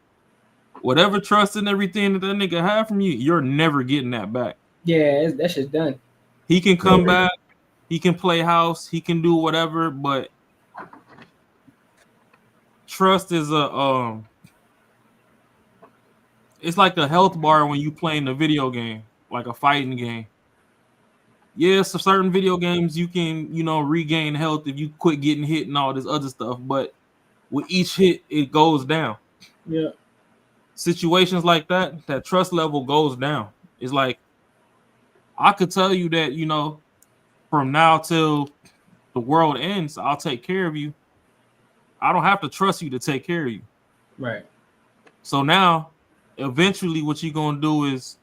Speaker 4: whatever trust and everything that nigga had from you, you're never getting that back.
Speaker 1: Yeah, that shit's done.
Speaker 4: He can come back, he can play house, he can do whatever, but trust is it's like a health bar when you playing a video game, like a fighting game. Yes, so certain video games you can, you know, regain health if you quit getting hit and all this other stuff, but with each hit it goes down.
Speaker 1: Yeah.
Speaker 4: Situations like that trust level goes down. It's like, I could tell you that, you know, from now till the world ends, I'll take care of you. I don't have to trust you to take care of you.
Speaker 1: Right.
Speaker 4: So now, eventually what you're going to do is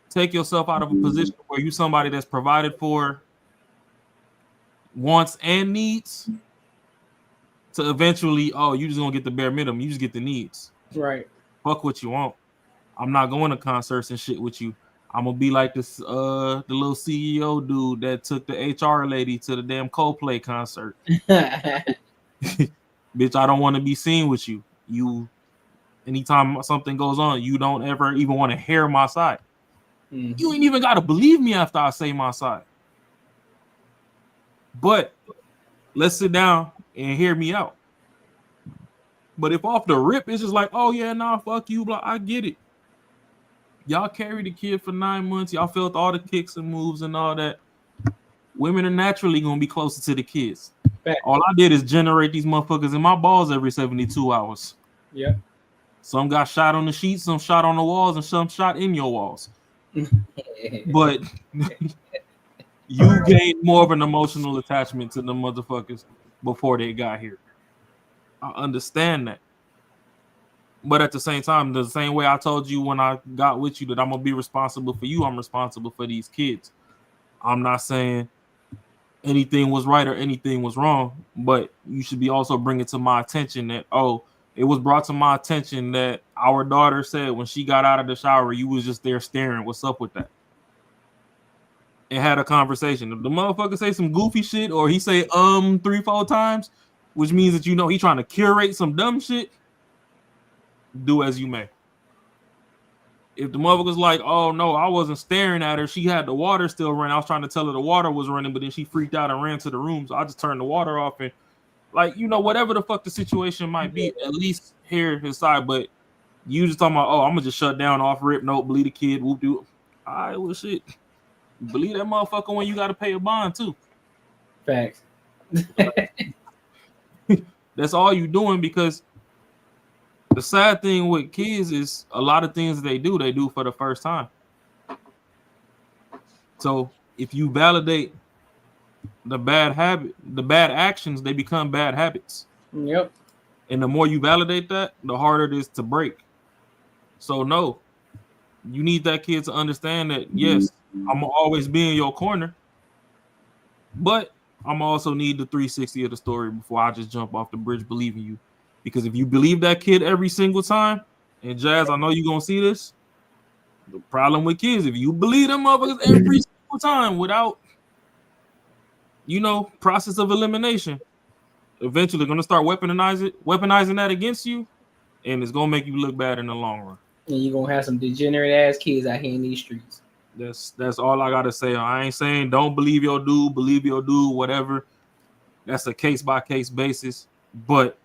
Speaker 4: take yourself out of a position where you're somebody that's provided for wants and needs to eventually, oh, you just going to get the bare minimum. You just get the needs.
Speaker 1: Right.
Speaker 4: Fuck what you want. I'm not going to concerts and shit with you. I'm going to be like this, the little CEO dude that took the HR lady to the damn Coldplay concert. Bitch, I don't want to be seen with you. Anytime something goes on, you don't ever even want to hear my side. Mm-hmm. You ain't even got to believe me after I say my side. But let's sit down and hear me out. But if off the rip, it's just like, oh yeah, nah, fuck you, blah, I get it. Y'all carried the kid for 9 months. Y'all felt all the kicks and moves and all that. Women are naturally going to be closer to the kids. Back. All I did is generate these motherfuckers in my balls every 72 hours.
Speaker 1: Yeah.
Speaker 4: Some got shot on the sheets, some shot on the walls, and some shot in your walls. But you gained more of an emotional attachment to the motherfuckers before they got here. I understand that. But at the same time, the same way I told you when I got with you that I'm going to be responsible for you, I'm responsible for these kids. I'm not saying anything was right or anything was wrong, but you should be also bringing to my attention that, oh, it was brought to my attention that our daughter said when she got out of the shower, you was just there staring. What's up with that? And had a conversation. If the motherfucker say some goofy shit or he say 3-4 times, which means that you know he trying to curate some dumb shit, do as you may. If the motherfucker's like, oh no, I wasn't staring at her, she had the water still running. I was trying to tell her the water was running, but then she freaked out and ran to the room. So I just turned the water off and like, you know, whatever the fuck the situation might be, at least hear his side. But you just talking about, oh, I'm gonna just shut down off rip, no, believe the kid, whoop do. All right, well shit. Believe that motherfucker when you gotta pay a bond too.
Speaker 1: Facts.
Speaker 4: That's all you doing, because the sad thing with kids is a lot of things they do for the first time. So if you validate the bad habit, the bad actions, they become bad habits.
Speaker 1: Yep.
Speaker 4: And the more you validate that, the harder it is to break. So no, you need that kid to understand that, yes, I'm gonna always be in your corner, but I'm also need the 360 of the story before I just jump off the bridge believing you. Because if you believe that kid every single time, and Jazz, I know you're gonna see this. The problem with kids, if you believe them motherfuckers every single time without, you know, process of elimination, eventually they're gonna start weaponizing that against you, and it's gonna make you look bad in the long run.
Speaker 1: And you're gonna have some degenerate ass kids out here in these streets.
Speaker 4: That's all I gotta say. I ain't saying don't believe your dude, whatever. That's a case by case basis, but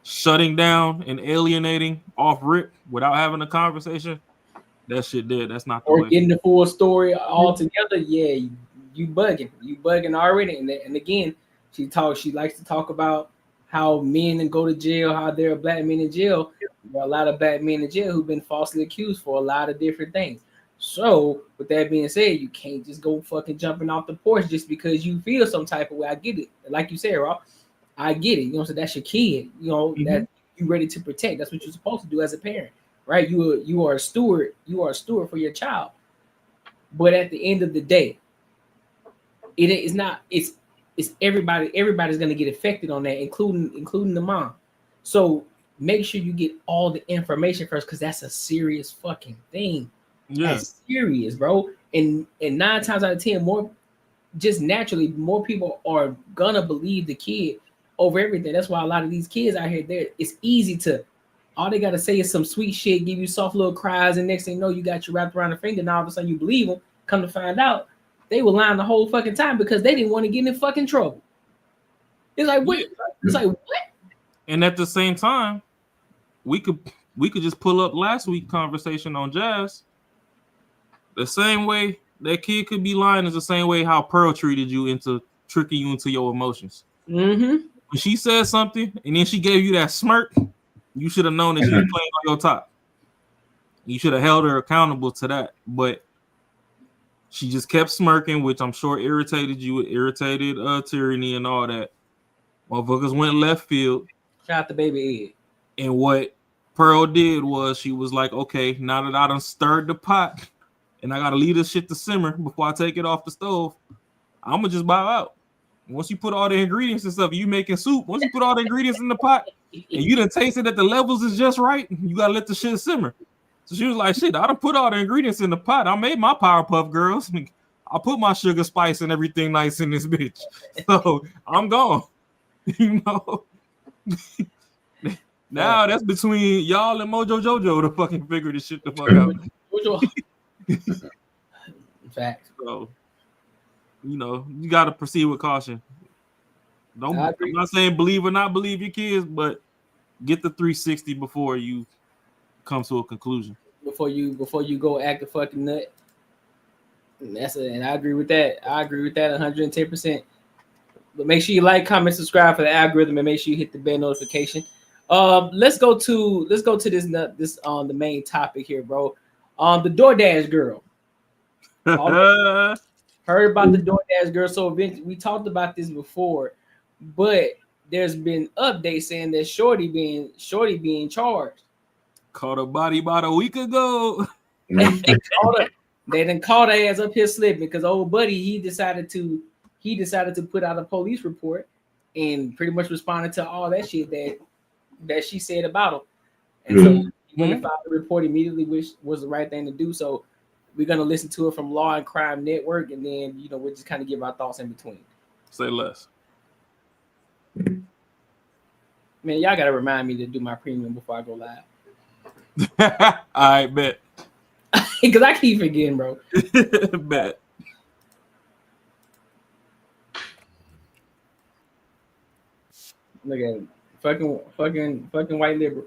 Speaker 4: shutting down and alienating off rip without having a conversation, that shit dead. That's not the way.
Speaker 1: Or getting the full story all together. Yeah, you bugging already. And again, she likes to talk about how men go to jail, how there are black men in jail. There are a lot of black men in jail who've been falsely accused for a lot of different things. So with that being said, you can't just go fucking jumping off the porch just because you feel some type of way. I get it. Like you said, Rob, I get it. You know, so that's your kid. You know, that you ready to protect. That's what you're supposed to do as a parent, right? You are a steward. You are a steward for your child. But at the end of the day, it is not. It's everybody. Everybody's gonna get affected on that, including the mom. So make sure you get all the information first, because that's a serious fucking thing. Yeah, that's serious, bro. And 9 times out of 10, more just naturally, more people are gonna believe the kid over everything. That's why a lot of these kids out here, it's easy to, all they gotta say is some sweet shit, give you soft little cries, and next thing you know, you got you wrapped around the finger, and all of a sudden you believe them. Come to find out, they were lying the whole fucking time because they didn't want to get in fucking trouble. It's like what? It's like what?
Speaker 4: And at the same time, we could just pull up last week's conversation on Jazz. The same way that kid could be lying is the same way how Pearl treated you into tricking you into your emotions.
Speaker 1: Mm-hmm.
Speaker 4: When she said something and then she gave you that smirk, you should have known that she was playing on your top. You should have held her accountable to that. But she just kept smirking, which I'm sure irritated you. It irritated Tyranny and all that. Motherfuckers went left field.
Speaker 1: Shout out to baby Ed.
Speaker 4: And what Pearl did was she was like, okay, now that I done stirred the pot and I gotta leave this shit to simmer before I take it off the stove, I'm gonna just bow out. Once you put all the ingredients and stuff, you making soup. Once you put all the ingredients in the pot and you done tasted that the levels is just right, you gotta let the shit simmer. So she was like, shit, I done put all the ingredients in the pot. I made my Powerpuff Girls. I put my sugar, spice, and everything nice in this bitch. So I'm gone. You know? Now that's between y'all and Mojo Jojo to fucking figure this shit the fuck out.
Speaker 1: Facts.
Speaker 4: So, you know, you got to proceed with caution. I'm not saying believe or not believe your kids, but get the 360 before you come to a conclusion.
Speaker 1: Before you go act a fucking nut. And I agree with that. 110%. But make sure you like, comment, subscribe for the algorithm, and make sure you hit the bell notification. Let's go to this on the main topic here, bro. The DoorDash girl. Heard about the DoorDash girl. So we talked about this before, but there's been updates saying that Shorty being charged.
Speaker 4: Caught a body about a week ago.
Speaker 1: They done caught her ass up here slipping because old buddy he decided to put out a police report and pretty much responded to all that shit that she said about him. And so he went and filed the report immediately, which was the right thing to do. So we're gonna listen to it from Law and Crime Network, and then we'll just kind of give our thoughts in between.
Speaker 4: Say less.
Speaker 1: Man, y'all gotta remind me to do my premium before I go live.
Speaker 4: I bet.
Speaker 1: Because I keep forgetting, bro.
Speaker 4: Bet.
Speaker 1: Look at him. Fucking white liberal.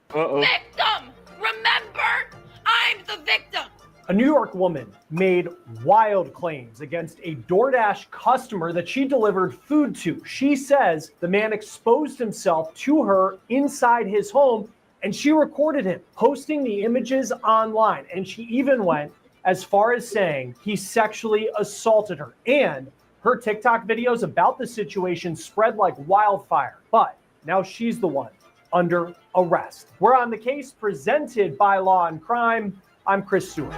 Speaker 13: Victim! Remember, I'm the victim!
Speaker 14: A New York woman made wild claims against a DoorDash customer that she delivered food to. She says the man exposed himself to her inside his home, and she recorded him posting the images online. And she even went as far as saying he sexually assaulted her. And her TikTok videos about the situation spread like wildfire. But now she's the one under arrest. We're on the case presented by Law and Crime. I'm Chris Stewart.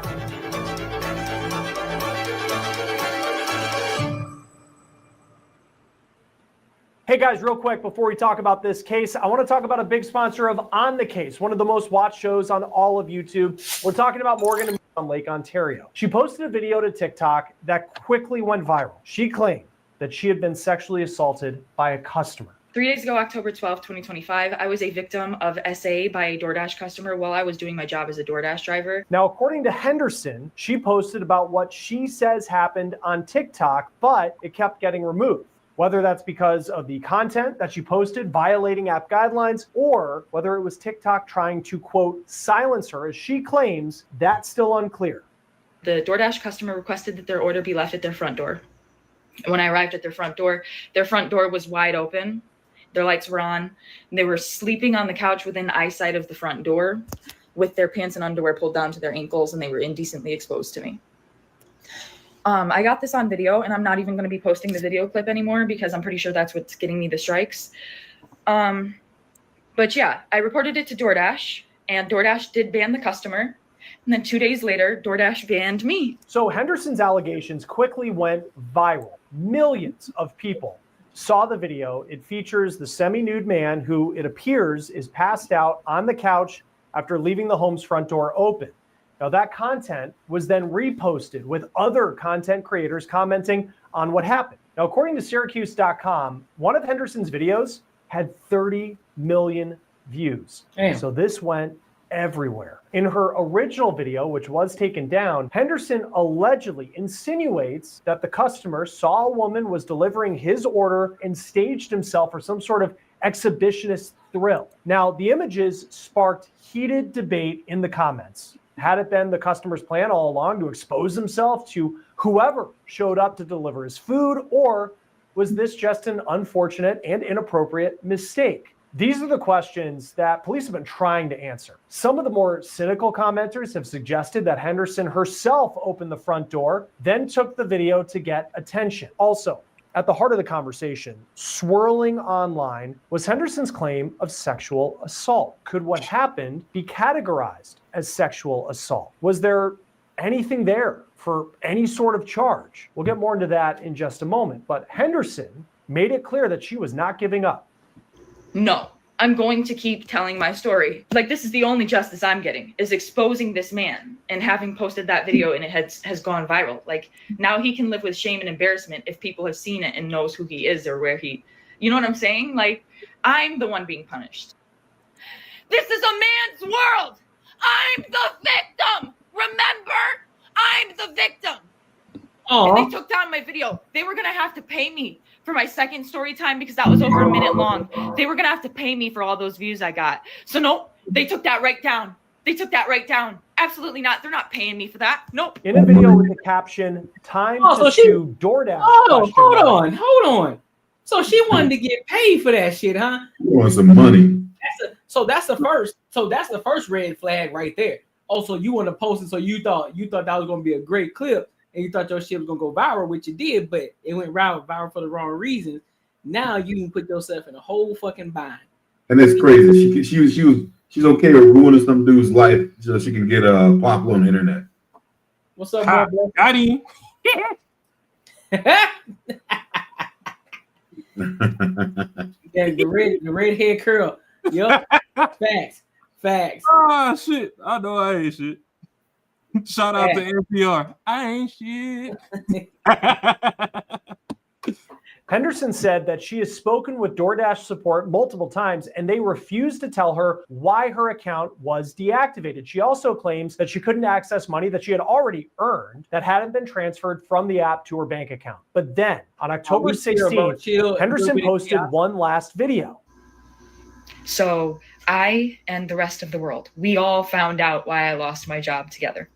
Speaker 14: Hey guys, real quick, before we talk about this case, I want to talk about a big sponsor of On the Case, one of the most watched shows on all of YouTube. We're talking about Morgan and on Lake Ontario. She posted a video to TikTok that quickly went viral. She claimed that she had been sexually assaulted by a customer.
Speaker 15: 3 days ago, October 12th, 2025, I was a victim of SA by a DoorDash customer while I was doing my job as a DoorDash driver.
Speaker 14: Now, according to Henderson, she posted about what she says happened on TikTok, but it kept getting removed. Whether that's because of the content that she posted violating app guidelines, or whether it was TikTok trying to, quote, silence her, as she claims, that's still unclear.
Speaker 15: The DoorDash customer requested that their order be left at their front door. When I arrived at their front door was wide open. Their lights were on, and they were sleeping on the couch within eyesight of the front door with their pants and underwear pulled down to their ankles, and they were indecently exposed to me. I got this on video, and I'm not even going to be posting the video clip anymore because I'm pretty sure that's what's getting me the strikes. But yeah, I reported it to DoorDash, and DoorDash did ban the customer. And then 2 days later, DoorDash banned me.
Speaker 14: So Henderson's allegations quickly went viral. Millions of people saw the video. It features the semi-nude man who, it appears, is passed out on the couch after leaving the home's front door open. Now, that content was then reposted with other content creators commenting on what happened. Now, according to Syracuse.com, one of Henderson's videos had 30 million views. Damn. So this went everywhere. In her original video, which was taken down, Henderson allegedly insinuates that the customer saw a woman was delivering his order and staged himself for some sort of exhibitionist thrill. Now, the images sparked heated debate in the comments. Had it been the customer's plan all along to expose himself to whoever showed up to deliver his food, or was this just an unfortunate and inappropriate mistake? These are the questions that police have been trying to answer. Some of the more cynical commenters have suggested that Henderson herself opened the front door, then took the video to get attention. Also, at the heart of the conversation, swirling online, was Henderson's claim of sexual assault. Could what happened be categorized as sexual assault? Was there anything there for any sort of charge? We'll get more into that in just a moment, but Henderson made it clear that she was not giving up.
Speaker 15: No, I'm going to keep telling my story. Like, this is the only justice I'm getting, is exposing this man and having posted that video and it has gone viral. Like, now he can live with shame and embarrassment if people have seen it and knows who he is or where he, you know what I'm saying? Like, I'm the one being punished. This is a man's world. I'm the victim. Remember, I'm the victim.
Speaker 1: Aww.
Speaker 15: And they took down my video. They were going to have to pay me for my second story time because that was over a minute long. They were going to have to pay me for all those views I got. So nope, they took that right down. They took that right down. Absolutely not. They're not paying me for that. Nope.
Speaker 14: In a video with the caption, "Time to sue DoorDash."
Speaker 1: Hold on. So she wanted to get paid for that shit, huh?
Speaker 3: She wants some money.
Speaker 1: That's the first red flag right there. Also, you want to post it, so you thought that was gonna be a great clip. and you thought your shit was gonna go viral, which it did, but it went viral for the wrong reasons. Now you can put yourself in a whole fucking bind.
Speaker 3: And it's crazy. She's okay with ruining some dude's life so she can get popular on the internet.
Speaker 1: What's up, boy?
Speaker 4: Got him.
Speaker 1: Yeah, the red hair curl. Yup. Facts.
Speaker 4: Oh shit. I know I ain't shit. Shout out to NPR. I ain't shit.
Speaker 14: Henderson said that she has spoken with DoorDash support multiple times and they refused to tell her why her account was deactivated. She also claims that she couldn't access money that she had already earned that hadn't been transferred from the app to her bank account. But then on October 16th, Henderson posted one last video.
Speaker 15: So I and the rest of the world, we all found out why I lost my job together.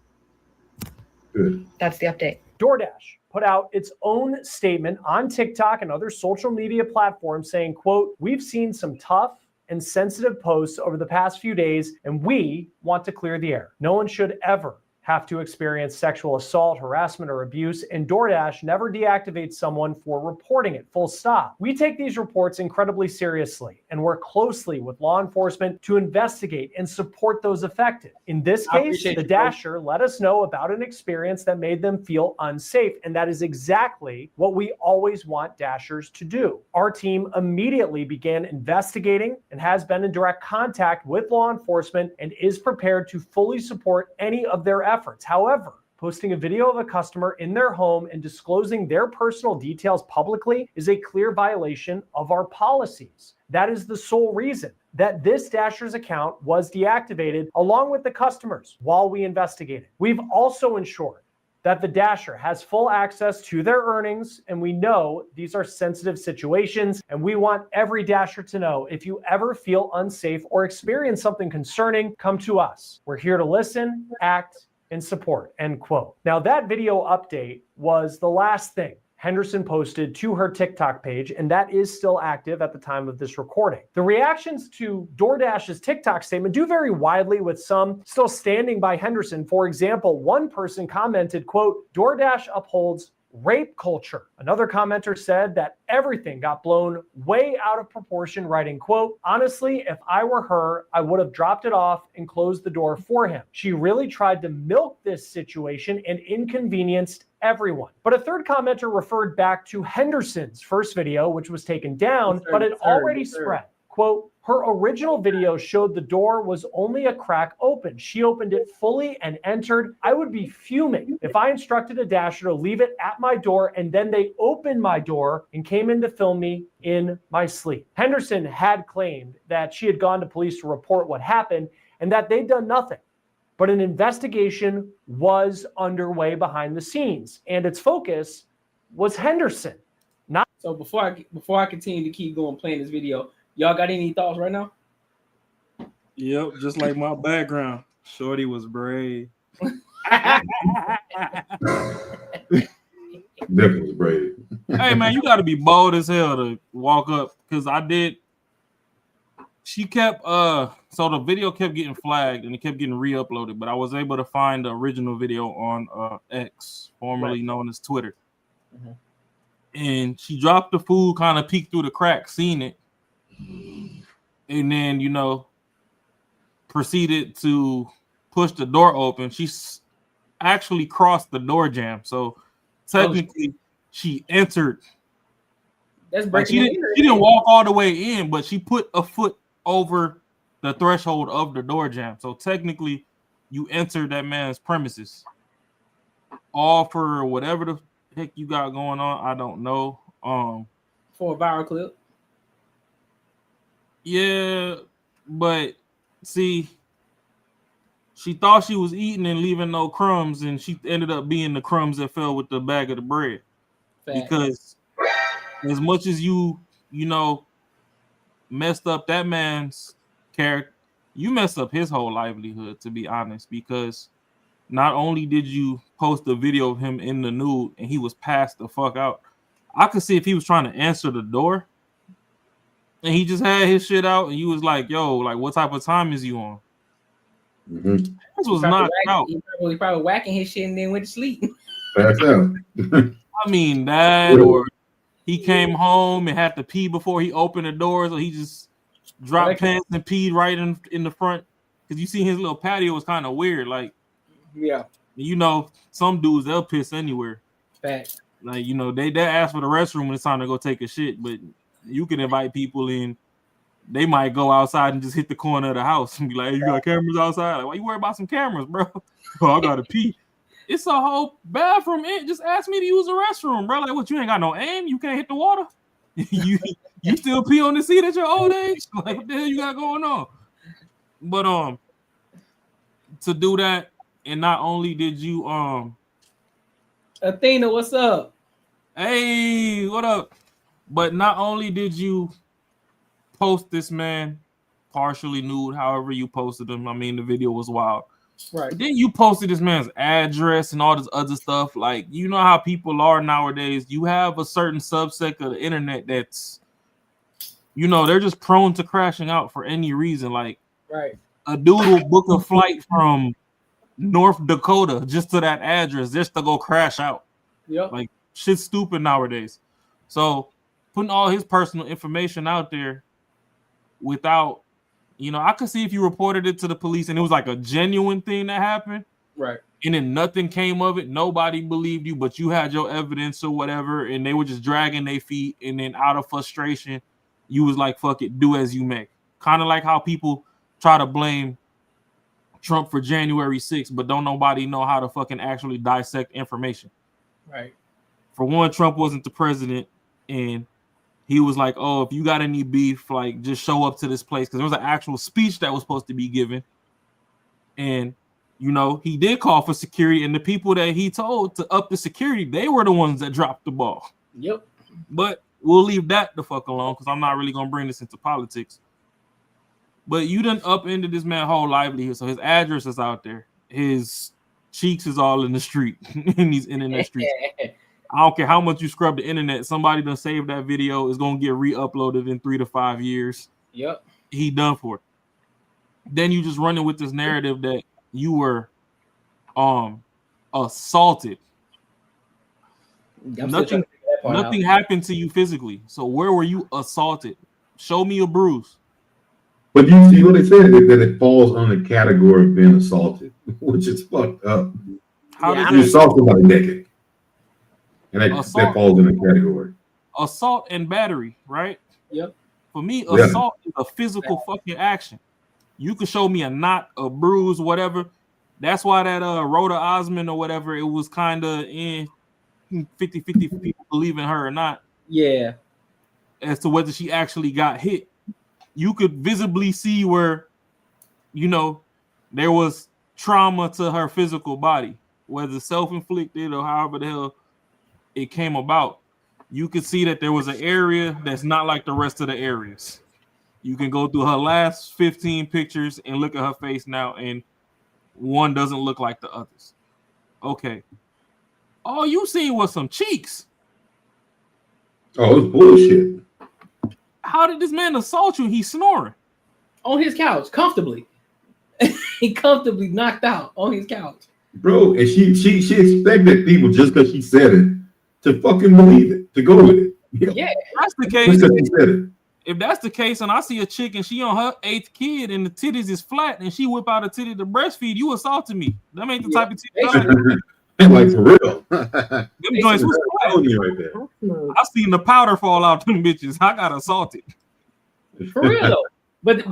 Speaker 3: Good.
Speaker 15: That's the update.
Speaker 14: DoorDash put out its own statement on TikTok and other social media platforms saying, quote, "We've seen some tough and sensitive posts over the past few days, and we want to clear the air. No one should ever have to experience sexual assault, harassment, or abuse, and DoorDash never deactivates someone for reporting it, full stop. We take these reports incredibly seriously and work closely with law enforcement to investigate and support those affected. In this case, the Dasher let us know about an experience that made them feel unsafe, and that is exactly what we always want Dashers to do. Our team immediately began investigating and has been in direct contact with law enforcement and is prepared to fully support any of their efforts. However, posting a video of a customer in their home and disclosing their personal details publicly is a clear violation of our policies. That is the sole reason that this Dasher's account was deactivated along with the customers while we investigated. We've also ensured that the Dasher has full access to their earnings, and we know these are sensitive situations, and we want every Dasher to know if you ever feel unsafe or experience something concerning, come to us. We're here to listen, act, and support," end quote. Now that video update was the last thing Henderson posted to her TikTok page, and that is still active at the time of this recording. The reactions to DoorDash's TikTok statement do vary widely, with some still standing by Henderson. For example, one person commented, quote, "DoorDash upholds rape culture." Another commenter said that everything got blown way out of proportion, writing, quote, "Honestly, if I were her, I would have dropped it off and closed the door for him. She really tried to milk this situation and inconvenienced everyone." But a third commenter referred back to Henderson's first video, which was taken down, but it already spread. Quote, "Her original video showed the door was only a crack open. She opened it fully and entered. I would be fuming if I instructed a Dasher to leave it at my door and then they opened my door and came in to film me in my sleep." Henderson had claimed that she had gone to police to report what happened and that they'd done nothing. But an investigation was underway behind the scenes, and its focus was Henderson.
Speaker 1: So before I continue to keep going playing this video, y'all got any thoughts right now?
Speaker 4: Yep, just like my background. Shorty was brave.
Speaker 3: Definitely was brave.
Speaker 4: Hey man, you got to be bold as hell to walk up, because I did. She kept so the video kept getting flagged and it kept getting re-uploaded, but I was able to find the original video on X, formerly known as Twitter.
Speaker 1: Mm-hmm.
Speaker 4: And she dropped the food, kind of peeked through the crack, seen it, and then proceeded to push the door open. She actually crossed the door jamb, so technically she entered.
Speaker 1: That's breaking.
Speaker 4: She didn't walk all the way in, but she put a foot over the threshold of the door jamb. So technically, you entered that man's premises. All for whatever the heck you got going on, I don't know.
Speaker 1: For a viral clip.
Speaker 4: Yeah, but see, she thought she was eating and leaving no crumbs, and she ended up being the crumbs that fell with the bag of the bread.
Speaker 1: Fact.
Speaker 4: Because as much as you messed up that man's character, you messed up his whole livelihood, to be honest, because not only did you post a video of him in the nude and he was passed the fuck out, I could see if he was trying to answer the door and he just had his shit out and you was like, yo, like, what type of time is you on?
Speaker 3: Mm-hmm.
Speaker 4: This was knocked out.
Speaker 1: He probably whacking his shit and then went to sleep.
Speaker 3: Passed out.
Speaker 4: I mean that, or he came home and had to pee before he opened the door, so he just dropped pants and peed right in the front. Because you see his little patio was kind of weird. Like,
Speaker 1: yeah,
Speaker 4: you know, some dudes they'll piss anywhere.
Speaker 1: Fact.
Speaker 4: Like, you know, they ask for the restroom when it's time to go take a shit, but you can invite people in. They might go outside and just hit the corner of the house and be like, hey, you got cameras outside? Like, why you worry about some cameras, bro? Oh, I gotta pee. It's a whole bathroom. Just ask me to use the restroom, bro. Like, what, you ain't got no aim? You can't hit the water? you still pee on the seat at your old age? Like, what the hell you got going on? But to do that, and not only did you
Speaker 1: Athena, what's up?
Speaker 4: Hey, what up? But not only did you post this man partially nude, however you posted him. I mean, the video was wild.
Speaker 1: Right.
Speaker 4: But then you posted this man's address and all this other stuff. Like, you know how people are nowadays. You have a certain subsect of the internet that's, you know, they're just prone to crashing out for any reason. Like,
Speaker 1: right.
Speaker 4: A dude will book a flight from North Dakota just to that address just to go crash out.
Speaker 1: Yep.
Speaker 4: Like, shit's stupid nowadays. So putting all his personal information out there without, you know, I could see if you reported it to the police and it was like a genuine thing that happened.
Speaker 1: Right.
Speaker 4: And then nothing came of it. Nobody believed you, but you had your evidence or whatever, and they were just dragging their feet. And then out of frustration, you was like, fuck it, do as you may. Kind of like how people try to blame Trump for January 6th, but don't nobody know how to fucking actually dissect information.
Speaker 1: Right.
Speaker 4: For one, Trump wasn't the president, and he was like, oh, if you got any beef, like, just show up to this place. Because there was an actual speech that was supposed to be given. And, you know, he did call for security. And the people that he told to up the security, they were the ones that dropped the ball.
Speaker 1: Yep.
Speaker 4: But we'll leave that the fuck alone because I'm not really going to bring this into politics. But you done upended this man's whole livelihood. So his address is out there. His cheeks is all in the street, in these internet streets. I don't care how much you scrub the internet. Somebody done saved that video. Is going to get re-uploaded in 3 to 5 years.
Speaker 1: Yep.
Speaker 4: He done for it. Then you just running with this narrative that you were assaulted. Nothing happened to you physically. So where were you assaulted? Show me a bruise.
Speaker 3: But you see what they said, that it falls on the category of being assaulted, which is fucked up.
Speaker 4: How did
Speaker 3: you assault somebody naked? And that falls in the category.
Speaker 4: Assault and battery, right?
Speaker 1: Yep.
Speaker 4: For me, assault is a physical fucking action. You can show me a knot, a bruise, whatever. That's why that Rhoda Osmond or whatever, it was kind of in 50-50 people believe in her or not.
Speaker 1: Yeah.
Speaker 4: As to whether she actually got hit. You could visibly see where, you know, there was trauma to her physical body, whether self-inflicted or however the hell it came about. You could see that there was an area that's not like the rest of the areas. You can go through her last 15 pictures and look at her face now, and one doesn't look like the others. Okay. All you seen was some cheeks.
Speaker 3: Oh, it's bullshit.
Speaker 4: How did this man assault you? He's snoring.
Speaker 1: On his couch, comfortably. He comfortably knocked out on his couch.
Speaker 3: Bro, and she expected people just because she said it to fucking believe it, to go with it.
Speaker 1: Yeah.
Speaker 4: That's the case. If that's the case, and I see a chick and she on her 8th kid and the titties is flat and she whip out a titty to breastfeed, you assaulted me. That ain't the type of titty.
Speaker 3: Like for real.
Speaker 4: Them joints was
Speaker 3: right there.
Speaker 4: I seen the powder fall out them bitches. I got assaulted.
Speaker 1: For real though. But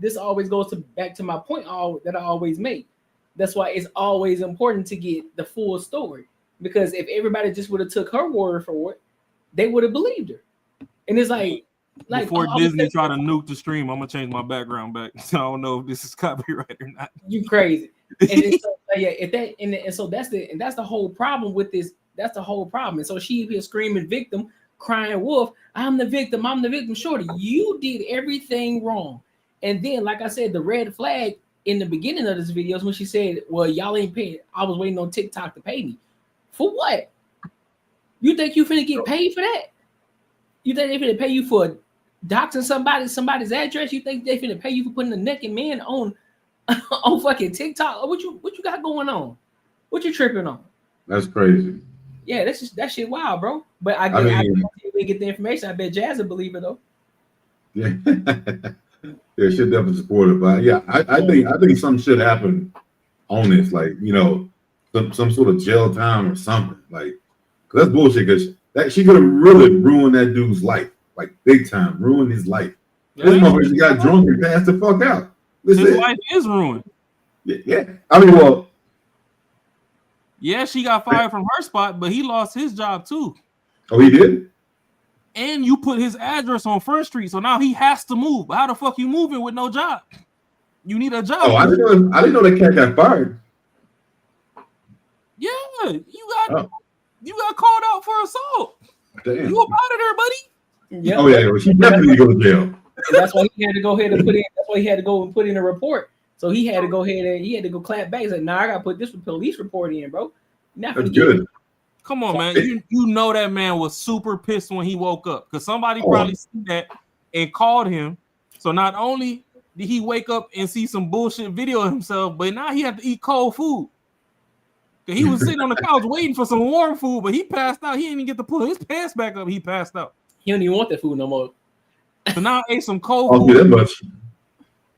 Speaker 1: this always goes back to my point that I always make. That's why it's always important to get the full story. Because if everybody just would have took her word for it, they would have believed her. And it's like
Speaker 4: before Disney try to nuke the stream, I'm gonna change my background back. So I don't know if this is copyright or not.
Speaker 1: You crazy. And so, so that's the whole problem with this. That's the whole problem. And so she here screaming victim, crying wolf. I'm the victim. Shorty, you did everything wrong. And then, like I said, the red flag in the beginning of this video is when she said, well, y'all ain't paid. I was waiting on TikTok to pay me. For what? You think you finna get paid for that? You think they finna pay you for doxing somebody's address? You think they finna pay you for putting a naked man on fucking TikTok? What you got going on? What you tripping on?
Speaker 3: That's crazy.
Speaker 1: Yeah, that shit wild, bro. But I
Speaker 3: mean,
Speaker 1: we get the information. I bet Jazz will believe it though.
Speaker 3: Yeah, yeah, should definitely support it. But yeah, I think something should happen on this, like, you know, some sort of jail time or something, like, cause that's bullshit. Cause that she could have really ruined that dude's life, like big time, ruined his life.
Speaker 4: Yeah,
Speaker 3: This motherfucker got drunk and passed the fuck out.
Speaker 4: His life is ruined.
Speaker 3: Yeah. I mean, well,
Speaker 4: yeah, she got fired from her spot, but he lost his job too.
Speaker 3: Oh, he did?
Speaker 4: And you put his address on First Street, so now he has to move. How the fuck you moving with no job? You need a job.
Speaker 3: Oh, I didn't know that cat got fired.
Speaker 4: Yeah, you got called out for assault.
Speaker 3: Damn.
Speaker 4: You up out of there, buddy.
Speaker 1: Yeah.
Speaker 3: Oh yeah, well, she definitely need to go to jail.
Speaker 1: And that's why he had to go ahead and put in. That's why he had to go and put in a report. So he had to go ahead and clap back. He's like, "Nah, I gotta put this police report in, bro." Not
Speaker 3: That's good.
Speaker 4: Come on, man. You know that man was super pissed when he woke up because somebody probably seen that and called him. So not only did he wake up and see some bullshit video of himself, but now he had to eat cold food. He was sitting on the couch waiting for some warm food, but he passed out. He didn't even get to pull his pants back up. He passed out.
Speaker 1: He don't even want that food no more.
Speaker 4: So now I ate some cold food.
Speaker 3: That much.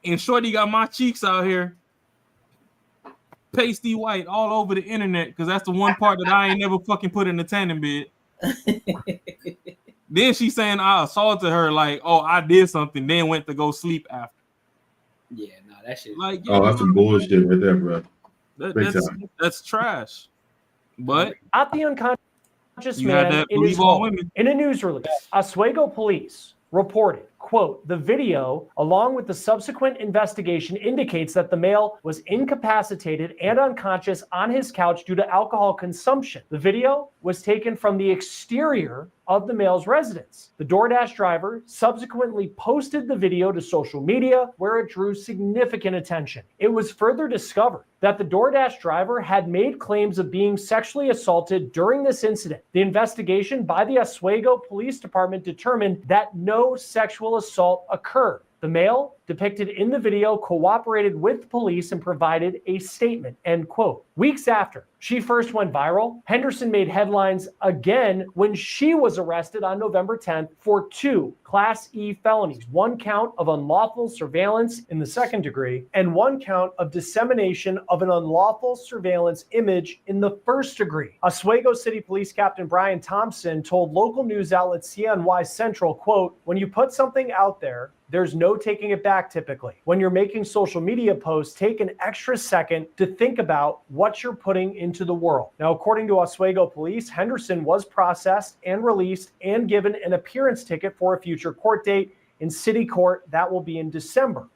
Speaker 4: And Shorty got my cheeks out here pasty white all over the internet because that's the one part that I ain't never fucking put in the tanning bed. Then she's saying I assaulted her, like, oh, I did something, then went to go sleep after.
Speaker 1: Yeah, no, that shit.
Speaker 4: Like,
Speaker 3: Oh, that's some bullshit right there, bro.
Speaker 4: That's trash. But
Speaker 14: not the unconscious man in his home. In a news release, Oswego police reported, quote, the video, along with the subsequent investigation, indicates that the male was incapacitated and unconscious on his couch due to alcohol consumption. The video was taken from the exterior of the male's residence. The DoorDash driver subsequently posted the video to social media where it drew significant attention. It was further discovered that the DoorDash driver had made claims of being sexually assaulted during this incident. The investigation by the Oswego Police Department determined that no sexual assault occurred. The male depicted in the video cooperated with police and provided a statement, end quote. Weeks after she first went viral, Henderson made headlines again when she was arrested on November 10th for 2 Class E felonies, 1 count of unlawful surveillance in the 2nd degree and 1 count of dissemination of an unlawful surveillance image in the 1st degree. Oswego City Police Captain Brian Thompson told local news outlet CNY Central, quote, when you put something out there, there's no taking it back typically. When you're making social media posts, take an extra second to think about what you're putting into the world. Now, according to Oswego Police, Henderson was processed and released and given an appearance ticket for a future court date in city court that will be in December.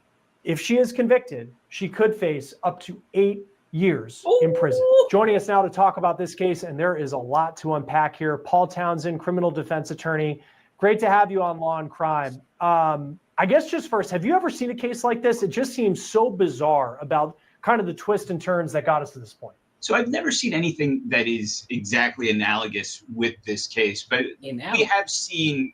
Speaker 14: If she is convicted, she could face up to 8 years in prison. Joining us now to talk about this case, and there is a lot to unpack here, Paul Townsend, criminal defense attorney. Great to have you on Law and Crime. I guess just first, have you ever seen a case like this? It just seems so bizarre about kind of the twists and turns that got us to this point.
Speaker 16: So I've never seen anything that is exactly analogous with this case, but we have seen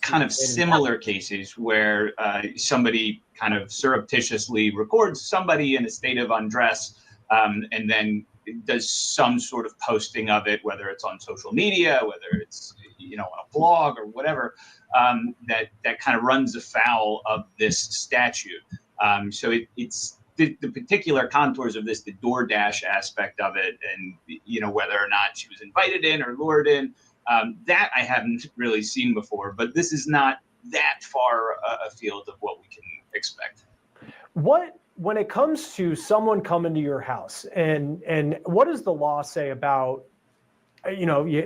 Speaker 16: kind of similar cases where somebody kind of surreptitiously records somebody in a state of undress and then does some sort of posting of it, whether it's on social media, whether it's on a blog or whatever, that kind of runs afoul of this statute. So it's the particular contours of this, the DoorDash aspect of it, and whether or not she was invited in or lured in, that I haven't really seen before. But this is not that far afield of what we can expect.
Speaker 14: When it comes to someone coming to your house, and what does the law say about,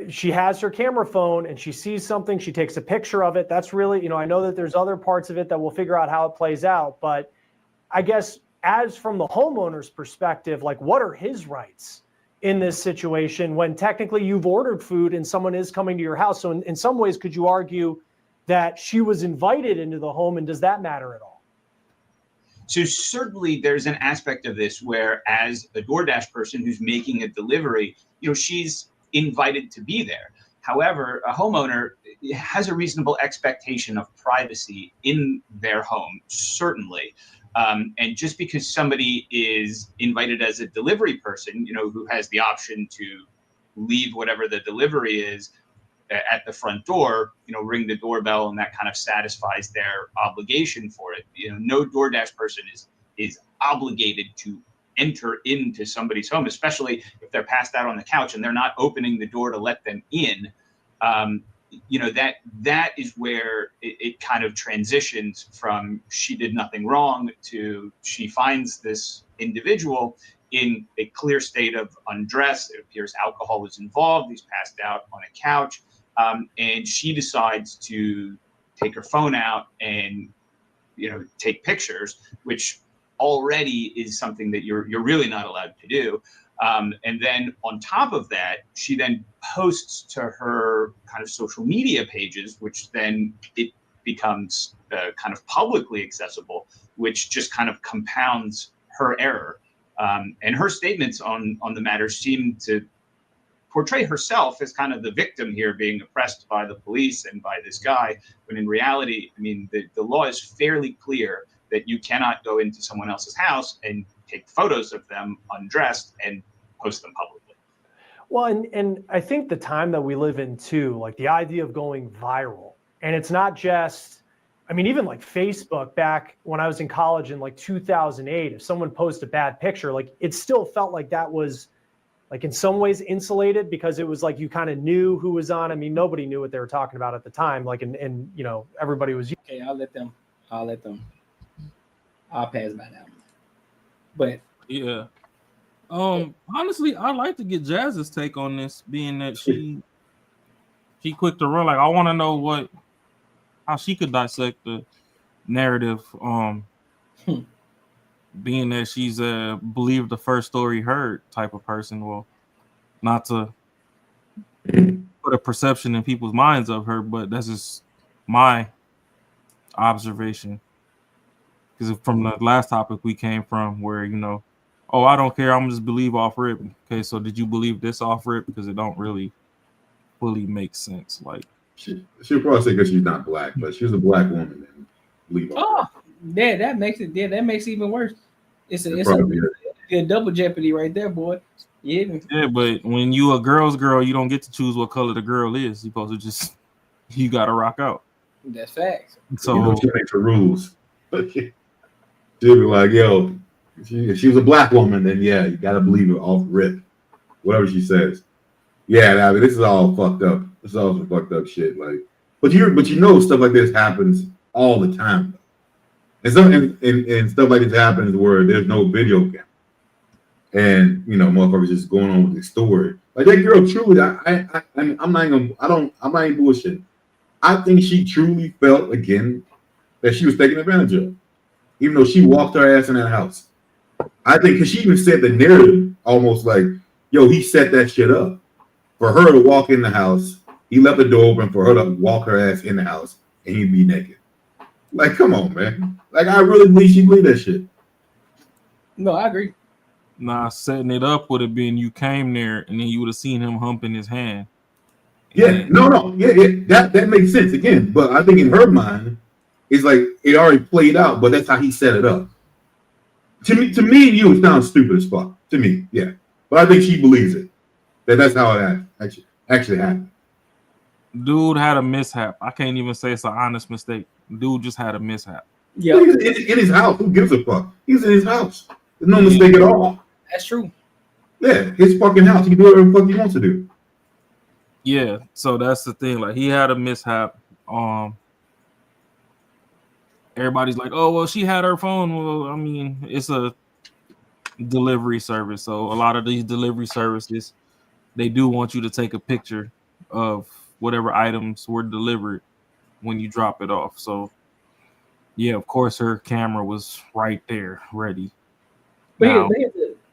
Speaker 14: she has her camera phone and she sees something, she takes a picture of it. That's really, I know that there's other parts of it that we'll figure out how it plays out. But I guess as from the homeowner's perspective, like what are his rights in this situation when technically you've ordered food and someone is coming to your house? So in some ways, could you argue that she was invited into the home, and does that matter at all?
Speaker 16: So certainly there's an aspect of this where as a DoorDash person who's making a delivery, she's invited to be there. However, a homeowner has a reasonable expectation of privacy in their home, certainly. And just because somebody is invited as a delivery person, who has the option to leave whatever the delivery is at the front door, ring the doorbell, and that kind of satisfies their obligation for it. No DoorDash person is obligated to enter into somebody's home, especially if they're passed out on the couch and they're not opening the door to let them in. That is where it kind of transitions from she did nothing wrong to she finds this individual in a clear state of undress. It appears alcohol was involved. He's passed out on a couch. And she decides to take her phone out and, take pictures, which already is something that you're really not allowed to do. And then on top of that, she then posts to her kind of social media pages, which then it becomes kind of publicly accessible, which just kind of compounds her error. And her statements on the matter seem to portray herself as kind of the victim here, being oppressed by the police and by this guy, when in reality, I mean, the law is fairly clear that you cannot go into someone else's house and take photos of them undressed and post them publicly.
Speaker 14: Well, and I think the time that we live in too, like the idea of going viral, and it's not just, I mean, even like Facebook back when I was in college in like 2008, if someone posted a bad picture, like it still felt like that was like in some ways insulated, because it was like you kind of knew who was on. I mean, nobody knew what they were talking about at the time. Like, and everybody was.
Speaker 1: Okay, I'll let them. I'll pass by that one. But
Speaker 4: yeah, honestly, I'd like to get Jazz's take on this, being that she quick to run. Like, I want to know how she could dissect the narrative. Being that she's a believe the first story heard type of person. Well, not to put a perception in people's minds of her, but that's just my observation. Because from the last topic we came from, where oh, I don't care, I'm just believe off rip. Okay, so did you believe this off rip? Because it don't really fully make sense. Like
Speaker 3: she'll probably say because she's not black, but she's a black woman and believe off rip.
Speaker 1: Yeah, that makes it even worse. It's a double jeopardy right there, boy. Yeah.
Speaker 4: Yeah, but when you a girl's girl, you don't get to choose what color the girl is. You're supposed to just you gotta rock out.
Speaker 1: That's facts.
Speaker 4: So
Speaker 3: she makes the rules. She'll be like, yo, if she was a black woman, then yeah, you gotta believe her off rip. Whatever she says. Yeah, I mean, this is all fucked up. This is all some fucked up shit. Like, but stuff like this happens all the time. And stuff like this happens where there's no video camera, and motherfuckers just going on with the story. Like that girl, truly, I'm not even bullshitting. I think she truly felt again that she was taken advantage of, even though she walked her ass in that house. I think because she even said the narrative almost like, "Yo, he set that shit up for her to walk in the house. He left the door open for her to walk her ass in the house, and he'd be naked." Like, come on, man. Like, I really believe she believed that shit.
Speaker 1: No, I agree.
Speaker 4: Nah, setting it up would have been you came there and then you would have seen him humping his hand.
Speaker 3: Yeah, no. Yeah. That makes sense again. But I think in her mind, it's like it already played out, but that's how he set it up. To me and you, it sounds stupid as fuck. To me, yeah. But I think she believes it. That's how it actually happened.
Speaker 4: Dude had a mishap. I can't even say it's an honest mistake. Dude just had a mishap.
Speaker 3: Yeah, in his house. Who gives a fuck? He's in his house. There's no mistake at all.
Speaker 1: That's true.
Speaker 3: Yeah, his fucking house. He can do whatever the fuck he wants to do.
Speaker 4: Yeah, so that's the thing. Like, he had a mishap. Everybody's like, oh, well, she had her phone. Well, I mean, it's a delivery service. So a lot of these delivery services, they do want you to take a picture of whatever items were delivered when you drop it off. So yeah, of course her camera was right there ready. Now,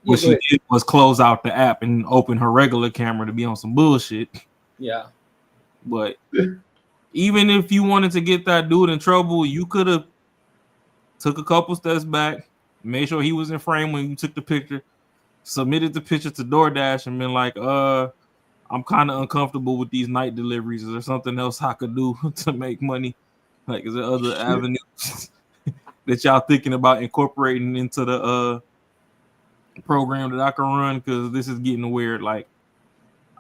Speaker 4: what she did was close out the app and open her regular camera to be on some bullshit.
Speaker 1: Yeah.
Speaker 4: But even if you wanted to get that dude in trouble, you could have took a couple steps back, made sure he was in frame when you took the picture, submitted the picture to DoorDash and been like, I'm kind of uncomfortable with these night deliveries. Is there something else I could do to make money? Like, is there other avenues that y'all thinking about incorporating into the program that I can run? Because this is getting weird. Like,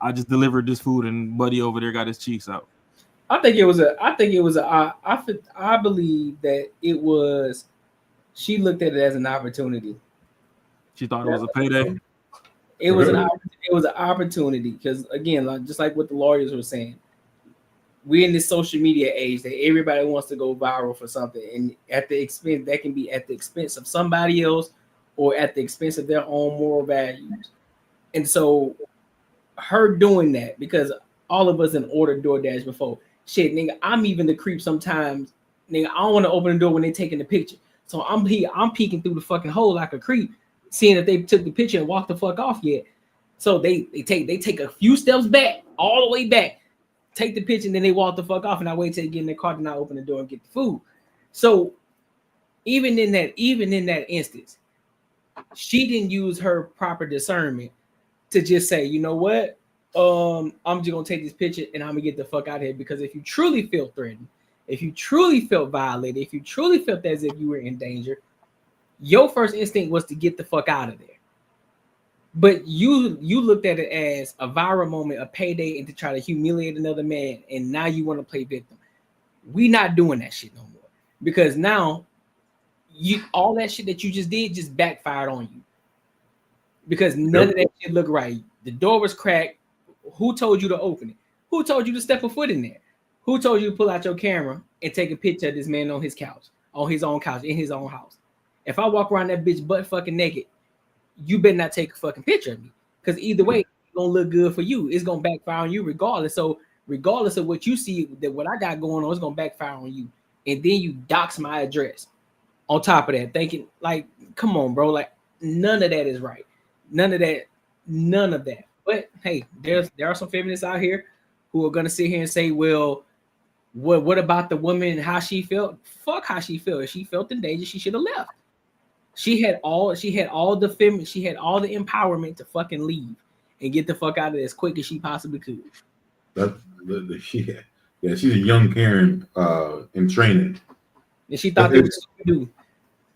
Speaker 4: I just delivered this food and buddy over there got his cheeks out.
Speaker 1: I believe that it was. She looked at it as an opportunity.
Speaker 4: She thought it was a payday.
Speaker 1: It was an opportunity because again, just like what the lawyers were saying, we're in this social media age that everybody wants to go viral for something, and at the expense that can be at the expense of somebody else or at the expense of their own moral values. And so, her doing that, because all of us in ordered DoorDash before. Shit, nigga, I'm even the creep sometimes. Nigga, I don't want to open the door when they taking the picture. So I'm peeking through the fucking hole like a creep, seeing if they took the picture and walked the fuck off yet. So they take a few steps back, all the way back, take the picture, and then they walk the fuck off, and I wait till they get in their car and I open the door and get the food. So even in that instance, she didn't use her proper discernment to just say, you know what? I'm just gonna take this picture and I'm gonna get the fuck out of here. Because if you truly feel threatened, if you truly felt violated, if you truly felt as if you were in danger, your first instinct was to get the fuck out of there. But you looked at it as a viral moment, a payday, and to try to humiliate another man, and now you want to play victim. We not doing that shit no more. Because now all that shit that you just did just backfired on you. Because none of that shit looked right. The door was cracked. Who told you to open it? Who told you to step a foot in there? Who told you to pull out your camera and take a picture of this man on his couch, on his own couch, in his own house? If I walk around that bitch butt fucking naked, you better not take a fucking picture of me. Because either way, it's gonna look good for you. It's gonna backfire on you regardless. So regardless of what you see, that what I got going on is gonna backfire on you. And then you dox my address on top of that, thinking like, come on, bro. Like none of that is right. None of that. But hey, there are some feminists out here who are gonna sit here and say, well, what about the woman and how she felt? Fuck how she felt. If she felt in danger, she should have left. She had all the empowerment to fucking leave and get the fuck out of there as quick as she possibly could.
Speaker 3: Yeah, she's a young Karen in training.
Speaker 1: And she thought they was do.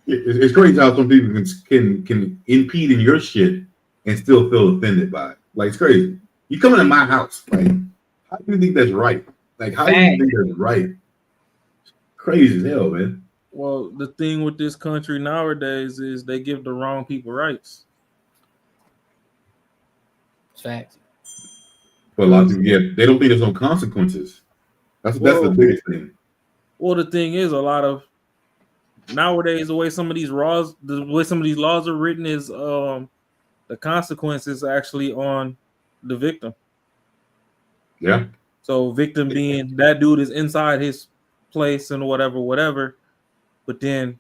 Speaker 3: It's crazy how some people can impede in your shit and still feel offended by it. Like it's crazy. You coming to my house, like how do you think that's right? Like how do you think that's right? Crazy as hell, man.
Speaker 4: Well, the thing with this country nowadays is they give the wrong people rights.
Speaker 1: Facts.
Speaker 3: But a lot of people, they don't think there's no consequences. That's the biggest thing.
Speaker 4: Well, the thing is, a lot of nowadays the way some of these laws are written is the consequences actually on the victim.
Speaker 3: Yeah.
Speaker 4: So victim being that dude is inside his place and whatever, but then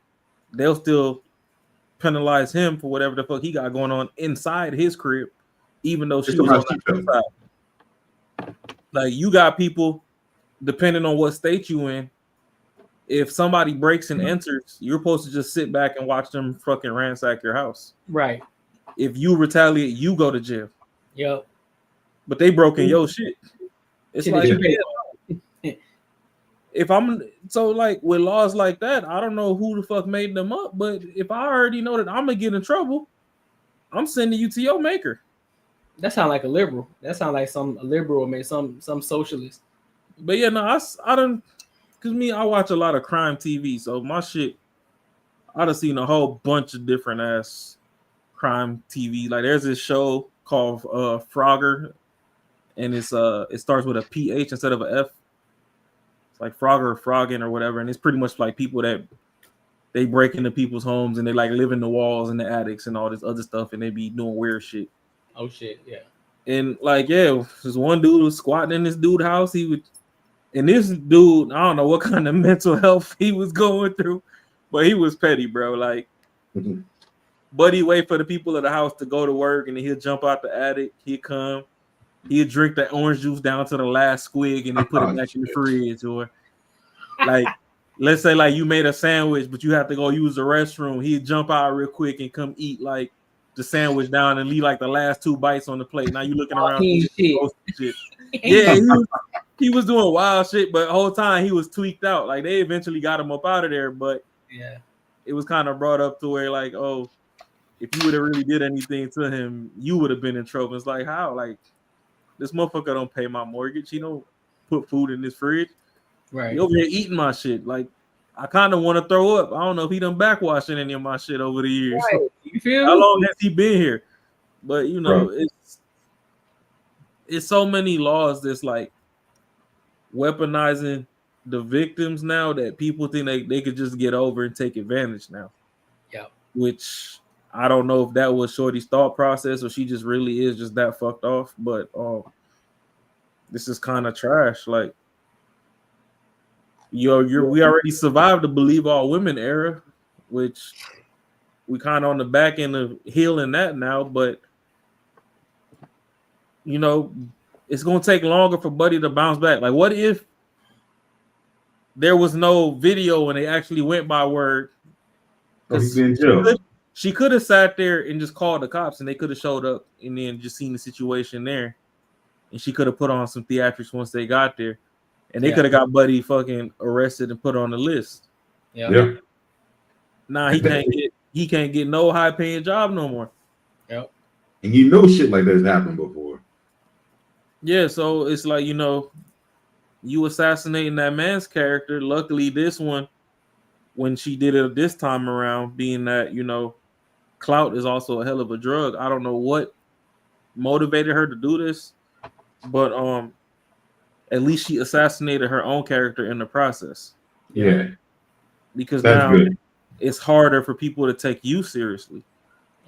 Speaker 4: they'll still penalize him for whatever the fuck he got going on inside his crib, even though she was on the outside. Like you got people, depending on what state you in, if somebody breaks and enters, you're supposed to just sit back and watch them fucking ransack your house.
Speaker 1: Right.
Speaker 4: If you retaliate, you go to jail.
Speaker 1: Yep.
Speaker 4: But they broke in your shit. It's like if I'm so like with laws like that, I don't know who the fuck made them up, but if I already know that I'm gonna get in trouble, I'm sending you to your maker.
Speaker 1: That sounds like a liberal. That sounds like a liberal, maybe some socialist.
Speaker 4: But yeah, no, I don't, cause I watch a lot of crime TV, so my shit, I done seen a whole bunch of different ass crime TV. Like there's this show called Frogger, and it starts with a PH instead of an F. It's like Frogger or Frogging or whatever, and it's pretty much like people that they break into people's homes and they like live in the walls and the attics and all this other stuff, and they be doing weird shit.
Speaker 1: Oh shit, yeah.
Speaker 4: And like, yeah, this one dude was squatting in this dude's house. And this dude, I don't know what kind of mental health he was going through, but he was petty, bro. Like, buddy, wait for the people of the house to go to work, and then he'll jump out the attic. He'd come, he'd drink that orange juice down to the last squig, and then put it back in the fridge. Or like, let's say like you made a sandwich, but you have to go use the restroom. He'd jump out real quick and come eat like the sandwich down and leave like the last 2 bites on the plate. Now you looking around. Shit. Yeah, he was doing wild shit, but the whole time he was tweaked out. Like they eventually got him up out of there, but
Speaker 1: yeah,
Speaker 4: it was kind of brought up to where like, oh, if you would have really did anything to him, you would have been in trouble. It's like how? Like This motherfucker don't pay my mortgage. He don't put food in his fridge.
Speaker 1: Right.
Speaker 4: He over here eating my shit. Like, I kind of want to throw up. I don't know if he done backwashing any of my shit over the years.
Speaker 1: Right. You feel
Speaker 4: How
Speaker 1: me?
Speaker 4: long has he been here? But you know,
Speaker 3: Right.
Speaker 4: it's so many laws that's like weaponizing the victims now that people think they could just get over and take advantage now.
Speaker 1: Yeah.
Speaker 4: Which I don't know if that was Shorty's thought process or she just really is just that fucked off. But this is kind of trash. Like, we already survived the believe all women era, which we kind of on the back end of healing that now. But you know, it's gonna take longer for Buddy to bounce back. Like, what if there was no video and they actually went by word?
Speaker 3: Oh, he's in jail.
Speaker 4: She could have sat there and just called the cops, and they could have showed up and then just seen the situation there, and she could have put on some theatrics once they got there, and they could have got Buddy fucking arrested and put on the list.
Speaker 3: Yeah.
Speaker 4: Nah, he can't get no high paying job no more.
Speaker 1: Yep.
Speaker 3: And you know shit like that's happened before.
Speaker 4: Yeah, so it's like, you know, you assassinating that man's character. Luckily, this one, when she did it this time around, being that, you know, clout is also a hell of a drug. I don't know what motivated her to do this, but at least she assassinated her own character in the process.
Speaker 3: Yeah.
Speaker 4: Because
Speaker 3: that's
Speaker 4: now
Speaker 3: good.
Speaker 4: it's harder for people to take you seriously.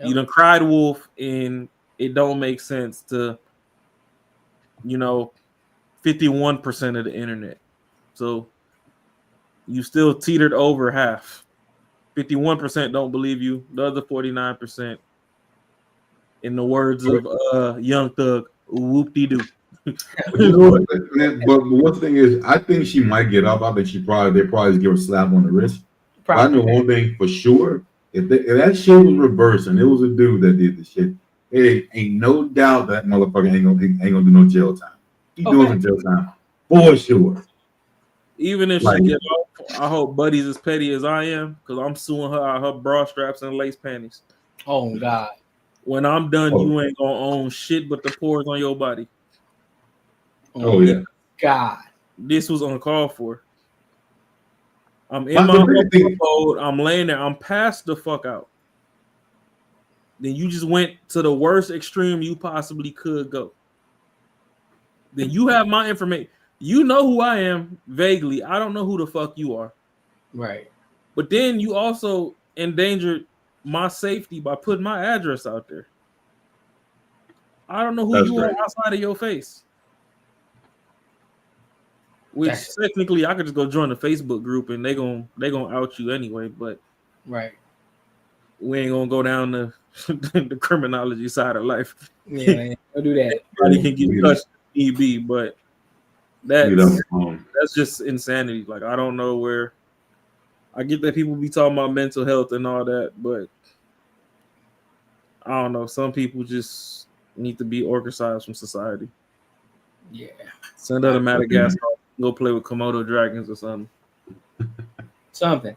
Speaker 1: Yep.
Speaker 4: You done cried wolf, and it don't make sense to, you know, 51% of the internet. So you still teetered over half. 51% don't believe you. The other 49%, in the words of Young Thug, whoop-de-doo.
Speaker 3: You know what, man, but one thing is, I think she might get up. I think they probably just give her a slap on the wrist. I know one thing for sure: if that shit was reversed and it was a dude that did the shit, it ain't no doubt that motherfucker ain't gonna do no jail time. He doing some jail time for sure.
Speaker 4: Even if she get off, I hope Buddy's as petty as I am, because I'm suing her out her bra straps and lace panties.
Speaker 1: Oh God!
Speaker 4: When I'm done, you ain't gonna own shit but the pores on your body.
Speaker 3: Oh yeah.
Speaker 1: God,
Speaker 4: this was uncalled for. I'm in my mode. I'm laying there. I'm passed the fuck out. Then you just went to the worst extreme you possibly could go. Then you have my information. You know who I am vaguely. I don't know who the fuck you are.
Speaker 1: Right.
Speaker 4: But then you also endangered my safety by putting my address out there. I don't know who you are outside of your face. Which technically I could just go join the Facebook group and they gonna out you anyway, but
Speaker 1: right.
Speaker 4: We ain't gonna go down the criminology side of life.
Speaker 1: Yeah, don't do that.
Speaker 4: Everybody can get touched if need be, but that's just insanity. Like, I don't know where. I get that people be talking about mental health and all that, but I don't know. Some people just need to be ostracized from society.
Speaker 1: Yeah.
Speaker 4: Send her to Madagascar. Go play with Komodo dragons or something.
Speaker 1: Something.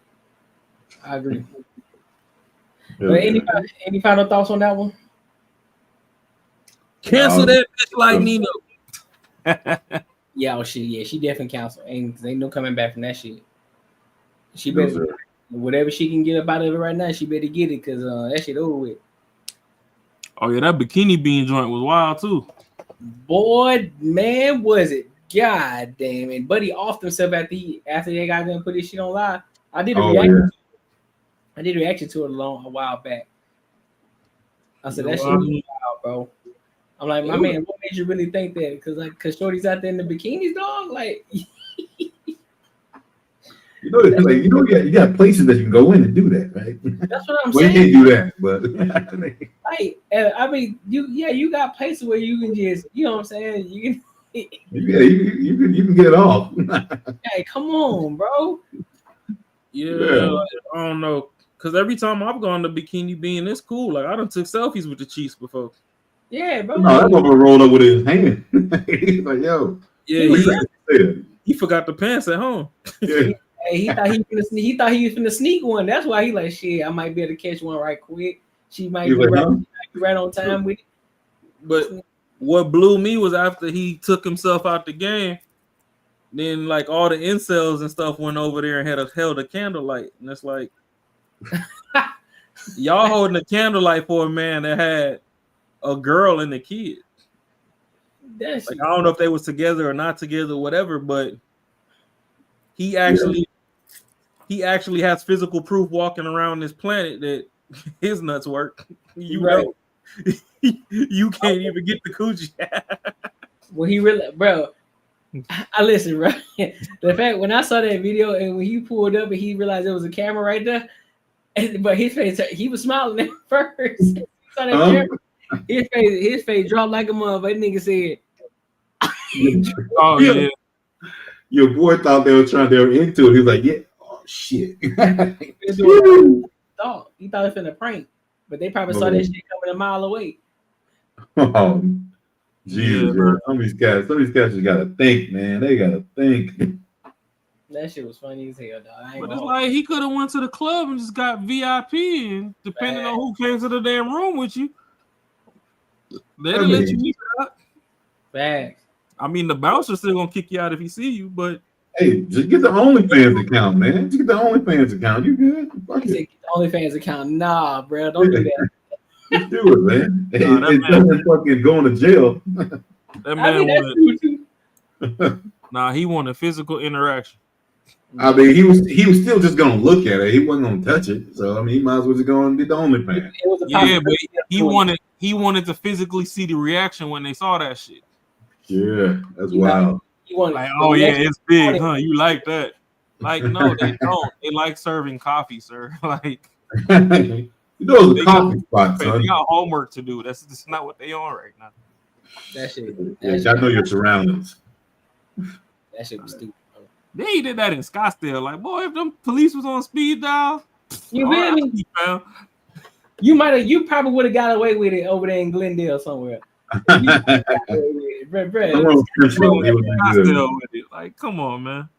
Speaker 1: I agree. But any final thoughts on that one?
Speaker 4: Cancel that bitch like Nino.
Speaker 1: Yeah, shit. Yeah, she definitely canceled. Ain't no coming back from that shit. She better whatever she can get up out of it right now. She better get it because that shit over with.
Speaker 4: Oh yeah, that bikini bean joint was wild too.
Speaker 1: Boy, man, was it? God damn it, Buddy off himself after they got done put this shit on live. I did a reaction. I did a reaction to it a while back. I said that shit was wild, bro. I'm like, my man, what made you really think that? Because Shorty's out there in the bikinis, dog. Like,
Speaker 3: you got places that you can go in and do that, right?
Speaker 1: That's what I'm saying.
Speaker 3: You can't do that, but
Speaker 1: like, I mean, you got places where you can just, you know what I'm saying? You can.
Speaker 3: you can get it off.
Speaker 1: Hey, come on, bro.
Speaker 4: Yeah, I don't know. Because every time I've gone to Bikini Bean, it's cool. Like, I done took selfies with the Chiefs before.
Speaker 1: Yeah, bro.
Speaker 3: No, that motherfucker rolled up with his hand. He's like, yo.
Speaker 4: Yeah, he forgot the pants at home.
Speaker 3: Yeah.
Speaker 1: Hey, he thought he was finna sneak one. That's why he like, shit, I might be able to catch one right quick. She might be right on time with it.
Speaker 4: But what blew me was after he took himself out the game, then like all the incels and stuff went over there and held a candlelight, and it's like y'all holding a candlelight for a man that had a girl and a kid.
Speaker 1: That's
Speaker 4: like I don't know if they was together or not together, or whatever, but he actually has physical proof walking around this planet that his nuts work. You know, you can't even get the coochie.
Speaker 1: Well, he really, bro. I listen, bro. The fact when I saw that video and when he pulled up and he realized there was a camera right there, but his face, he was smiling at first. He saw that camera, his face dropped like a mother. That nigga said,
Speaker 4: "Oh yeah."
Speaker 3: Your boy thought they were into it. He was like, "Yeah, oh shit."
Speaker 1: He thought it was a prank, but they probably saw that shit coming a mile away.
Speaker 3: Oh, Jesus, man. Some of these cats just gotta think, man. They gotta think.
Speaker 1: That shit was funny as hell, dog.
Speaker 4: But it's like he could have went to the club and just got VIP, and depending on who came to the damn room with you, they'll let you leave it out.
Speaker 1: Facts.
Speaker 4: I mean, the bouncer's still gonna kick you out if he see you, but
Speaker 3: hey, just get the OnlyFans account, man. Just get the OnlyFans account. You good? Fuck it.
Speaker 1: Get the OnlyFans account. Nah, bro, don't do that.
Speaker 3: Just do it, man. It doesn't fucking going to jail.
Speaker 4: That man wanted. Nah, he wanted physical interaction.
Speaker 3: I mean, he was still just gonna look at it. He wasn't gonna touch it. So I mean, he might as well just go and get the OnlyFans.
Speaker 4: Yeah, but he wanted to physically see the reaction when they saw that shit.
Speaker 3: Yeah, that's wild.
Speaker 4: Like, oh yeah, it's big, huh? You like that? Like, no, they don't. They like serving coffee, sir. Like,
Speaker 3: you know, it's a coffee spot, son.
Speaker 4: They got homework to do. That's just not what they on right now.
Speaker 1: That shit.
Speaker 3: Yeah, I know your surroundings.
Speaker 1: That shit was stupid.
Speaker 4: They did that in Scottsdale. Like, boy, if them police was on speed dial,
Speaker 1: you feel me? You probably would have got away with it over there in Glendale somewhere.
Speaker 4: Like, come on, man.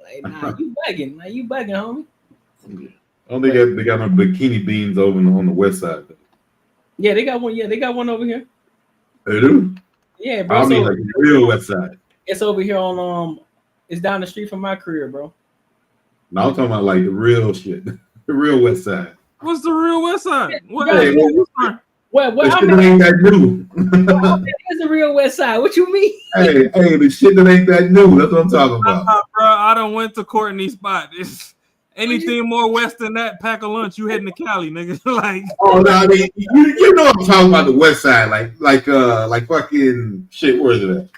Speaker 1: Like, nah, you bugging. Like, you bugging, homie.
Speaker 3: I don't think they got no bikini beans over on the west side.
Speaker 1: Yeah, they got one. Yeah, they got one over here.
Speaker 3: They do?
Speaker 1: Yeah, bro.
Speaker 3: I mean, like the real west side.
Speaker 1: It's over here on it's down the street from my career, bro.
Speaker 3: No, I'm talking about like the real shit. The real west side.
Speaker 4: What's the real west side? What
Speaker 3: ain't
Speaker 1: that
Speaker 3: new.
Speaker 1: It's the real west side. What you mean?
Speaker 3: Hey, the shit that ain't that new. That's what I'm talking about.
Speaker 4: Bro, I done went to Courtney's spot. It's anything more west than that, pack a lunch, you heading to Cali, nigga. Like,
Speaker 3: oh no, I mean, you know I'm talking about the west side, like fucking shit. Where is it at?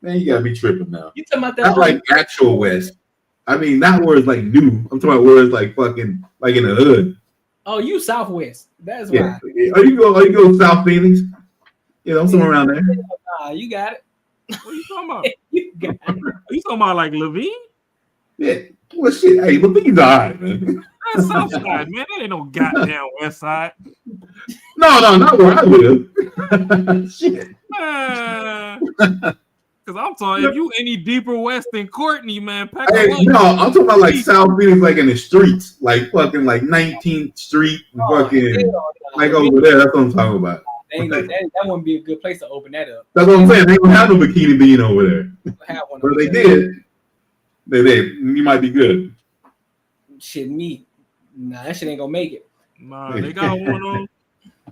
Speaker 3: Man, you gotta be tripping now.
Speaker 1: You talking about that?
Speaker 3: Not like actual west. I mean, not where it's like new. I'm talking about where it's like fucking like in the hood.
Speaker 1: Oh, you southwest. That's why.
Speaker 3: Are you go South Phoenix? You know, somewhere around there.
Speaker 1: Nah, you got it.
Speaker 4: What are you talking about? You got it. Are you talking about like Levine?
Speaker 3: Yeah. Well, shit. Hey, Levine's all right, man.
Speaker 4: That's South Side, man. That ain't no goddamn West Side.
Speaker 3: No, not where I live. Shit.
Speaker 4: Because I'm talking, if you any deeper west than Courtney, man, pack
Speaker 3: hey, no, I'm talking about like South Phoenix, like in the streets, like fucking like 19th Street, fucking like over there. That's what I'm talking about.
Speaker 1: That wouldn't be a good place to open that up.
Speaker 3: That's what I'm saying. They don't have no bikini bean over there. But they did. They did. You might be good.
Speaker 1: Shit, me. Nah, that shit ain't gonna make it.
Speaker 4: Nah, they got one on.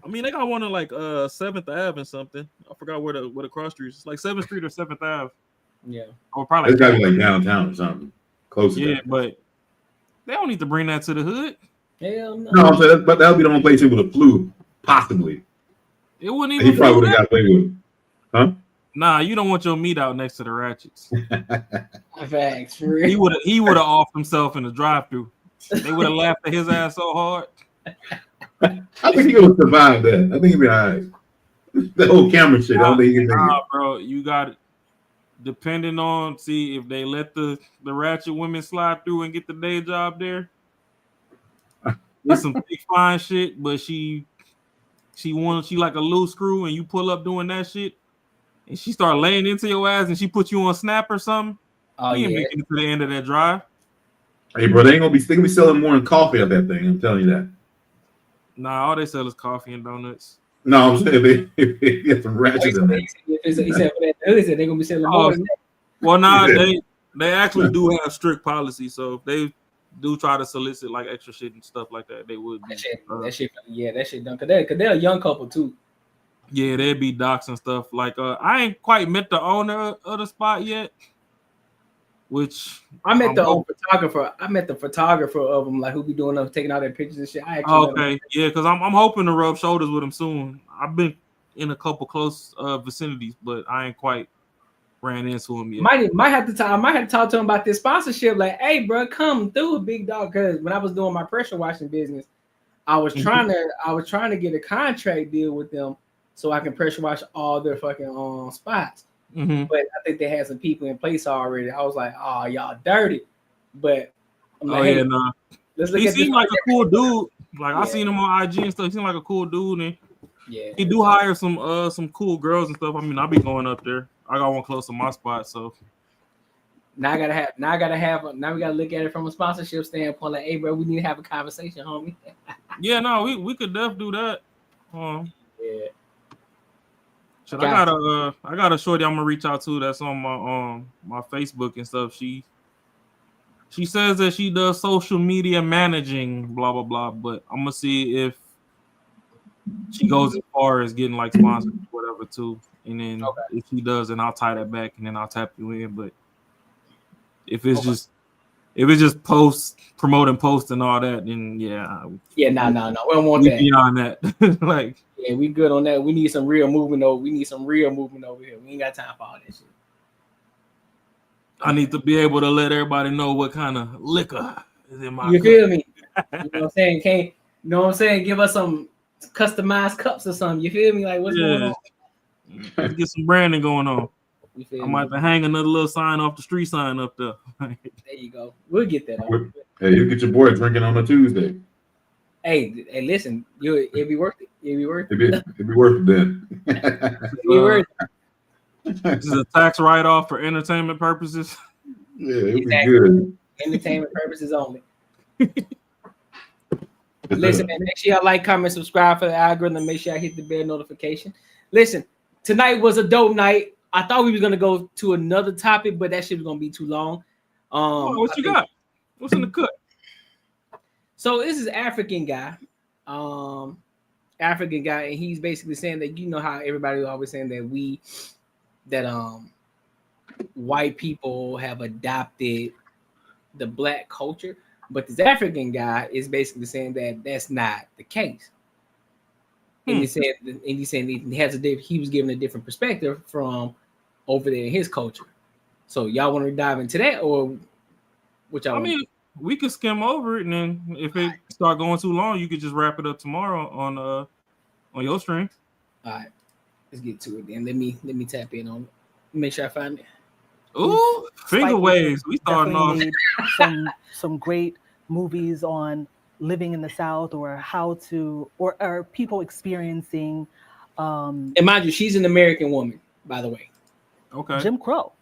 Speaker 4: I mean, they got one on like 7th Ave and something. I forgot where the cross street is. It's like 7th Street or 7th Ave.
Speaker 1: Yeah.
Speaker 4: Or probably.
Speaker 3: It's gotta be like downtown or something. Close to that.
Speaker 4: But they don't need to bring that to the hood.
Speaker 1: Hell no.
Speaker 3: No, I'm saying, but that would be the only place he would have flew, possibly.
Speaker 4: It wouldn't even.
Speaker 3: He probably would have got away with it. Huh?
Speaker 4: Nah, you don't want your meat out next to the ratchets.
Speaker 1: Facts.
Speaker 4: He would have offed himself in the drive-thru. They would have laughed at his ass so hard.
Speaker 3: I think he gonna survive that. I think he'll be all right. The whole camera shit. I don't think he can take it.
Speaker 4: Bro, you got it. Depending on, see if they let the ratchet women slide through and get the day job there. There's some big fine shit, but she like a loose screw, and you pull up doing that shit, and she start laying into your ass, and she put you on snap or something.
Speaker 1: Oh,
Speaker 4: you ain't making it to the end of that drive.
Speaker 3: Hey, bro, they gonna be selling more than coffee at that thing. I'm telling you that.
Speaker 4: Nah, all they sell is coffee and donuts.
Speaker 3: No, I'm saying they get some ratchet in there.
Speaker 1: He said for that hood, they're gonna be selling more than that.
Speaker 4: Well, nah, they actually do have strict policies. So if they do try to solicit like extra shit and stuff like that, they would be.
Speaker 1: That shit done. Cause they're a young couple too.
Speaker 4: Yeah, they'd be docs and stuff. Like, I ain't quite met the owner of the spot yet. Which
Speaker 1: I met the photographer. I met the photographer of them, like who be doing them, taking all their pictures and shit. I actually
Speaker 4: yeah, because I'm hoping to rub shoulders with him soon. I've been in a couple close vicinities, but I ain't quite ran into him yet.
Speaker 1: Might have to talk. I might have to talk to him about this sponsorship. Like, hey, bro, come through, big dog. Because when I was doing my pressure washing business, I was trying to get a contract deal with them so I can pressure wash all their fucking spots.
Speaker 4: Mm-hmm.
Speaker 1: But I think they had some people in place already. I was like, oh, y'all dirty. But I'm like,
Speaker 4: hey, nah.
Speaker 1: Let's look
Speaker 4: he
Speaker 1: at
Speaker 4: seemed
Speaker 1: this
Speaker 4: like a cool dude. Like I seen him on IG and stuff. He seemed like a cool dude, and he do hire some cool girls and stuff. I mean, I'll be going up there. I got one close to my spot, so
Speaker 1: now we gotta look at it from a sponsorship standpoint. Like, hey, bro, we need to have a conversation, homie.
Speaker 4: Yeah, no, we could definitely do that.
Speaker 1: Yeah.
Speaker 4: Shit, I got a shorty I'm gonna reach out to that's on my Facebook and stuff. She says that she does social media managing, blah blah blah. But I'm gonna see if she goes as far as getting like sponsors, whatever too. And then if she does, then I'll tie that back and then I'll tap you in. But if it's just promoting posts and all that, then no, we
Speaker 1: don't want that.
Speaker 4: Beyond that, like
Speaker 1: we good on that. We need some real movement over. We need some real movement over here. We ain't got time for all that shit.
Speaker 4: I need to be able to let everybody know what kind of liquor is in my.
Speaker 1: You feel me? You know what I'm saying? You know what I'm saying? Give us some customized cups or something. You feel me? Like what's going on?
Speaker 4: Let's get some branding going on.
Speaker 1: I
Speaker 4: might have to hang another little sign off the street sign up there.
Speaker 1: There you go. We'll get that.
Speaker 3: Hey, you get your boy drinking on a Tuesday.
Speaker 1: Hey, listen, it'd be worth it. It'd be worth it.
Speaker 3: It'd be worth it then.
Speaker 1: It'd be worth it.
Speaker 4: This is a tax write-off for entertainment purposes.
Speaker 3: Yeah, it'd be good.
Speaker 1: Entertainment purposes only. Listen, man, make sure y'all like, comment, subscribe for the algorithm. Make sure I hit the bell notification. Listen, tonight was a dope night. I thought we was gonna go to another topic, but that shit was gonna be too long.
Speaker 4: What you got? What's in the cut?
Speaker 1: So this is African guy, and he's basically saying that you know how everybody always saying that white people have adopted the black culture, but this African guy is basically saying that that's not the case. And he said he was given a different perspective from over there in his culture. So y'all want to dive into that, or which I
Speaker 4: mean, we could skim over it, and then if it start going too long, you could just wrap it up tomorrow on your stream.
Speaker 1: All right, let's get to it then. Let me tap in on it. Make sure I find it.
Speaker 4: Ooh, finger waves. We starting off
Speaker 17: some great movies on living in the South, or how to, or are people experiencing.
Speaker 1: And mind you, she's an American woman, by the way.
Speaker 4: Okay.
Speaker 17: Jim Crow,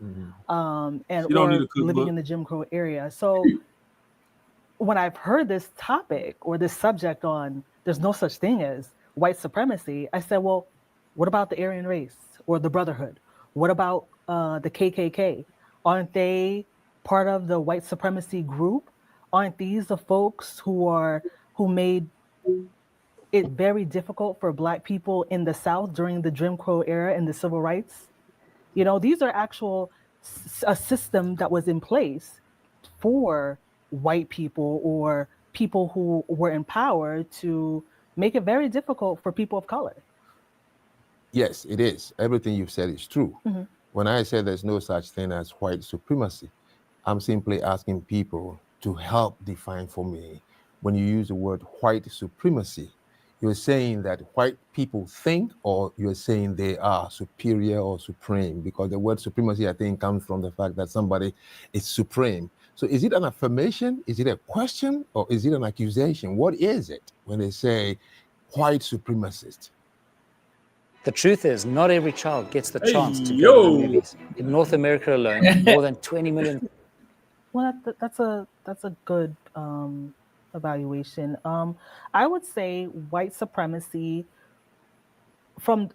Speaker 17: and or living in the Jim Crow area. So when I've heard this topic or this subject on there's no such thing as white supremacy, I said, well, what about the Aryan race or the Brotherhood? What about the KKK? Aren't they part of the white supremacy group? Aren't these the folks who made it very difficult for Black people in the South during the Jim Crow era and the civil rights? You know, these are a system that was in place for white people or people who were in power to make it very difficult for people of color.
Speaker 18: Yes, it is. Everything you've said is true.
Speaker 17: Mm-hmm.
Speaker 18: When I say there's no such thing as white supremacy, I'm simply asking people to help define for me. When you use the word white supremacy, you're saying that white people think, or you're saying they are superior or supreme? Because the word supremacy, I think, comes from the fact that somebody is supreme. So is it an affirmation? Is it a question? Or is it an accusation? What is it when they say white supremacist?
Speaker 19: The truth is, not every child gets the chance to go to the movies. In North America alone, more than 20 million.
Speaker 17: Well, that's a good evaluation. I would say white supremacy from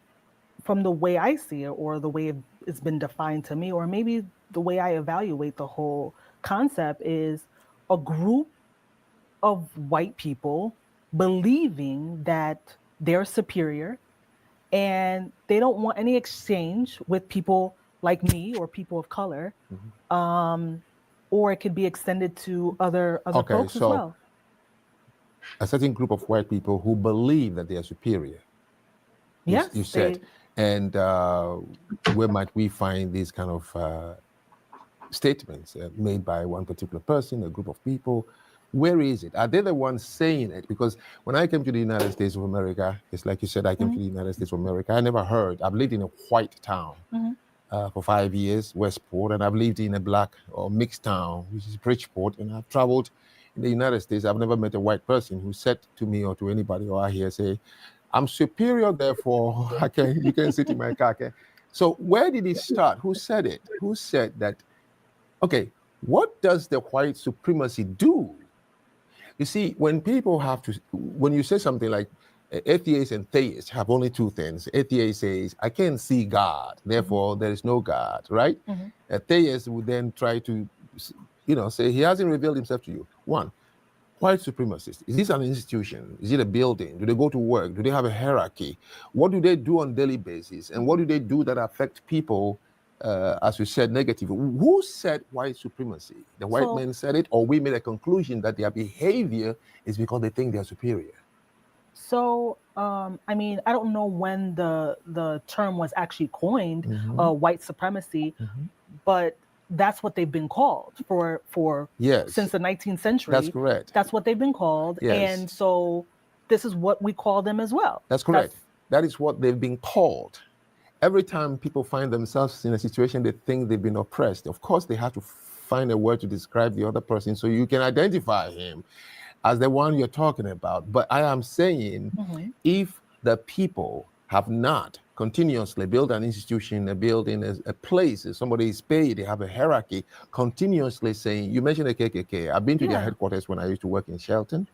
Speaker 17: the way I see it, or the way it's been defined to me, or maybe the way I evaluate the whole concept, is a group of white people believing that they're superior and they don't want any exchange with people like me or people of color. Or it could be extended to other folks as well.
Speaker 18: A certain group of white people who believe that they are superior.
Speaker 17: Yes,
Speaker 18: you said. And where might we find these kind of statements made by one particular person, a group of people? Where is it? Are they the ones saying it? Because when I came to the United States of America, it's like you said, I came to the United States of America. I never heard. I've lived in a white town for 5 years, Westport, and I've lived in a black or mixed town, which is Bridgeport, and I've traveled in the United States. I've never met a white person who said to me or to anybody or I hear say, I'm superior, therefore you can sit in my car. So where did it start? Who said it? Who said that? Okay, what does the white supremacy do? You see, when people have to, when you say something like atheists and theists have only two things. Atheist says, I can't see God, therefore there is no God, right? A theist would then try to, say he hasn't revealed himself to you. One, white supremacists. Is this an institution? Is it a building? Do they go to work? Do they have a hierarchy? What do they do on a daily basis? And what do they do that affect people, as we said, negatively? Who said white supremacy? The white men said it, or we made a conclusion that their behavior is because they think they're superior?
Speaker 17: So, I mean, I don't know when the term was actually coined, white supremacy, but that's what they've been called for since the 19th century.
Speaker 18: That's correct.
Speaker 17: That's what they've been called.
Speaker 18: Yes.
Speaker 17: And so this is what we call them as well.
Speaker 18: That's correct. That is what they've been called. Every time people find themselves in a situation they think they've been oppressed, of course they have to find a word to describe the other person so you can identify him as the one you're talking about. But I am saying, if the people have not continuously built an institution, a building, a place, somebody is paid, they have a hierarchy, continuously saying, you mentioned the KKK. I've been to their headquarters when I used to work in Shelton,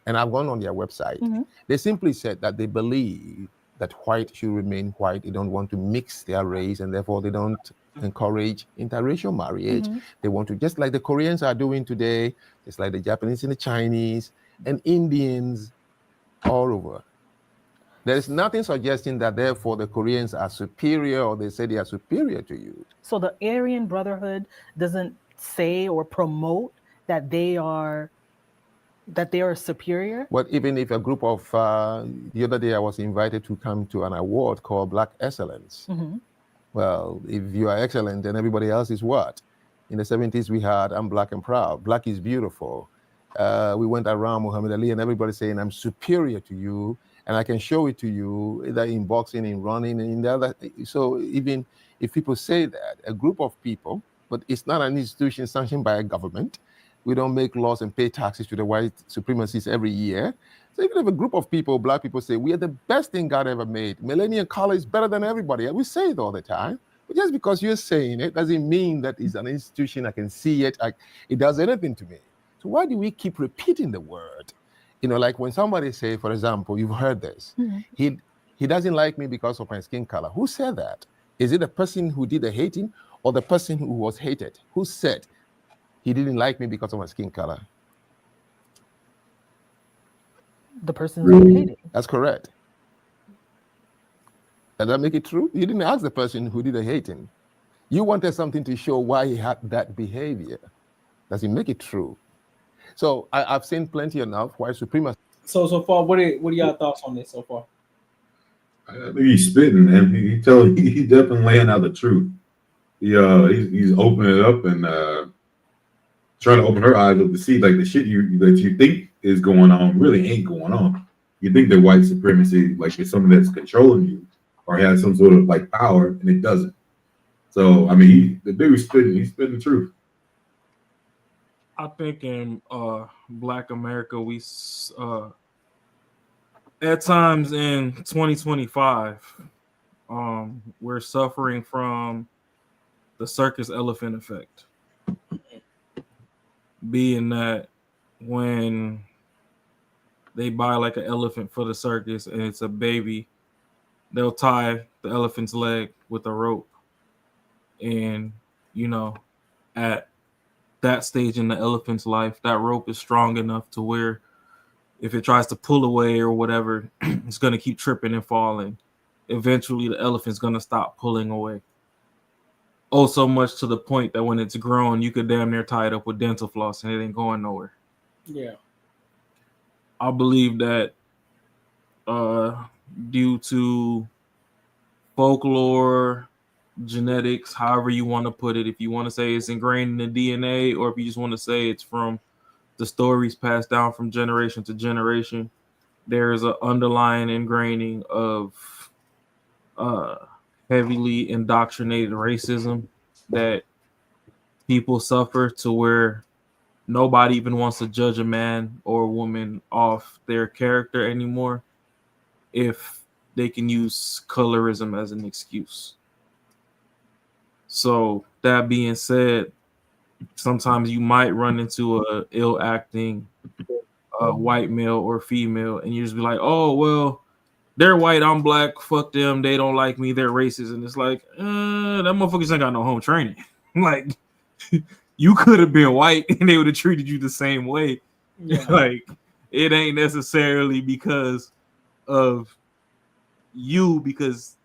Speaker 18: and I've gone on their website. They simply said that they believe that white should remain white. They don't want to mix their race, and therefore they don't encourage interracial marriage. They want to, just like the Koreans are doing today, just like the Japanese and the Chinese and Indians all over. There is nothing suggesting that therefore the Koreans are superior or they say they are superior to you.
Speaker 17: So the Aryan Brotherhood doesn't say or promote that they are superior?
Speaker 18: Well, even if a group of, the other day I was invited to come to an award called Black Excellence. Well, if you are excellent, then everybody else is what? In the 70s we had, I'm black and proud. Black is beautiful. We went around Muhammad Ali and everybody saying, I'm superior to you. And I can show it to you either in boxing, in running, and in the other. So even if people say that, a group of people, but it's not an institution sanctioned by a government. We don't make laws and pay taxes to the white supremacists every year. So even if a group of people, black people, say, we are the best thing God ever made, Millennium College is better than everybody, and we say it all the time. But just because you're saying it doesn't mean that it's an institution, I can see it, it does anything to me. So why do we keep repeating the word? Like when somebody say, for example, you've heard this, he doesn't like me because of my skin color. Who said that? Is it the person who did the hating or the person who was hated? Who said he didn't like me because of my skin color?
Speaker 17: The person who's hating.
Speaker 18: That's correct. Does that make it true? You didn't ask the person who did the hating. You wanted something to show why he had that behavior. Does it make it true? So I've seen plenty enough white supremacy.
Speaker 1: So far, what are y'all thoughts on this so far?
Speaker 3: I think he's spitting, man. He's definitely laying out the truth. He's opening it up and trying to open her eyes up to see like the shit that you think is going on really ain't going on. You think that white supremacy like is something that's controlling you or has some sort of like power, and it doesn't. So I mean, the dude's spitting. He's spitting the truth.
Speaker 4: I think in Black America, we at times in 2025, we're suffering from the circus elephant effect. Being that when they buy like an elephant for the circus and it's a baby, they'll tie the elephant's leg with a rope. And, you know, at that stage in the elephant's life, that rope is strong enough to where if it tries to pull away or whatever, it's going to keep tripping and falling. Eventually, the elephant's going to stop pulling away. Oh, so much to the point that when it's grown, you could damn near tie it up with dental floss and it ain't going nowhere.
Speaker 1: Yeah.
Speaker 4: I believe that due to folklore, genetics, however you want to put it, if you want to say it's ingrained in the DNA, or if you just want to say it's from the stories passed down from generation to generation, there is an underlying ingraining of heavily indoctrinated racism that people suffer to where nobody even wants to judge a man or a woman off their character anymore if they can use colorism as an excuse. So that being said, sometimes you might run into a ill-acting white male or female, and you just be like, "Oh, well, they're white, I'm black. Fuck them. They don't like me. They're racist." And it's like, that motherfuckers ain't got no home training. Like, you could have been white and they would have treated you the same way.
Speaker 1: Yeah.
Speaker 4: Like, it ain't necessarily because of you, because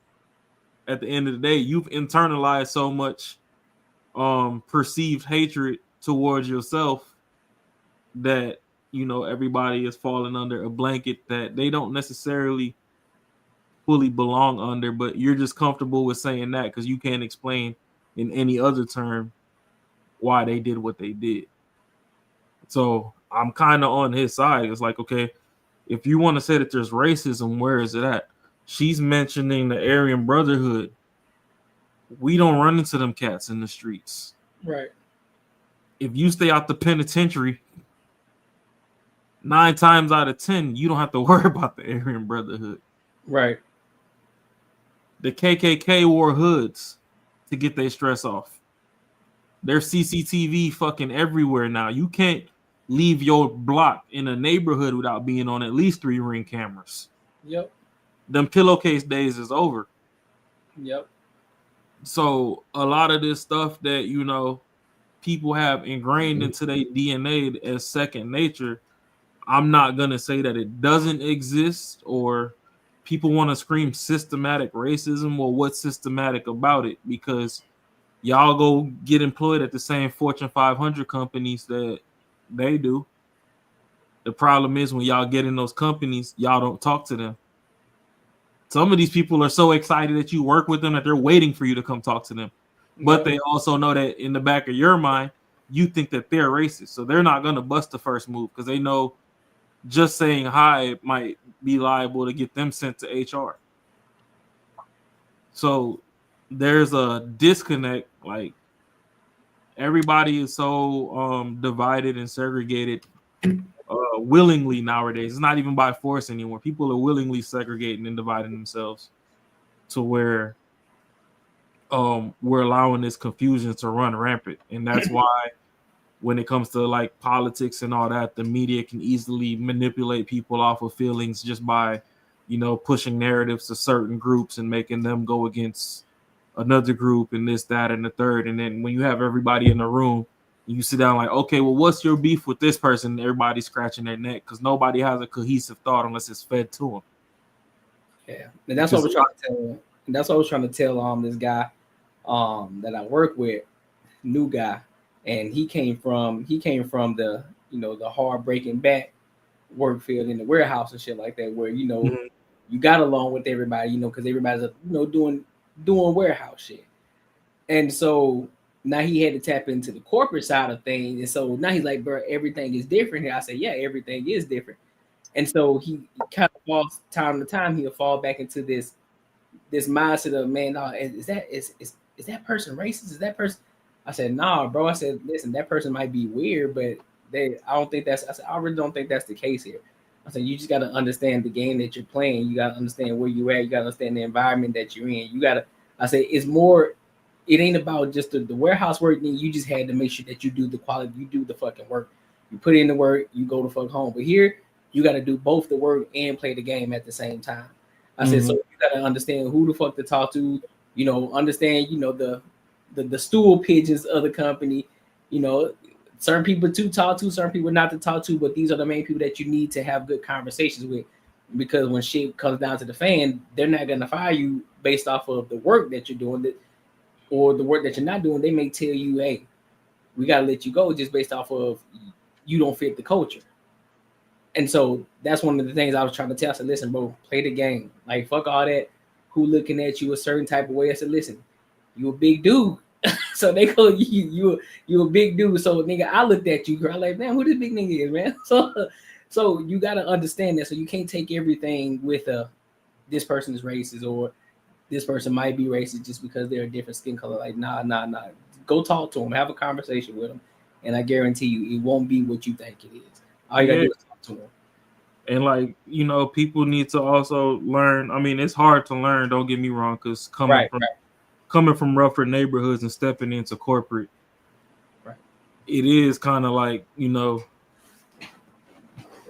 Speaker 4: at the end of the day, you've internalized so much perceived hatred towards yourself that, you know, everybody is falling under a blanket that they don't necessarily fully belong under, but you're just comfortable with saying that because you can't explain in any other term why they did what they did. So I'm kind of on his side. It's like, okay, if you want to say that there's racism, where is it at? She's mentioning the Aryan Brotherhood. We don't run into them cats in the streets.
Speaker 1: Right.
Speaker 4: If you stay out the penitentiary, 9 times out of 10, you don't have to worry about the Aryan Brotherhood.
Speaker 1: Right.
Speaker 4: The KKK wore hoods to get their stress off. There's CCTV fucking everywhere now. You can't leave your block in a neighborhood without being on at least 3 Ring cameras.
Speaker 1: Yep.
Speaker 4: Them pillowcase days is over.
Speaker 1: Yep.
Speaker 4: So a lot of this stuff that, you know, people have ingrained into their DNA as second nature, I'm not going to say that it doesn't exist, or people want to scream systematic racism. Well, what's systematic about it? Because y'all go get employed at the same Fortune 500 companies that they do. The problem is when y'all get in those companies, y'all don't talk to them. Some of these people are so excited that you work with them that they're waiting for you to come talk to them. But they also know that in the back of your mind, you think that they're racist. So they're not going to bust the first move because they know just saying hi might be liable to get them sent to HR. So there's a disconnect. Like, everybody is so divided and segregated willingly nowadays. It's not even by force anymore. People are willingly segregating and dividing themselves to where we're allowing this confusion to run rampant. And that's why when it comes to like politics and all that, the media can easily manipulate people off of feelings just by, you know, pushing narratives to certain groups and making them go against another group and this, that, and the third. And then when you have everybody in the room, you sit down like, okay, well, what's your beef with this person? And everybody's scratching their neck because nobody has a cohesive thought unless it's fed to them.
Speaker 1: Yeah, and that's what we're trying to tell. And that's what I was trying to tell this guy that I work with, new guy, and he came from the, you know, the hard breaking back work field in the warehouse and shit like that, where, you know, you got along with everybody, you know, because everybody's, you know, doing warehouse shit. And so now he had to tap into the corporate side of things. And so now he's like, bro, everything is different here. I said, yeah, everything is different. And so he kind of falls time to time, he'll fall back into this mindset of, man, is that person racist? Is that person? I said, nah, bro. I said, listen, that person might be weird, but I really don't think that's the case here. I said, you just got to understand the game that you're playing. You got to understand where you're at. You got to understand the environment that you're in. I say, it's more, it ain't about just the warehouse work. You just had to make sure that you do the quality, you do the fucking work. You put in the work, you go to fuck home. But here, you got to do both the work and play the game at the same time. I said, so you gotta understand who the fuck to talk to, you know, understand, you know, the stool pigeons of the company, you know, certain people to talk to, certain people not to talk to, but these are the main people that you need to have good conversations with, because when shit comes down to the fan, they're not gonna fire you based off of the work that you're doing, or the work that you're not doing. They may tell you, hey, we gotta let you go just based off of you don't fit the culture. And so that's one of the things I was trying to tell. I said, listen, bro, play the game. Like, fuck all that. Who looking at you a certain type of way? I said, listen, you a big dude. So they call you a big dude. So nigga, I looked at you, girl. I'm like, man, who this big nigga is, man? So you gotta understand that. So you can't take everything with this person is racist or this person might be racist just because they're a different skin color. Like, nah. Go talk to them, have a conversation with them, and I guarantee you, it won't be what you think it is. All you gotta do is talk to them.
Speaker 4: And like, you know, people need to also learn. I mean, it's hard to learn. Don't get me wrong, because coming from rougher neighborhoods and stepping into corporate, it is kind of like, you know,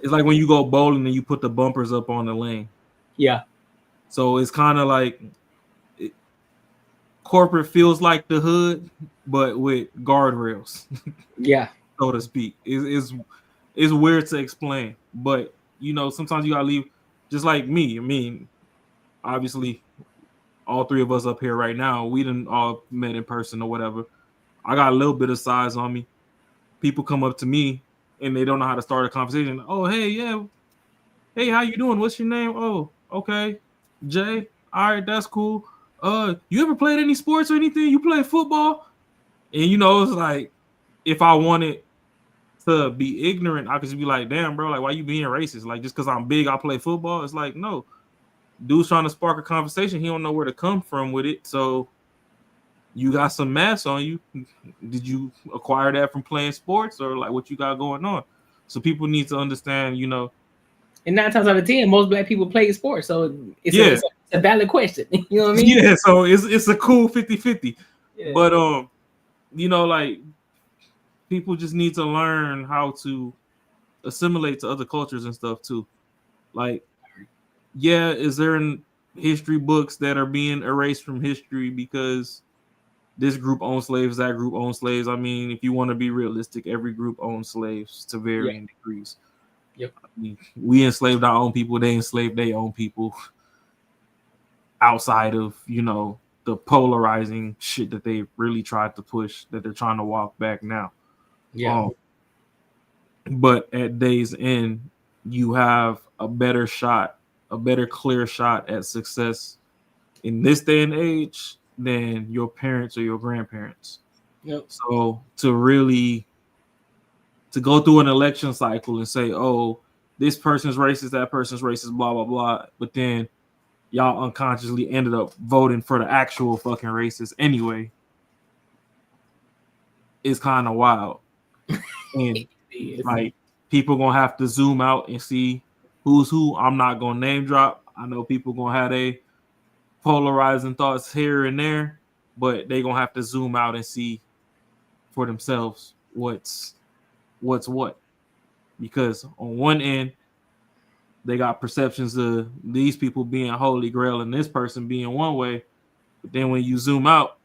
Speaker 4: it's like when you go bowling and you put the bumpers up on the lane.
Speaker 1: Yeah.
Speaker 4: So it's kind of like corporate feels like the hood, but with guardrails.
Speaker 1: Yeah.
Speaker 4: So to speak. It's weird to explain, but you know, sometimes you gotta leave. Just like me. I mean, obviously, all three of us up here right now, we didn't all met in person or whatever. I got a little bit of size on me. People come up to me and they don't know how to start a conversation. Oh, hey, yeah. Hey, how you doing? What's your name? Oh, okay. Jay. All right, that's cool. You ever played any sports or anything? You play football? And you know, it's like, if I wanted to be ignorant, I could just be like, damn, bro, like, why you being racist? Like, just because I'm big, I play football? It's like, no. Dude's trying to spark a conversation. He don't know where to come from with it. So you got some mass on you. Did you acquire that from playing sports, or like what you got going on? So people need to understand, you know.
Speaker 1: And 9 times out of 10, most black people play sports. So it's a valid question. You know what I mean?
Speaker 4: Yeah, so it's a cool 50-50. Yeah. But you know, like, people just need to learn how to assimilate to other cultures and stuff too. Like, yeah, is there in history books that are being erased from history because this group owns slaves, that group owns slaves? I mean, if you want to be realistic, every group owns slaves to varying degrees.
Speaker 1: Yep.
Speaker 4: I mean, we enslaved our own people, they enslaved their own people, outside of, you know, the polarizing shit that they really tried to push, that they're trying to walk back now. Yeah. But at day's end, you have a better clear shot at success in this day and age than your parents or your grandparents.
Speaker 1: Yep.
Speaker 4: So to go through an election cycle and say, oh, this person's racist, that person's racist, blah, blah, blah, but then y'all unconsciously ended up voting for the actual fucking racist anyway, is kind of wild. And like, people gonna have to zoom out and see who's who. I'm not gonna name drop. I know people gonna have their polarizing thoughts here and there, but they gonna have to zoom out and see for themselves what's what. Because on one end, they got perceptions of these people being holy grail and this person being one way, but then when you zoom out,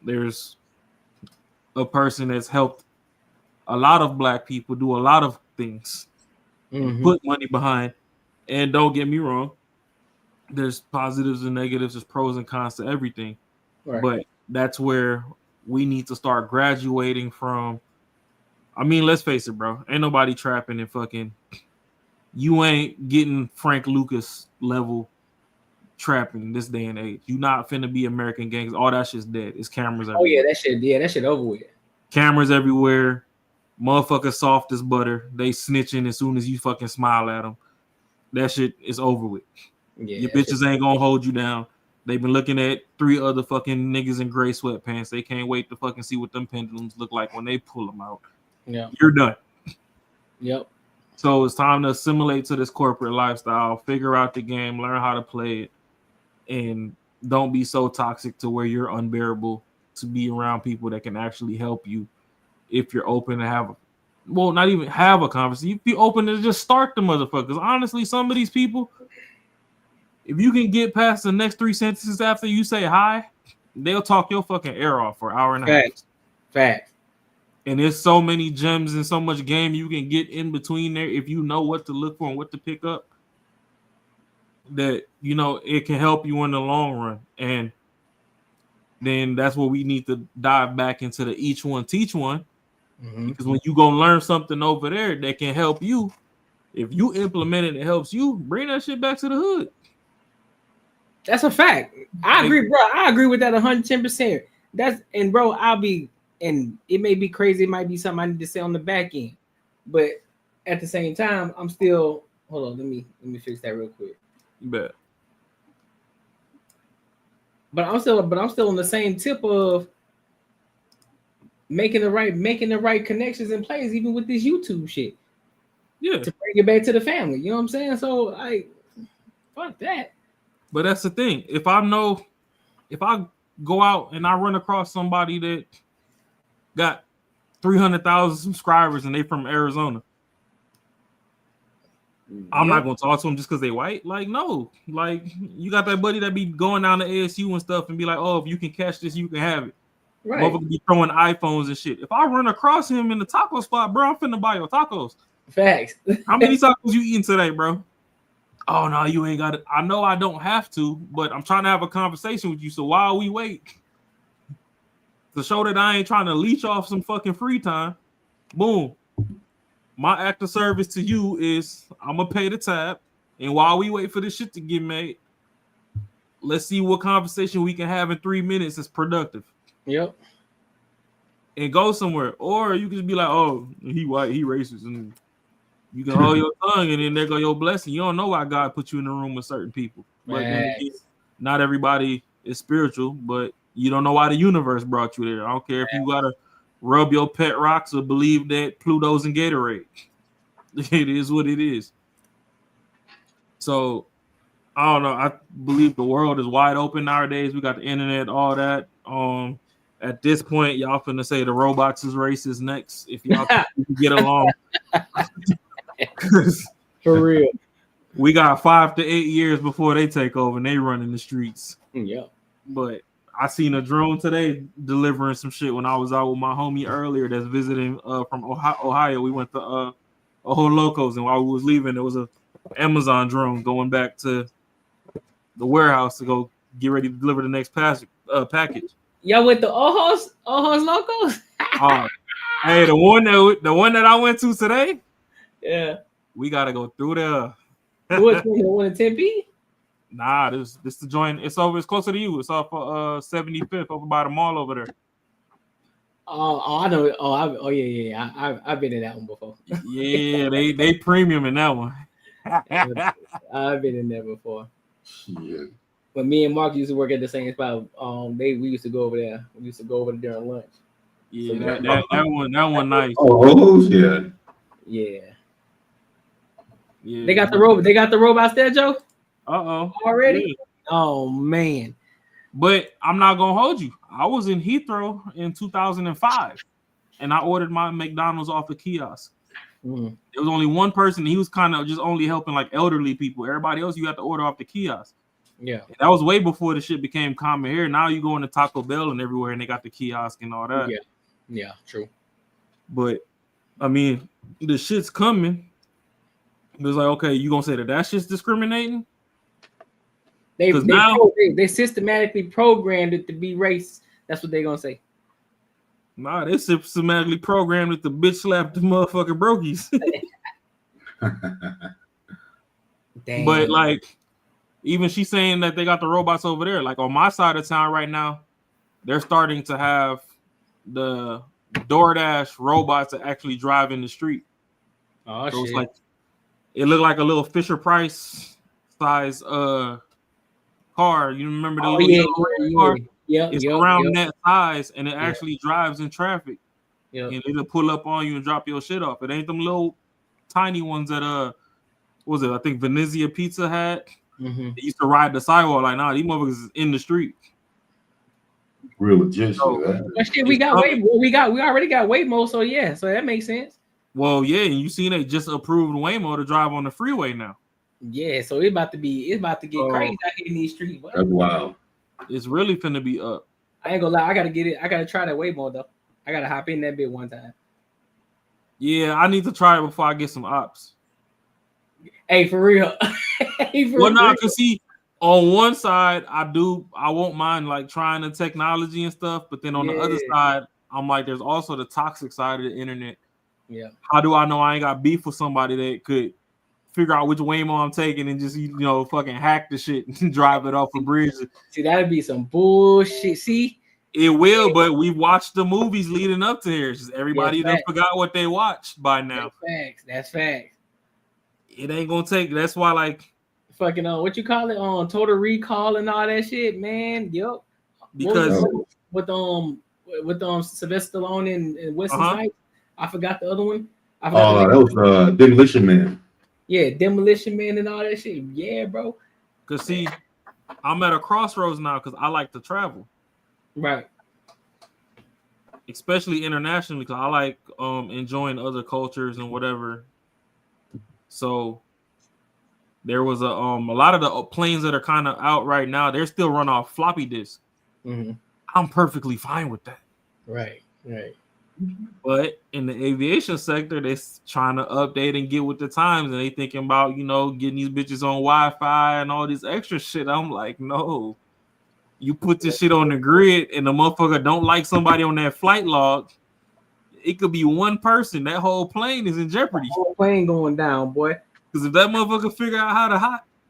Speaker 4: there's a person that's helped a lot of black people do a lot of things, put money behind. And don't get me wrong, there's positives and negatives, there's pros and cons to everything. Right. But that's where we need to start graduating from. I mean, let's face it, bro. Ain't nobody trapping and fucking. You ain't getting Frank Lucas level trapping this day and age. You not finna be American gangs. All that shit's dead. It's cameras everywhere.
Speaker 1: Oh yeah, that shit over with.
Speaker 4: Cameras everywhere. Motherfuckers soft as butter. They snitching as soon as you fucking smile at them. That shit is over with. Yeah, your bitches ain't gonna hold you down. They've been looking at 3 other fucking niggas in gray sweatpants. They can't wait to fucking see what them pendulums look like when they pull them out.
Speaker 1: Yeah,
Speaker 4: you're done.
Speaker 1: Yep.
Speaker 4: So it's time to assimilate to this corporate lifestyle, figure out the game, learn how to play it, and don't be so toxic to where you're unbearable to be around people that can actually help you if you're open to not even have a conversation. You be open to just start the motherfuckers. Honestly, some of these people, If you can get past the next 3 sentences after you say hi, they'll talk your fucking ear off for an hour and a half.
Speaker 1: Facts.
Speaker 4: And there's so many gems and so much game you can get in between there if you know what to look for and what to pick up. That, you know, it can help you in the long run. And then that's what we need to dive back into the each one teach one. Because when you gonna learn something over there that can help you, if you implement it, it helps you, bring that shit back to the hood.
Speaker 1: That's a fact. I agree, bro. I agree with that 110%. Bro, and it may be crazy, it might be something I need to say on the back end. But at the same time, I'm still hold on, let me fix that real quick.
Speaker 4: You bet.
Speaker 1: But I'm still on the same tip of making the right connections and plays, even with this YouTube shit.
Speaker 4: Yeah.
Speaker 1: To bring it back to the family. You know what I'm saying? So fuck that.
Speaker 4: But that's the thing. If I go out and I run across somebody that got 300,000 subscribers and they from Arizona, I'm not gonna talk to them just because they white. Like, no. Like, you got that buddy that be going down to ASU and stuff and be like, oh, if you can catch this, you can have it.
Speaker 1: Right.
Speaker 4: Motherfucker be throwing iPhones and shit. If I run across him in the taco spot, bro, I'm finna buy your tacos.
Speaker 1: Facts.
Speaker 4: How many tacos you eating today, bro? Oh no, you ain't got it. I know I don't have to, but I'm trying to have a conversation with you. So while we wait to show that I ain't trying to leech off some fucking free time, boom. My act of service to you is I'm gonna pay the tab, and while we wait for this shit to get made, let's see what conversation we can have in 3 minutes that's productive.
Speaker 1: Yep.
Speaker 4: And go somewhere, or you can just be like, "Oh, he white, he racist," and you can hold your tongue, and then there go your blessing. You don't know why God put you in the room with certain people, but then again, not everybody is spiritual. But you don't know why the universe brought you there. I don't care if you gotta rub your pet rocks or believe that Pluto's in Gatorade. It is what it is. So I don't know. I believe the world is wide open nowadays. We got the internet, all that. At this point, y'all finna say the robots is racist next. If y'all can get along,
Speaker 1: for real,
Speaker 4: we got 5 to 8 years before they take over and they run in the streets.
Speaker 1: Yeah,
Speaker 4: but I seen a drone today delivering some shit when I was out with my homie earlier that's visiting from Ohio. We went to Ojo Locos, and while we was leaving, there was a Amazon drone going back to the warehouse to go get ready to deliver the next package.
Speaker 1: Y'all with the Ojos Locos?
Speaker 4: Hey, the one that I went to today.
Speaker 1: Yeah,
Speaker 4: we gotta go through there.
Speaker 1: What's the one in Tempe?
Speaker 4: Nah, this the joint. It's closer to you. It's off 75th over by the mall over there.
Speaker 1: Oh, I know. Yeah. I've been in that one before.
Speaker 4: Yeah, they premium in that one.
Speaker 1: I've been in there before.
Speaker 3: Shit.
Speaker 1: But me and Mark used to work at the same spot. We used to go over there. We used to go over there during lunch.
Speaker 4: Yeah, so that one nice.
Speaker 3: Oh yeah.
Speaker 1: Yeah. They got the robot. They got the robots there, Joe. Already? Yeah. Oh man.
Speaker 4: But I'm not gonna hold you. I was in Heathrow in 2005, and I ordered my McDonald's off the kiosk. There was only one person. He was kind of just only helping like elderly people. Everybody else, you have to order off the kiosk.
Speaker 1: Yeah,
Speaker 4: and that was way before the shit became common here. Now you go into Taco Bell and everywhere, and they got the kiosk and all that.
Speaker 1: Yeah, true.
Speaker 4: But I mean, the shit's coming. It was like, okay, you gonna say that shit's discriminating?
Speaker 1: They systematically programmed it to be racist. That's what they're gonna say.
Speaker 4: Nah, they systematically programmed it to bitch slap the motherfucking brokies.
Speaker 1: Damn.
Speaker 4: But like, even she's saying that they got the robots over there. Like on my side of town right now, they're starting to have the DoorDash robots that actually drive in the street.
Speaker 1: Oh
Speaker 4: so
Speaker 1: shit!
Speaker 4: It's like, it looked like a little Fisher Price size car. You remember the little car?
Speaker 1: Yeah,
Speaker 4: it's around that size, and it actually drives in traffic. And it'll pull up on you and drop your shit off. It ain't them little tiny ones that what was it? I think Venezia Pizza had. They used to ride the sidewalk. Like, nah, these motherfuckers is in the street.
Speaker 3: Real legit.
Speaker 1: Shit, we already got Waymo, so yeah, so that makes sense.
Speaker 4: Well, yeah, and you seen they just approved Waymo to drive on the freeway now.
Speaker 1: Yeah, so it's about to get crazy out here in these streets. What?
Speaker 3: That's wild.
Speaker 4: It's really finna be up.
Speaker 1: I ain't gonna lie, I gotta get it. I gotta try that way more though. I gotta hop in that bit one time.
Speaker 4: Yeah, I need to try it before I get some ops.
Speaker 1: Hey, for real.
Speaker 4: Well, no, cause see, on one side, I won't mind like trying the technology and stuff, but then on the other side, I'm like, there's also the toxic side of the internet.
Speaker 1: Yeah.
Speaker 4: How do I know I ain't got beef with somebody that could figure out which Waymo I'm taking and just fucking hack the shit and drive it off a bridge?
Speaker 1: See, that'd be some bullshit. See,
Speaker 4: it will, but we watched the movies leading up to here. It's just everybody done
Speaker 1: facts.
Speaker 4: forgot what they watched by now.
Speaker 1: That's facts. It
Speaker 4: ain't gonna take. That's why, like,
Speaker 1: fucking what you call it on Total Recall and all that shit, man. Yup.
Speaker 4: Because
Speaker 1: with Sylvester Stallone and Wesley Snipes, I forgot the other one.
Speaker 3: That was Demolition Man.
Speaker 1: Yeah, Demolition Man and all that shit. Yeah, bro.
Speaker 4: Cause see, I'm at a crossroads now because I like to travel.
Speaker 1: Right.
Speaker 4: Especially internationally, because I like enjoying other cultures and whatever. So there was a lot of the planes that are kind of out right now, they're still run off floppy disk.
Speaker 1: Mm-hmm.
Speaker 4: I'm perfectly fine with that.
Speaker 1: Right.
Speaker 4: But in the aviation sector, they're trying to update and get with the times, and they thinking about getting these bitches on Wi-Fi and all this extra shit. I'm like, no. You put this shit on the grid and the motherfucker don't like somebody on that flight log, it could be one person. That whole plane is in jeopardy.
Speaker 1: The whole plane going down, boy.
Speaker 4: Because if that motherfucker figure out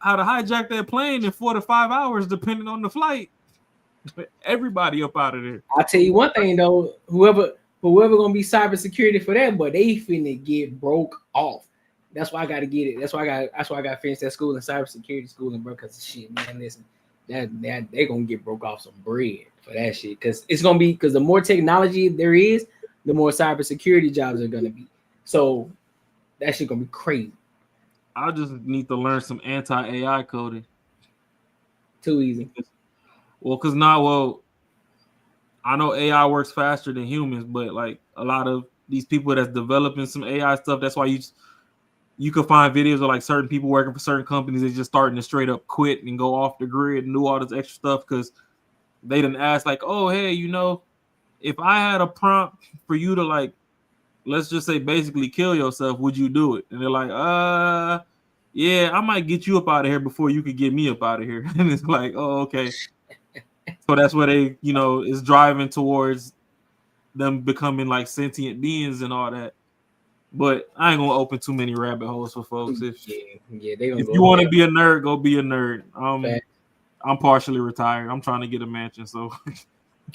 Speaker 4: how to hijack that plane in 4 to 5 hours, depending on the flight, everybody up out of there.
Speaker 1: I'll tell you one thing though, whoever gonna be cybersecurity for that, but they finna get broke off. That's why I gotta get it. That's why I gotta finish that school in cybersecurity school and bro, because shit, man, listen. That they gonna get broke off some bread for that shit, because the more technology there is, the more cybersecurity jobs are gonna be. So that shit gonna be crazy.
Speaker 4: I just need to learn some anti-AI coding.
Speaker 1: Too easy.
Speaker 4: I know AI works faster than humans, but like a lot of these people that's developing some AI stuff, that's why you could find videos of like certain people working for certain companies that just starting to straight up quit and go off the grid and do all this extra stuff because they didn't ask like, oh, hey, if I had a prompt for you to like, let's just say basically kill yourself, would you do it? And they're like, yeah, I might get you up out of here before you could get me up out of here. And it's like, oh, okay. So that's where they, is driving towards them becoming like sentient beings and all that. But I ain't gonna open too many rabbit holes for folks. If you want to be a nerd, go be a nerd. I'm partially retired. I'm trying to get a mansion. So,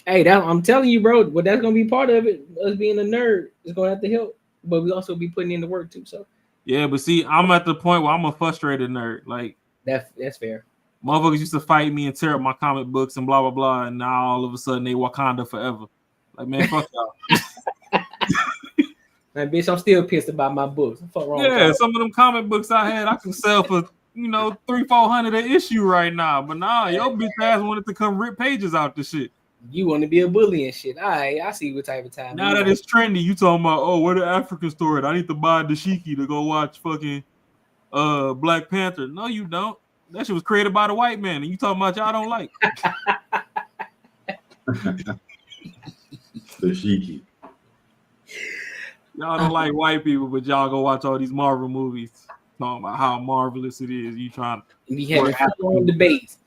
Speaker 1: hey, I'm telling you, bro. But that's gonna be part of it. Us being a nerd is gonna have to help. But we also be putting in the work too. So. Yeah,
Speaker 4: but see, I'm at the point where I'm a frustrated nerd. Like
Speaker 1: that's fair.
Speaker 4: Motherfuckers used to fight me and tear up my comic books and blah blah blah, and now all of a sudden they Wakanda forever. Like, man, fuck y'all.
Speaker 1: Man, bitch, I'm still pissed about my books. Fuck wrong.
Speaker 4: Yeah, some of them comic books I had, I can sell for $300-400 an issue right now. But nah, your bitch ass wanted to come rip pages out the shit.
Speaker 1: You want to be a bully and shit. All right, I see what type of time.
Speaker 4: Now that it's trendy, you talking about, oh, where the African store at? I need to buy dashiki to go watch fucking Black Panther. No, you don't. That shit was created by the white man, and you talking about y'all don't like.
Speaker 3: Dashiki.
Speaker 4: Y'all don't like white people, but y'all go watch all these Marvel movies talking about how marvelous it is. You trying to
Speaker 1: be having full-on debates.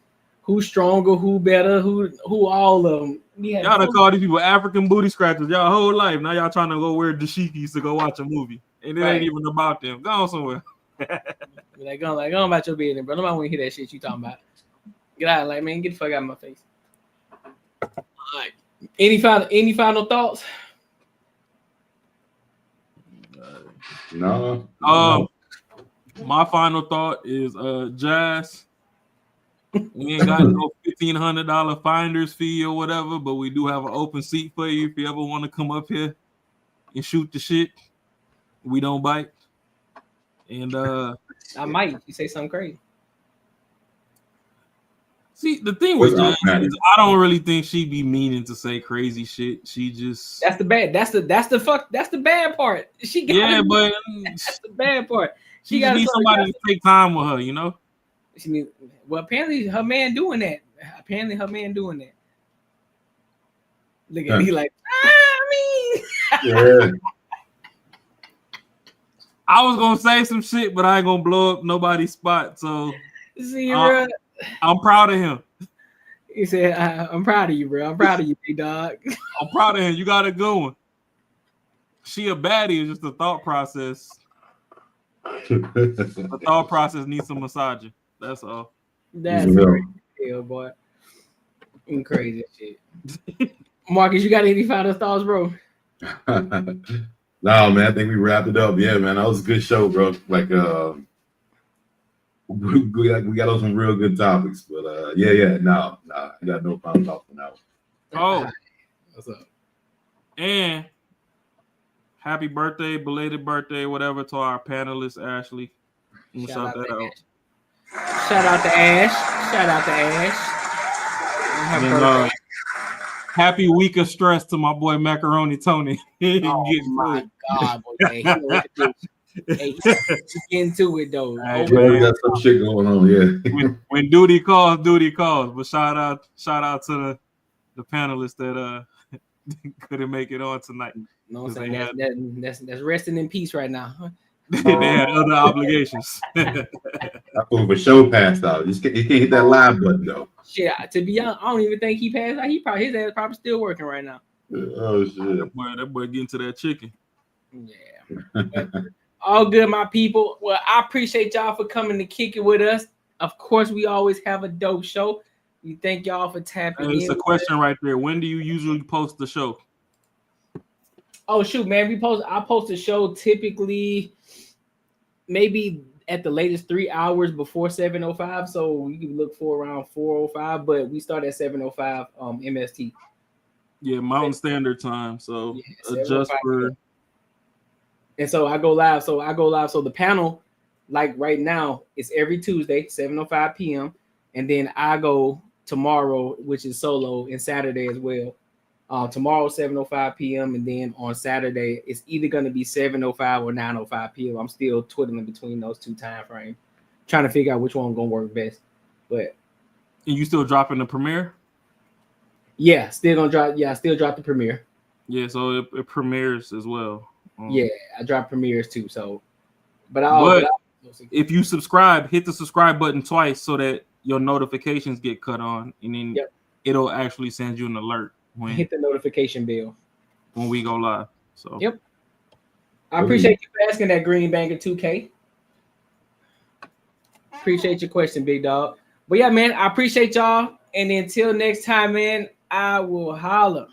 Speaker 1: Who's stronger, who better, who all of them.
Speaker 4: Y'all done call these people African booty scratchers y'all whole life. Now y'all trying to go wear dashikis to go watch a movie. And it ain't even about them. Go on somewhere.
Speaker 1: Go about your business, bro. Nobody want to hear that shit you talking about. Get out, like, man, get the fuck out of my face. All right. Any final thoughts?
Speaker 3: No.
Speaker 4: My final thought is Jazz. We ain't got no $1,500 finder's fee or whatever, but we do have an open seat for you if you ever want to come up here and shoot the shit. We don't bite. And
Speaker 1: I might. You say something crazy.
Speaker 4: See, the thing with Jazz is I don't really think she be meaning to say crazy shit. She just
Speaker 1: that's the bad part. She got
Speaker 4: but
Speaker 1: that's the bad part. She
Speaker 4: just needs somebody to take time with her, you know.
Speaker 1: Well, apparently her man doing that. Look at he like.
Speaker 3: Yeah.
Speaker 4: I was gonna say some shit, but I ain't gonna blow up nobody's spot. So I'm proud of him.
Speaker 1: He said, "I'm proud of you, bro. I'm proud of you, big dog."
Speaker 4: I'm proud of him. You got a good one. She a baddie. It's just the thought process. The thought process needs some massaging. That's all.
Speaker 1: That's crazy, hell, boy. Crazy shit. Marcus, you got any final thoughts, bro?
Speaker 3: No, man. I think we wrapped it up. Yeah, man. That was a good show, bro. Like, we got on some real good topics. But no, I got no final thoughts for now.
Speaker 4: Oh,
Speaker 1: what's up?
Speaker 4: And happy birthday, belated birthday, whatever, to our panelist Ashley. Shout that out.
Speaker 1: Shout out to Ash.
Speaker 4: And, happy week of stress to my boy Macaroni Tony.
Speaker 1: Oh my God, boy. Hey, he's into it though.
Speaker 3: We got some shit going on, yeah.
Speaker 4: when duty calls. But shout out to the panelists that couldn't make it on tonight.
Speaker 1: No, I'm saying that's resting in peace right now.
Speaker 4: They had other obligations.
Speaker 3: That fool for show passed out. He can't hit that live button though.
Speaker 1: Shit, to be honest, I don't even think he passed out. His ass probably still working right now.
Speaker 3: Oh shit!
Speaker 4: That boy getting to that chicken.
Speaker 1: Yeah. All good, my people. Well, I appreciate y'all for coming to kick it with us. Of course, we always have a dope show. We thank y'all for tapping in.
Speaker 4: It's a question right there. When do you usually post the show?
Speaker 1: Oh shoot, man! I post the show typically maybe at the latest 3 hours before 7:05. So you can look for around 4:05, but we start at 7:05 MST.
Speaker 4: Yeah, Mountain Standard Time. So adjust for.
Speaker 1: And so I go live. So the panel, like right now, it's every Tuesday, 7:05 p.m. And then I go tomorrow, which is solo, and Saturday as well. Tomorrow, 7:05 p.m. And then on Saturday, it's either going to be 7:05 or 9:05 p.m. I'm still twiddling between those two time frames, trying to figure out which one going to work best. But
Speaker 4: and you still dropping the premiere?
Speaker 1: Yeah, still gonna drop. Yeah, I still drop the premiere.
Speaker 4: Yeah, so it premieres as well.
Speaker 1: Yeah, I drop premieres too. So, but
Speaker 4: if you subscribe, hit the subscribe button twice so that your notifications get cut on, and then it'll actually send you an alert when
Speaker 1: hit the notification bell
Speaker 4: when we go live. So
Speaker 1: I appreciate you for asking that Green Banger 2K. Appreciate your question, big dog. But yeah, man, I appreciate y'all. And until next time, man, I will holler.